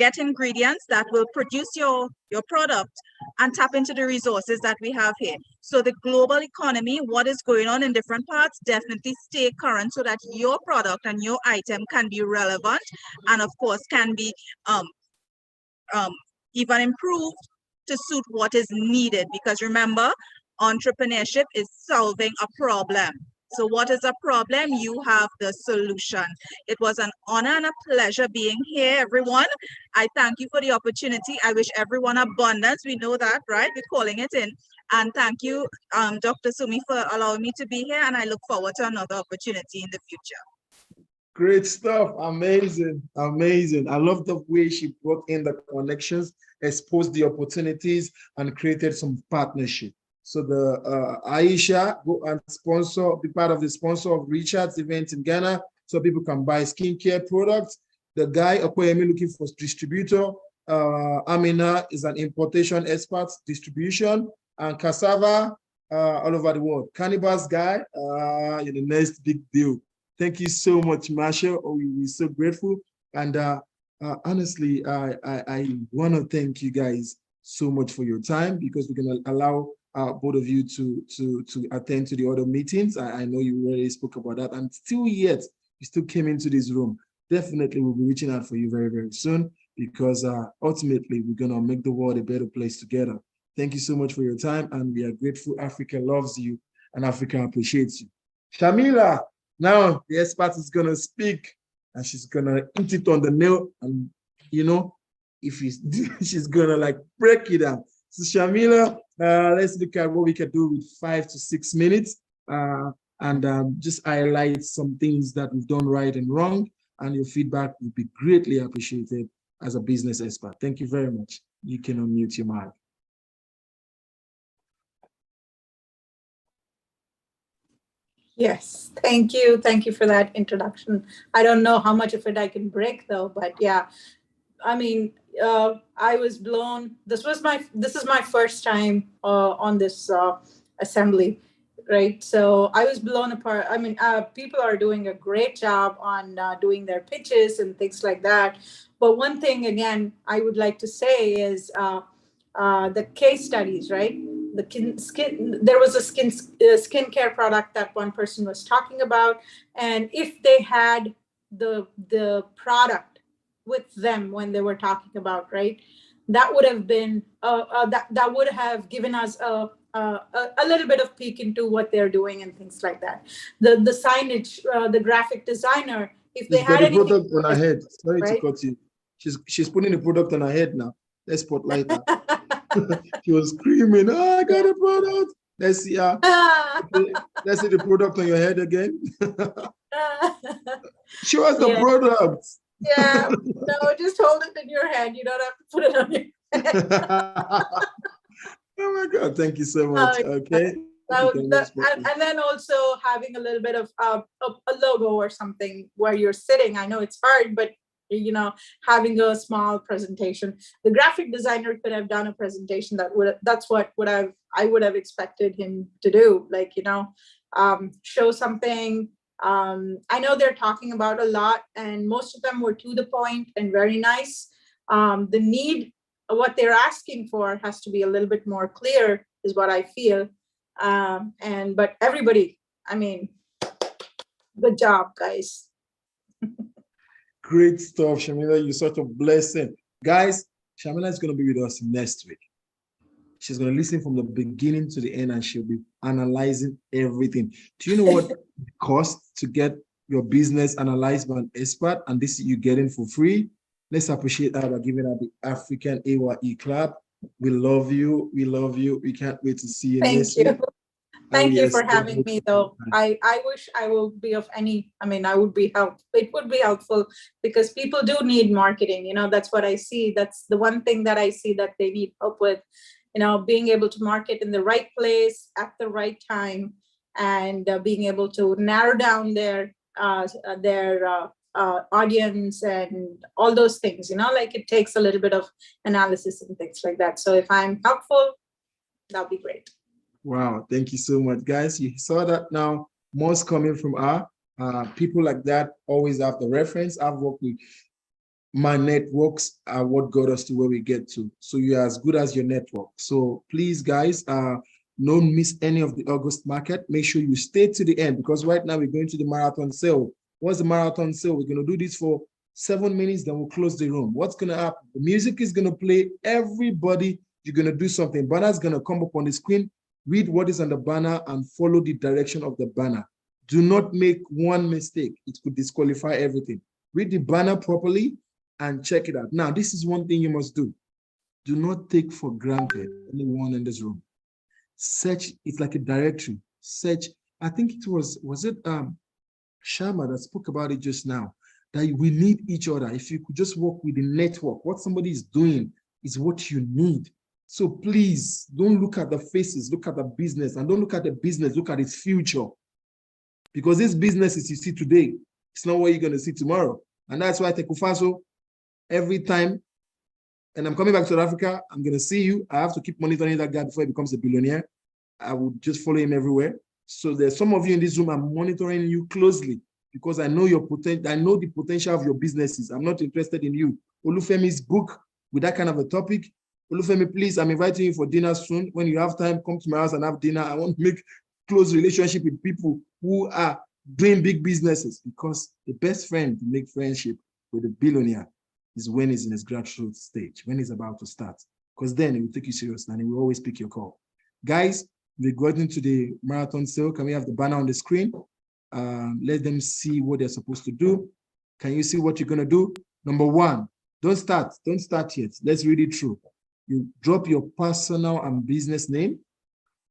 get ingredients that will produce your product and tap into the resources that we have here. So the global economy, what is going on in different parts, definitely stay current so that your product and your item can be relevant and of course can be even improved to suit what is needed. Because remember, entrepreneurship is solving a problem. So what is a problem? You have the solution. It was an honor and a pleasure being here, everyone. I thank you for the opportunity. I wish everyone abundance. We know that, right? We're calling it in. And thank you, Dr. Sumi, for allowing me to be here. And I look forward to another opportunity in the future. Great stuff. Amazing. Amazing. I love the way she brought in the connections, exposed the opportunities, and created some partnership. So the Aisha, go and be part of the sponsor of Richard's event in Ghana so people can buy skincare products. The guy, A.Y.E, looking for distributor. Amina is an importation expert, distribution, and cassava all over the world. Cannibals guy, you're the next big deal. Thank you so much, Marsha. We're so grateful. And honestly, I want to thank you guys so much for your time because we're going to allow both of you to attend to the other meetings. I know you already spoke about that. And still yet, you still came into this room. Definitely, we'll be reaching out for you very, very soon because ultimately, we're going to make the world a better place together. Thank you so much for your time. And we are grateful Africa loves you and Africa appreciates you. Shamila. Now the expert is gonna speak, and she's gonna hit it on the nail, and if she's gonna like break it down. So Shamila, let's look at what we can do with 5 to 6 minutes, and just highlight some things that we've done right and wrong, and your feedback would be greatly appreciated as a business expert. Thank you very much. You can unmute your mic. Yes, thank you. Thank you for that introduction. I don't know how much of it I can break though, but yeah, I mean, I was blown. This is my first time on this assembly, right? So I was blown apart. I mean, people are doing a great job on doing their pitches and things like that. But one thing again, I would like to say is the case studies, right? There was a skincare product that one person was talking about, and if they had the product with them when they were talking about, right, that would have been that would have given us a little bit of peek into what they're doing and things like that. The signage, the graphic designer, if they She's got had the anything, product on her head. Sorry to right? cut you. She's putting the product on her head now. Let's spotlight her. She was screaming, "Oh, I got a product." Let's see her. Let's see the product on your head again. Show us the Yeah. product. Yeah, no, just hold it in your hand. You don't have to put it on your head. Oh my God, thank you so much. Okay. And then also having a little bit of a logo or something where you're sitting. I know it's hard, but you know, having a small presentation. The graphic designer could have done a presentation that's what I would have expected him to do. Like, you know, show something. I know they're talking about a lot, and most of them were to the point and very nice. The need, what they're asking for, has to be a little bit more clear, is what I feel. But everybody, I mean, good job, guys. Great stuff, Shamila. You're such a blessing. Guys, Shamila is going to be with us next week. She's going to listen from the beginning to the end, and she'll be analyzing everything. Do you know what it costs to get your business analyzed by an expert? And this you getting for free. Let's appreciate her by giving her the African A.Y.E Club. We love you. We love you. We can't wait to see you next week. Thank you for having me, though. I wish I will be of any, I mean, I would be helpful. It would be helpful because people do need marketing. You know, that's what I see. That's the one thing that I see that they need help with, you know, being able to market in the right place at the right time, and being able to narrow down their audience and all those things, you know, like it takes a little bit of analysis and things like that. So if I'm helpful, that'll be great. Wow, thank you so much, guys. You saw that now, most coming from our people like that always have the reference. I've worked with my networks are what got us to where we get to. So you're as good as your network. So please, guys, don't miss any of the August market. Make sure you stay to the end, because right now we're going to the marathon sale. What's the marathon sale? We're going to do this for 7 minutes, then we'll close the room. What's going to happen? The music is going to play. Everybody, you're going to do something. Banner's going to come up on the screen. Read what is on the banner and follow the direction of the banner. Do not make one mistake. It could disqualify everything. Read the banner properly and check it out. Now, this is one thing you must do. Do not take for granted anyone in this room. Search, it's like a directory. Search, I think it was it Sharma that spoke about it just now, that we need each other. If you could just work with the network, what somebody is doing is what you need. So please don't look at the faces, look at the business, and don't look at the business, look at its future. Because this business is you see today, it's not what you're going to see tomorrow. And that's why Tekufaso, every time, and I'm coming back to South Africa, I'm going to see you. I have to keep monitoring that guy before he becomes a billionaire. I will just follow him everywhere. So there's some of you in this room, I'm monitoring you closely because I know your potential. I know the potential of your businesses. I'm not interested in you. Olufemi's book with that kind of a topic. Olufemi, please, I'm inviting you for dinner soon. When you have time, come to my house and have dinner. I want to make close relationship with people who are doing big businesses, because the best friend to make friendship with a billionaire is when he's in his grassroots stage, when he's about to start, because then he will take you seriously and he will always pick your call. Guys, we're going to the marathon sale. Can we have the banner on the screen? Let them see what they're supposed to do. Can you see what you're going to do? Number one, don't start yet. Let's read it through. You drop your personal and business name,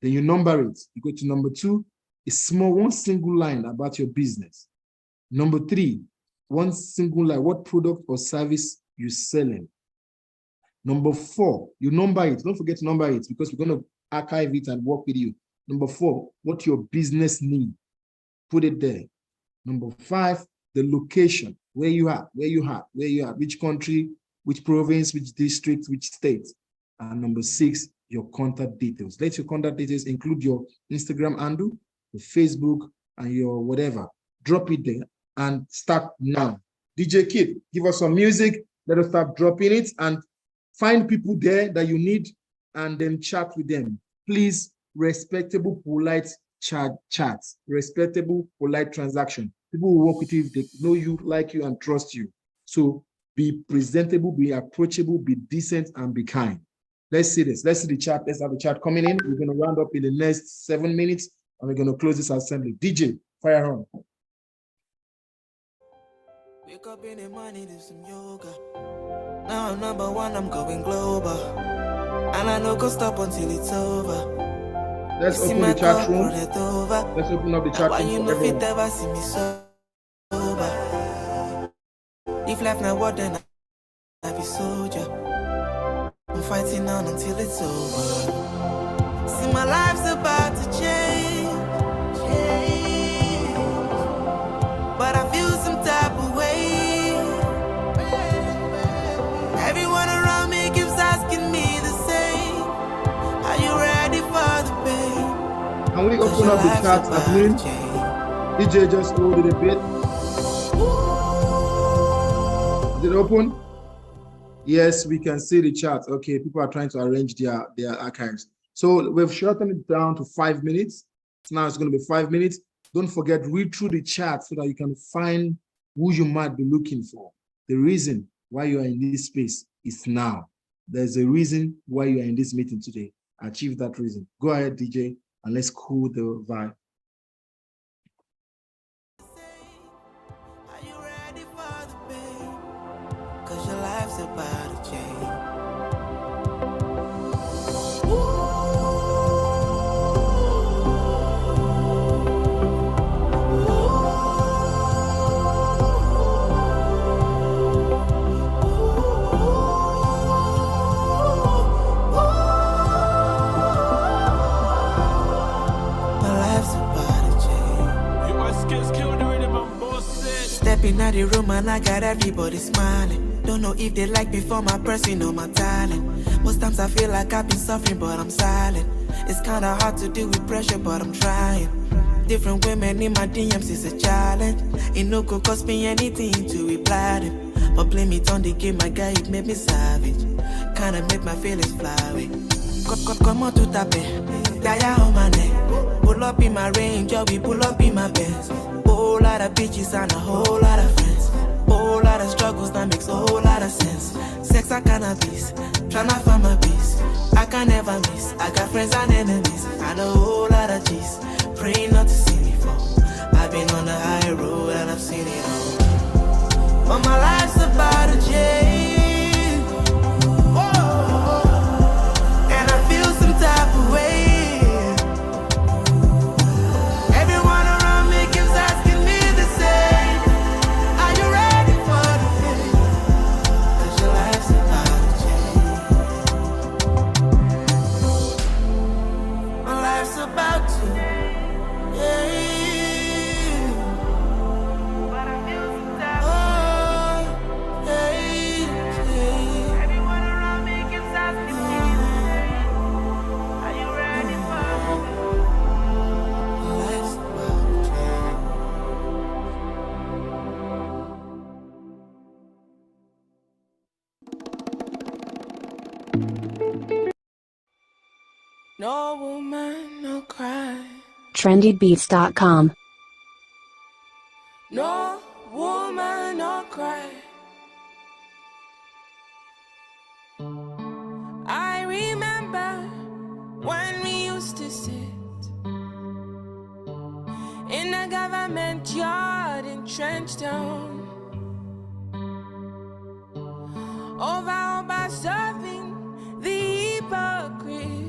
then you number it. You go to number two, a small, one single line about your business. Number three, one single line, what product or service you're selling. Number four, you number it. Don't forget to number it, because we're going to archive it and work with you. Number four, what your business needs. put it there. Number 5, the location, where you are, which country, which province, which district, which state. And number 6, your contact details. Let your contact details include your Instagram handle, your Facebook, and your whatever. Drop it there and start now. DJ Kid, give us some music. Let us start dropping it and find people there that you need and then chat with them. Please, respectable, polite chats, respectable, polite transaction. People will work with you if they know you, like you, and trust you. So be presentable, be approachable, be decent, and be kind. Let's see this. Let's see the chat. Let's have the chat coming in. We're going to round up in the next 7 minutes, and we're going to close this assembly. DJ, fire on. Wake up in the morning, do some yoga. Now I'm number 1, I'm going global. And I know go stop until it's over. Let's open the chat room. Let's open up the chat room for everyone. Ever see me sober. If life not what, then I be soldier. I'm fighting on until it's over. See, my life's about to change. But I feel some type of way. Everyone around me keeps asking me the same. Are you ready for the pain? Can we open up the chat admin? DJ, just hold it a bit. Is it open? Yes, we can see the chat. Okay, people are trying to arrange their archives. So we've shortened it down to 5 minutes. So now it's going to be 5 minutes. Don't forget, read through the chat so that you can find who you might be looking for. The reason why you are in this space is now. There's a reason why you are in this meeting today. Achieve that reason. Go ahead, DJ, and let's cool the vibe. Are you ready for the pain? 'Cause your life's about to change. Stepping out the room and I got everybody smiling. Don't know if they like me for my person or my talent. Most times I feel like I've been suffering, but I'm silent. It's kinda hard to deal with pressure, but I'm trying. Different women in my DMs is a challenge. It no could cost me anything to reply them. But blame it on the game, my guy, it made me savage. Kinda make my feelings fly away. Come on to tape, Daya on my neck. Pull up in my range, or we pull up in my Benz. Whole lot of bitches and a whole lot of friends. Whole lot of struggles that makes a whole lot of sense. Sex and cannabis, tryna find my peace. I can never miss. I got friends and enemies, and a whole lot of G's. Praying not to see me fall. I've been on the high road and I've seen it all. But my life's about to change. Whoa. And I feel some type of way. No woman, no cry. trendybeats.com. No woman, no cry. I remember when we used to sit in a government yard in Trenchtown, over serving the hypocrites.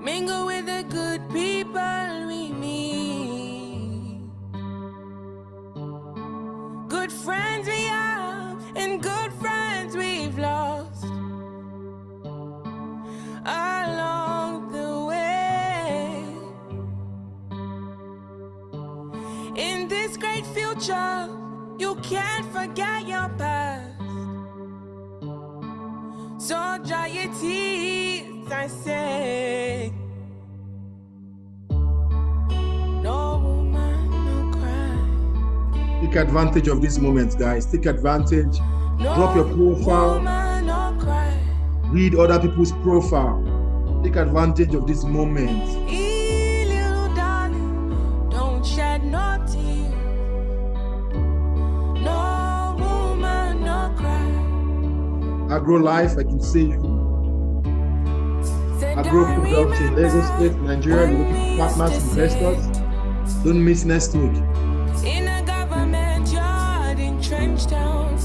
Mingle with the good people we meet. Good friends we have and good friends we've lost along the way. In this great future, you can't forget your past. So dry your tears, I say. No woman, no cry. Take advantage of this moment, guys. Take advantage. Drop your profile. Woman, no cry. Read other people's profile. Take advantage of this moment. Little darling, don't shed no tears. No woman, no cry. Agro Life, I can see you. Agro Products in Lagos State, Nigeria. We're looking for partners, investors. Don't miss next week. In a government yard in Trench Town.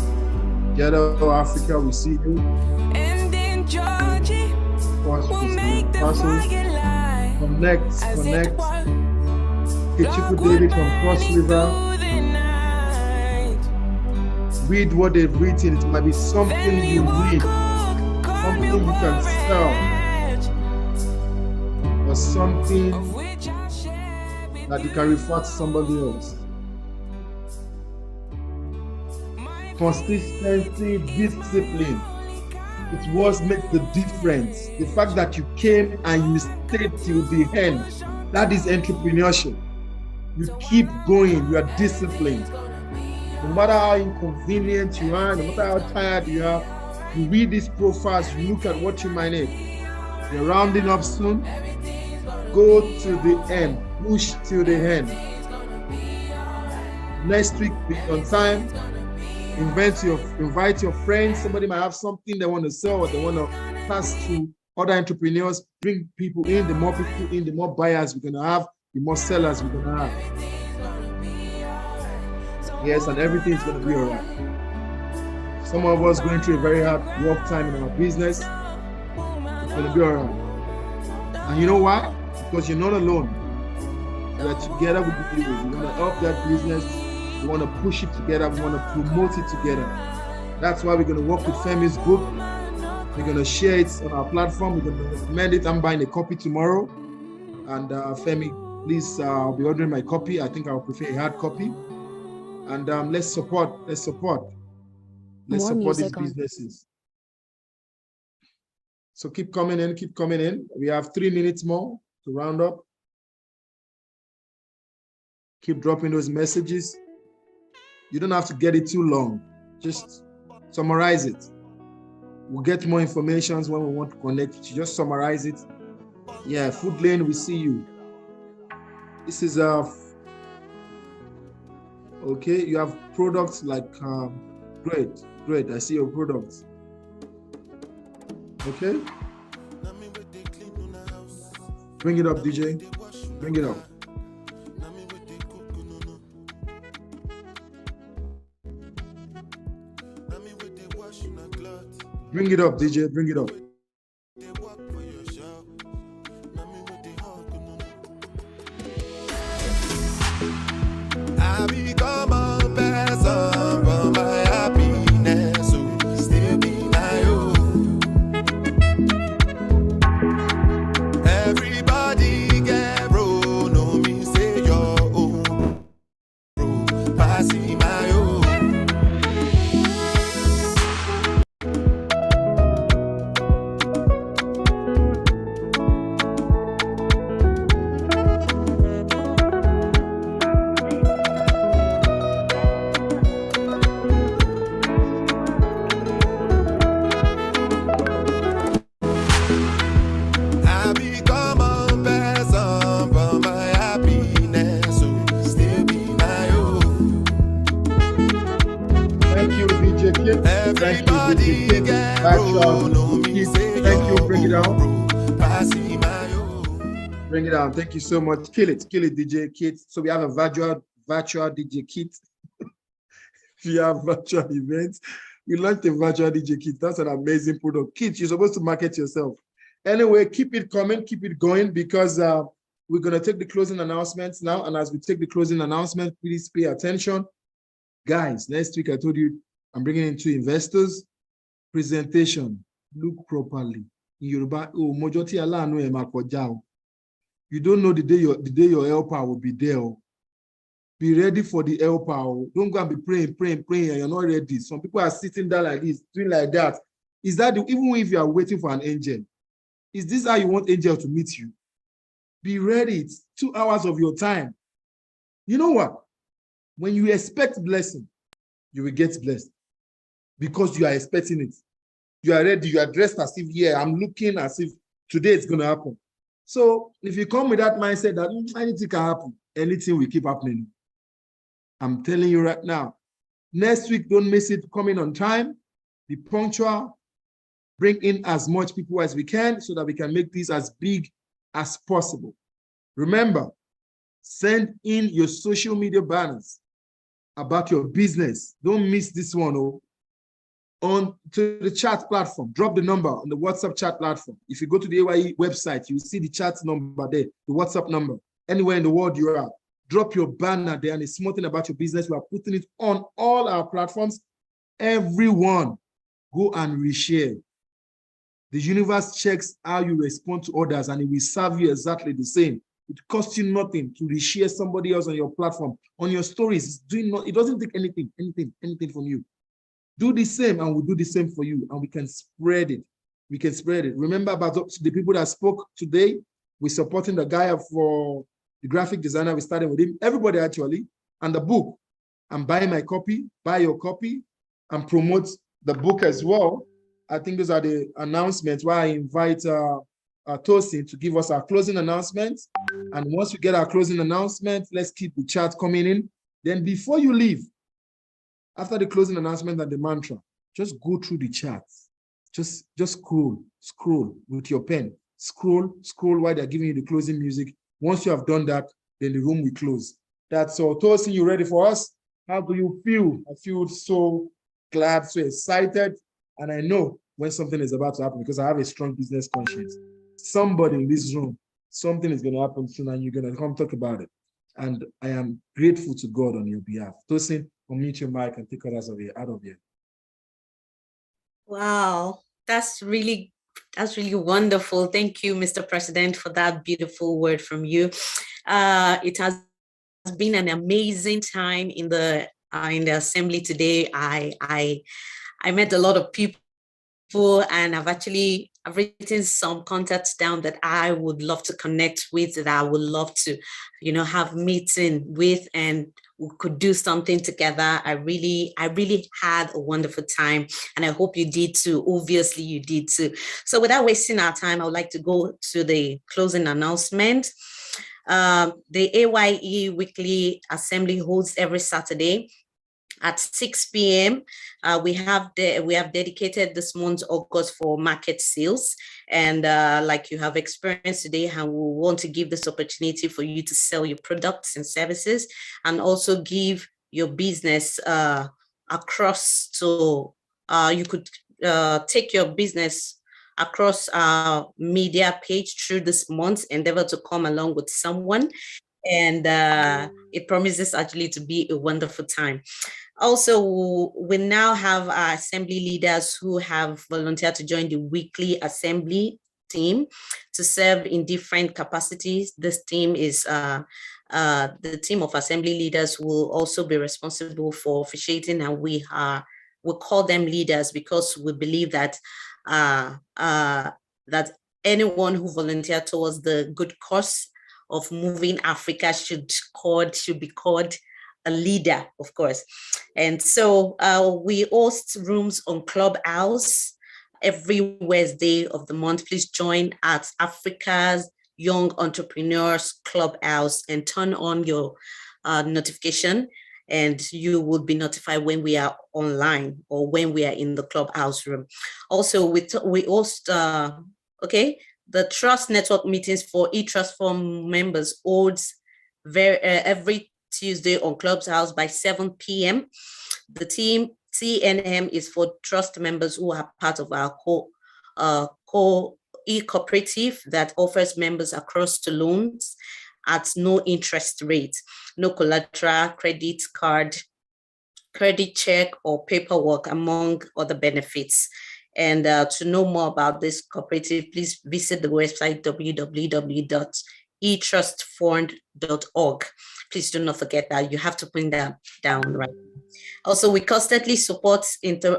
Ghetto Africa, we see you. And in Georgia, we'll make the fire light. Connect. Kechiku David from Cross River. Read what they've written. It might be something you read, something you can sell, or something that you can refer to somebody else. Consistency, discipline. It was make the difference. The fact that you came and you stayed till the end, that is entrepreneurship. You keep going, you are disciplined. No matter how inconvenient you are, no matter how tired you are, you read these profiles, you look at what you might need. You're rounding up soon. Go to the end, push till the end. Next week, be on time. Invite your friends. Somebody might have something they want to sell or they want to pass to other entrepreneurs. Bring people in. The more people in, the more buyers we're going to have, the more sellers we're going to have. Yes, and everything's going to be all right. Some of us going through a very hard work time in our business. It's going to be all right. And you know why? Because you're not alone. We're together with you. We want to help that business. We want to push it together. We want to promote it together. That's why we're going to work with Femi's book. We're going to share it on our platform. We're going to recommend it. I'm buying a copy tomorrow. And Femi, please, I'll be ordering my copy. I think I'll prefer a hard copy. And let's support these businesses. So keep coming in. We have 3 minutes more to round up. Keep dropping those messages. You don't have to get it too long. Just summarize it. We'll get more information when we want to connect with you. Just summarize it. Yeah, Food Lane, we see you. This is okay, you have products like great. I see your products. Okay. Bring it up, DJ. Bring it up. Bring it up, DJ. Bring it up. I become a person for my happiness, so still be my own. Everybody get bro, no me say your own, bro, passing my own. Bring it down. Thank you so much. Kill it, DJ Kit. So we have a virtual DJ Kit. We have virtual events. We launched a virtual DJ Kit. That's an amazing product. Kit, you're supposed to market yourself. Anyway, keep it coming, keep it going, because we're going to take the closing announcements now. And as we take the closing announcement, please pay attention. Guys, next week I told you I'm bringing in 2 investors. Presentation, look properly. In Yoruba, you don't know the day your helper will be there. Be ready for the helper. Don't go and be praying, and you're not ready. Some people are sitting there like this, doing like that. Is that even if you are waiting for an angel? Is this how you want angel to meet you? Be ready. It's 2 hours of your time. You know what? When you expect blessing, you will get blessed because you are expecting it. You are ready. You are dressed as if, yeah, I'm looking as if today it's going to happen. So if you come with that mindset that anything can happen, anything will keep happening. I'm telling you right now, next week, don't miss it. Coming on time, be punctual, bring in as much people as we can so that we can make this as big as possible. Remember, send in your social media banners about your business. Don't miss this one. On to the chat platform, drop the number on the WhatsApp chat platform. If you go to the A.Y.E website, you see the chat number there, the WhatsApp number. Anywhere in the world you are, drop your banner there and it's small thing about your business. We are putting it on all our platforms. Everyone, go and reshare. The universe checks how you respond to others and it will serve you exactly the same. It costs you nothing to reshare somebody else on your platform, on your stories. It doesn't take anything from you. Do the same and we'll do the same for you and we can spread it. We can spread it. Remember about the people that spoke today? We're supporting the guy for the graphic designer. We started with him. Everybody actually. And the book. I'm buying my copy, buy your copy, and promote the book as well. I think those are the announcements where I invite Tosin to give us our closing announcements. And once we get our closing announcement, let's keep the chat coming in. Then before you leave, after the closing announcement and the mantra, just go through the chat. Just scroll with your pen. Scroll while they're giving you the closing music. Once you have done that, then the room will close. That's all. Tosin, you ready for us? How do you feel? I feel so glad, so excited. And I know when something is about to happen because I have a strong business conscience. Somebody in this room, something is going to happen soon and you're going to come talk about it. And I am grateful to God on your behalf. Tosin, unmute your mic and take others out of here. Wow, that's really wonderful. Thank you, Mr. President, for that beautiful word from you. It has been an amazing time in the assembly today. I met a lot of people and I've written some contacts down that I would love to connect with, that I would love to, have meeting with, and we could do something together. I really had a wonderful time, and I hope you did too. Obviously, you did too. So without wasting our time, I would like to go to the closing announcement. The A.Y.E Weekly Assembly holds every Saturday at 6 p.m. We have dedicated this month, August, for market sales. And like you have experienced today, and we want to give this opportunity for you to sell your products and services, and also give your business across to, you could take your business across our media page through this month, endeavor to come along with someone. And it promises actually to be a wonderful time. Also, we now have our assembly leaders who have volunteered to join the weekly assembly team to serve in different capacities. This team is the team of assembly leaders will also be responsible for officiating, and we call them leaders because we believe that that anyone who volunteered towards the good cause of moving Africa should be called a leader, of course. And so we host rooms on Clubhouse every Wednesday of the month. Please join at Africa's Young Entrepreneurs Clubhouse and turn on your notification, and you will be notified when we are online or when we are in the Clubhouse room. Also, we host, the Trust Network meetings for eTrust Forum members holds every Tuesday on Clubhouse by 7 p.m. The team TNM is for trust members who are part of our e-cooperative that offers members across to loans at no interest rate, no collateral, credit card, credit check, or paperwork, among other benefits. And to know more about this cooperative, please visit the website www.etrustfund.org. Please do not forget that. You have to put that down right. Also, we constantly support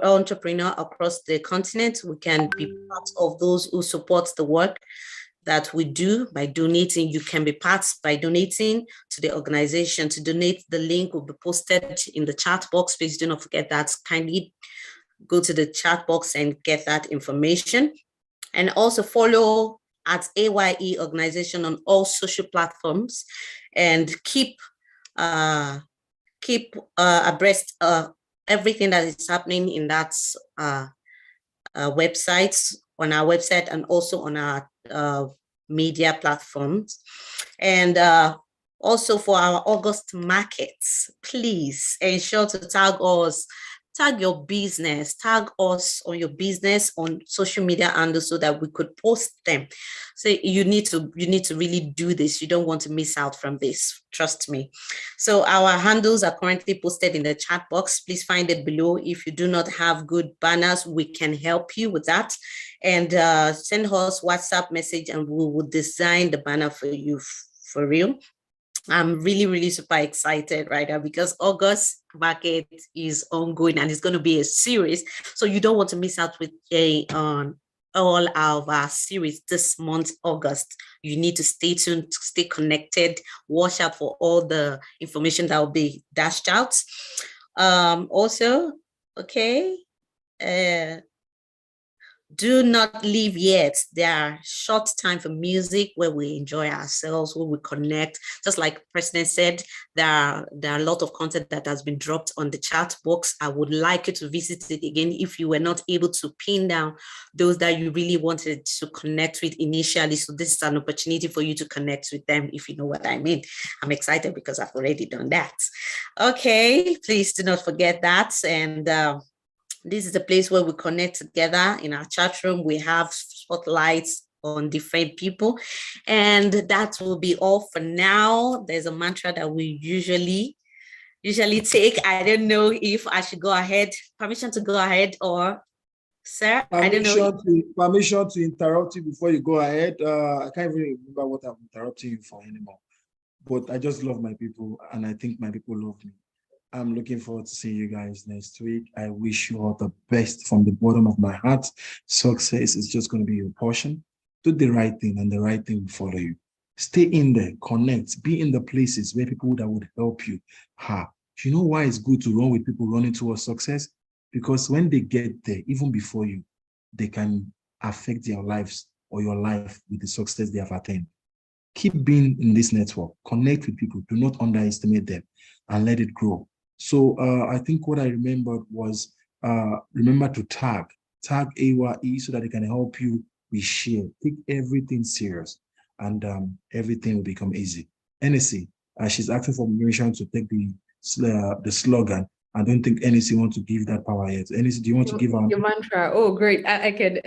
entrepreneurs across the continent. We can be part of those who support the work that we do by donating. You can be part by donating to the organization. To donate, the link will be posted in the chat box. Please do not forget that. Kindly go to the chat box and get that information. And also follow at A.Y.E organization on all social platforms, and keep abreast everything that is happening in that websites, on our website, and also on our media platforms. And also for our August markets, please ensure to tag us, tag your business, tag us on your business on social media handles so that we could post them. So you need to really do this. You don't want to miss out from this. Trust me. So our handles are currently posted in the chat box. Please find it below. If you do not have good banners, we can help you with that. And send us WhatsApp message and we will design the banner for you for real. I'm really, really super excited right now because August market is ongoing and it's going to be a series. So you don't want to miss out with all of our series this month, August. You need to stay tuned, stay connected, watch out for all the information that will be dashed out. Also, okay. Do not leave yet. There are short time for music where we enjoy ourselves, where we connect. Just like the President said, there are a lot of content that has been dropped on the chat box. I would like you to visit it again if you were not able to pin down those that you really wanted to connect with initially. So this is an opportunity for you to connect with them, if you know what I mean. I'm excited because I've already done that. Okay, please do not forget that. And this is the place where we connect together in our chat room. We have spotlights on different people. And that will be all for now. There's a mantra that we usually take. I don't know if I should go ahead, permission to go ahead, or sir, I don't know. Permission to interrupt you before you go ahead. I can't even remember what I'm interrupting you for anymore. But I just love my people and I think my people love me. I'm looking forward to seeing you guys next week. I wish you all the best from the bottom of my heart. Success is just going to be your portion. Do the right thing and the right thing will follow you. Stay in there, connect, be in the places where people that would help you. You know why it's good to run with people running towards success? Because when they get there, even before you, they can affect their lives or your life with the success they have attained. Keep being in this network, connect with people, do not underestimate them and let it grow. So I think what I remembered was remember to tag A.Y.E so that they can help you with share. Take everything serious and everything will become easy. NSC, she's asking for permission to take the slogan. I don't think NSC wants to give that power yet. NSC, do you want to give your mantra? Oh, great. I can.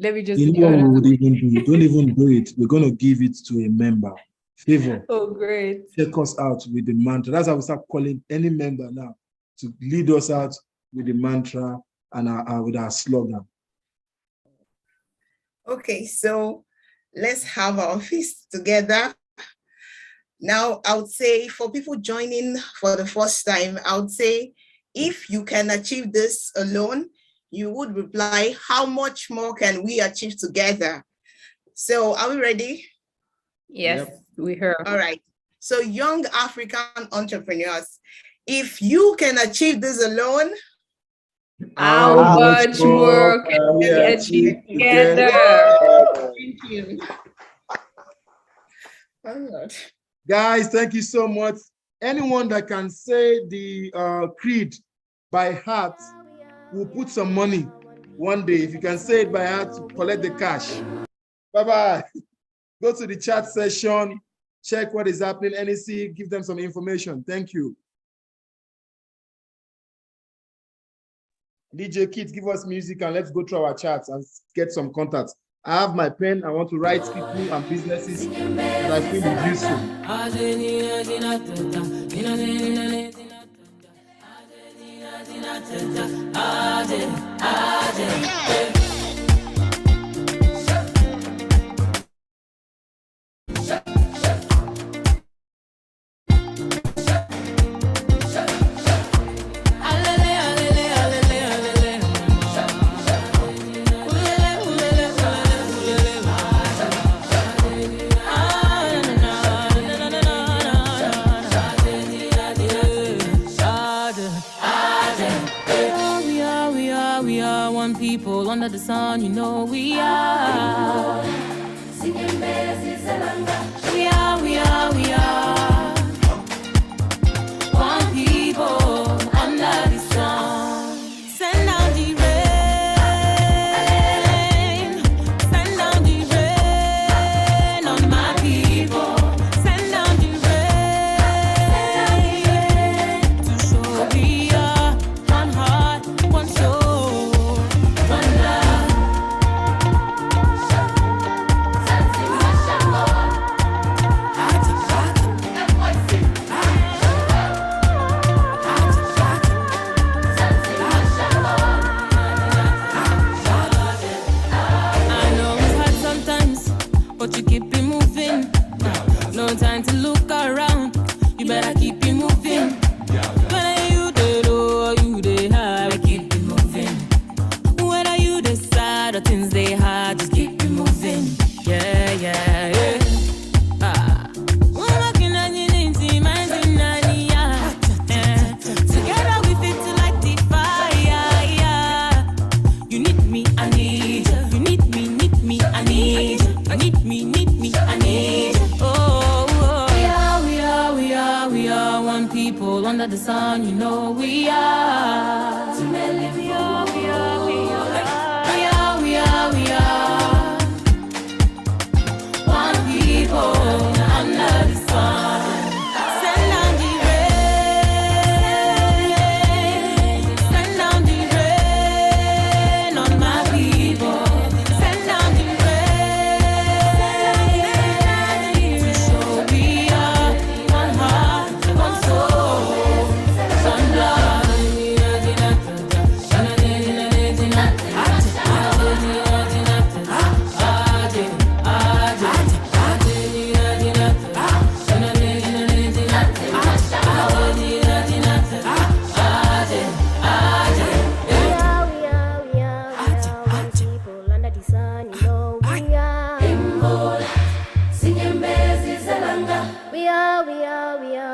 Let me just. You know what we would even do? Don't even do it. We're going to give it to a member. Favor. Oh, great. Check us out with the mantra. That's how we start calling any member now to lead us out with the mantra and with our slogan. Okay, so let's have our feast together. Now, I would say for people joining for the first time, I would say if you can achieve this alone, you would reply, how much more can we achieve together? So are we ready? Yes, we heard. All right. So young African entrepreneurs, if you can achieve this alone, how much more can we achieve together? Thank you. Oh, guys, thank you so much. Anyone that can say the creed by heart will put some money one day. If you can say it by heart, to collect the cash. Bye-bye. Go to the chat session, check what is happening, NEC, give them some information. Thank you. DJ Kids, give us music and let's go through our chats and get some contacts. I have my pen. I want to write people and businesses that I feel is useful. under the sun, you know we are. Singing praises alanga. We are. One people under the sun. Send down the rain. Send down the rain on my people. Send down the rain to show we are one heart, one soul, one love. I know it's hard sometimes, but you keep it moving. No time to look around. You better keep it moving. Whether you the low or you the high, we keep it moving. Whether you the side or things they hard, just keep it moving. Yeah. Ah. Together we fit to like the fire. You need me, I need you. You need me, I need you. You need me, I need you. Oh. We are one people under the sun, you know we are. We are. One people under the sun. Send down the rain. Send down the rain on my people. Send down the rain to show we are one heart, one soul, one love. We are.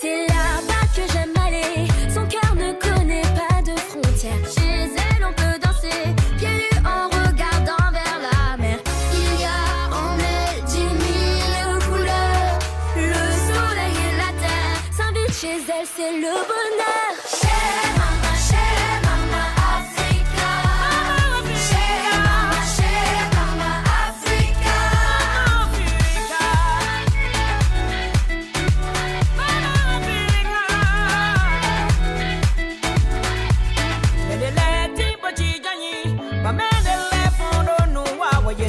C'est là-bas que j'aime aller. Son cœur ne connaît pas de frontières. Chez elle, on peut danser, pieds nus en regardant vers la mer. Il y a en elle 10 000 couleurs. Le soleil et la terre s'invitent chez elle, c'est le bonheur. Chez Mama Africa. Chez Mama Africa.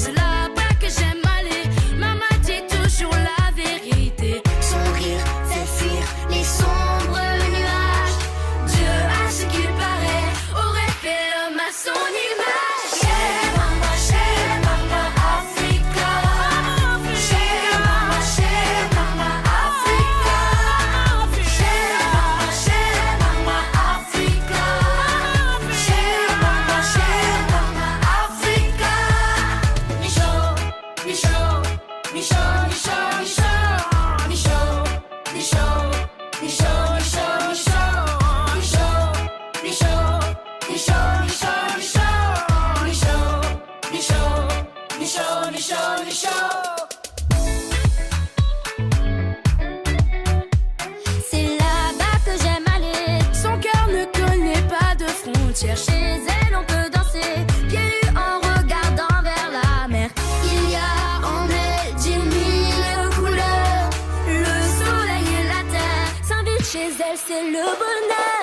C'est là-bas que j'aime aller. Maman dit toujours la vérité. Son rire fait fuir les sombres nuages. Dieu, à ce qu'il paraît, aurait fait l'homme à son image. Chez Mama Africa. Chez Mama Africa. Chez Mama Africa. Chez Mama Africa. C'est là-bas que j'aime aller. Son cœur ne connaît pas de frontières. Chez elle, on peut danser, pieds nus en regardant vers la mer. Il y a en elle 10 000 couleurs. Le soleil et la terre s'invitent chez elle, c'est le bonheur.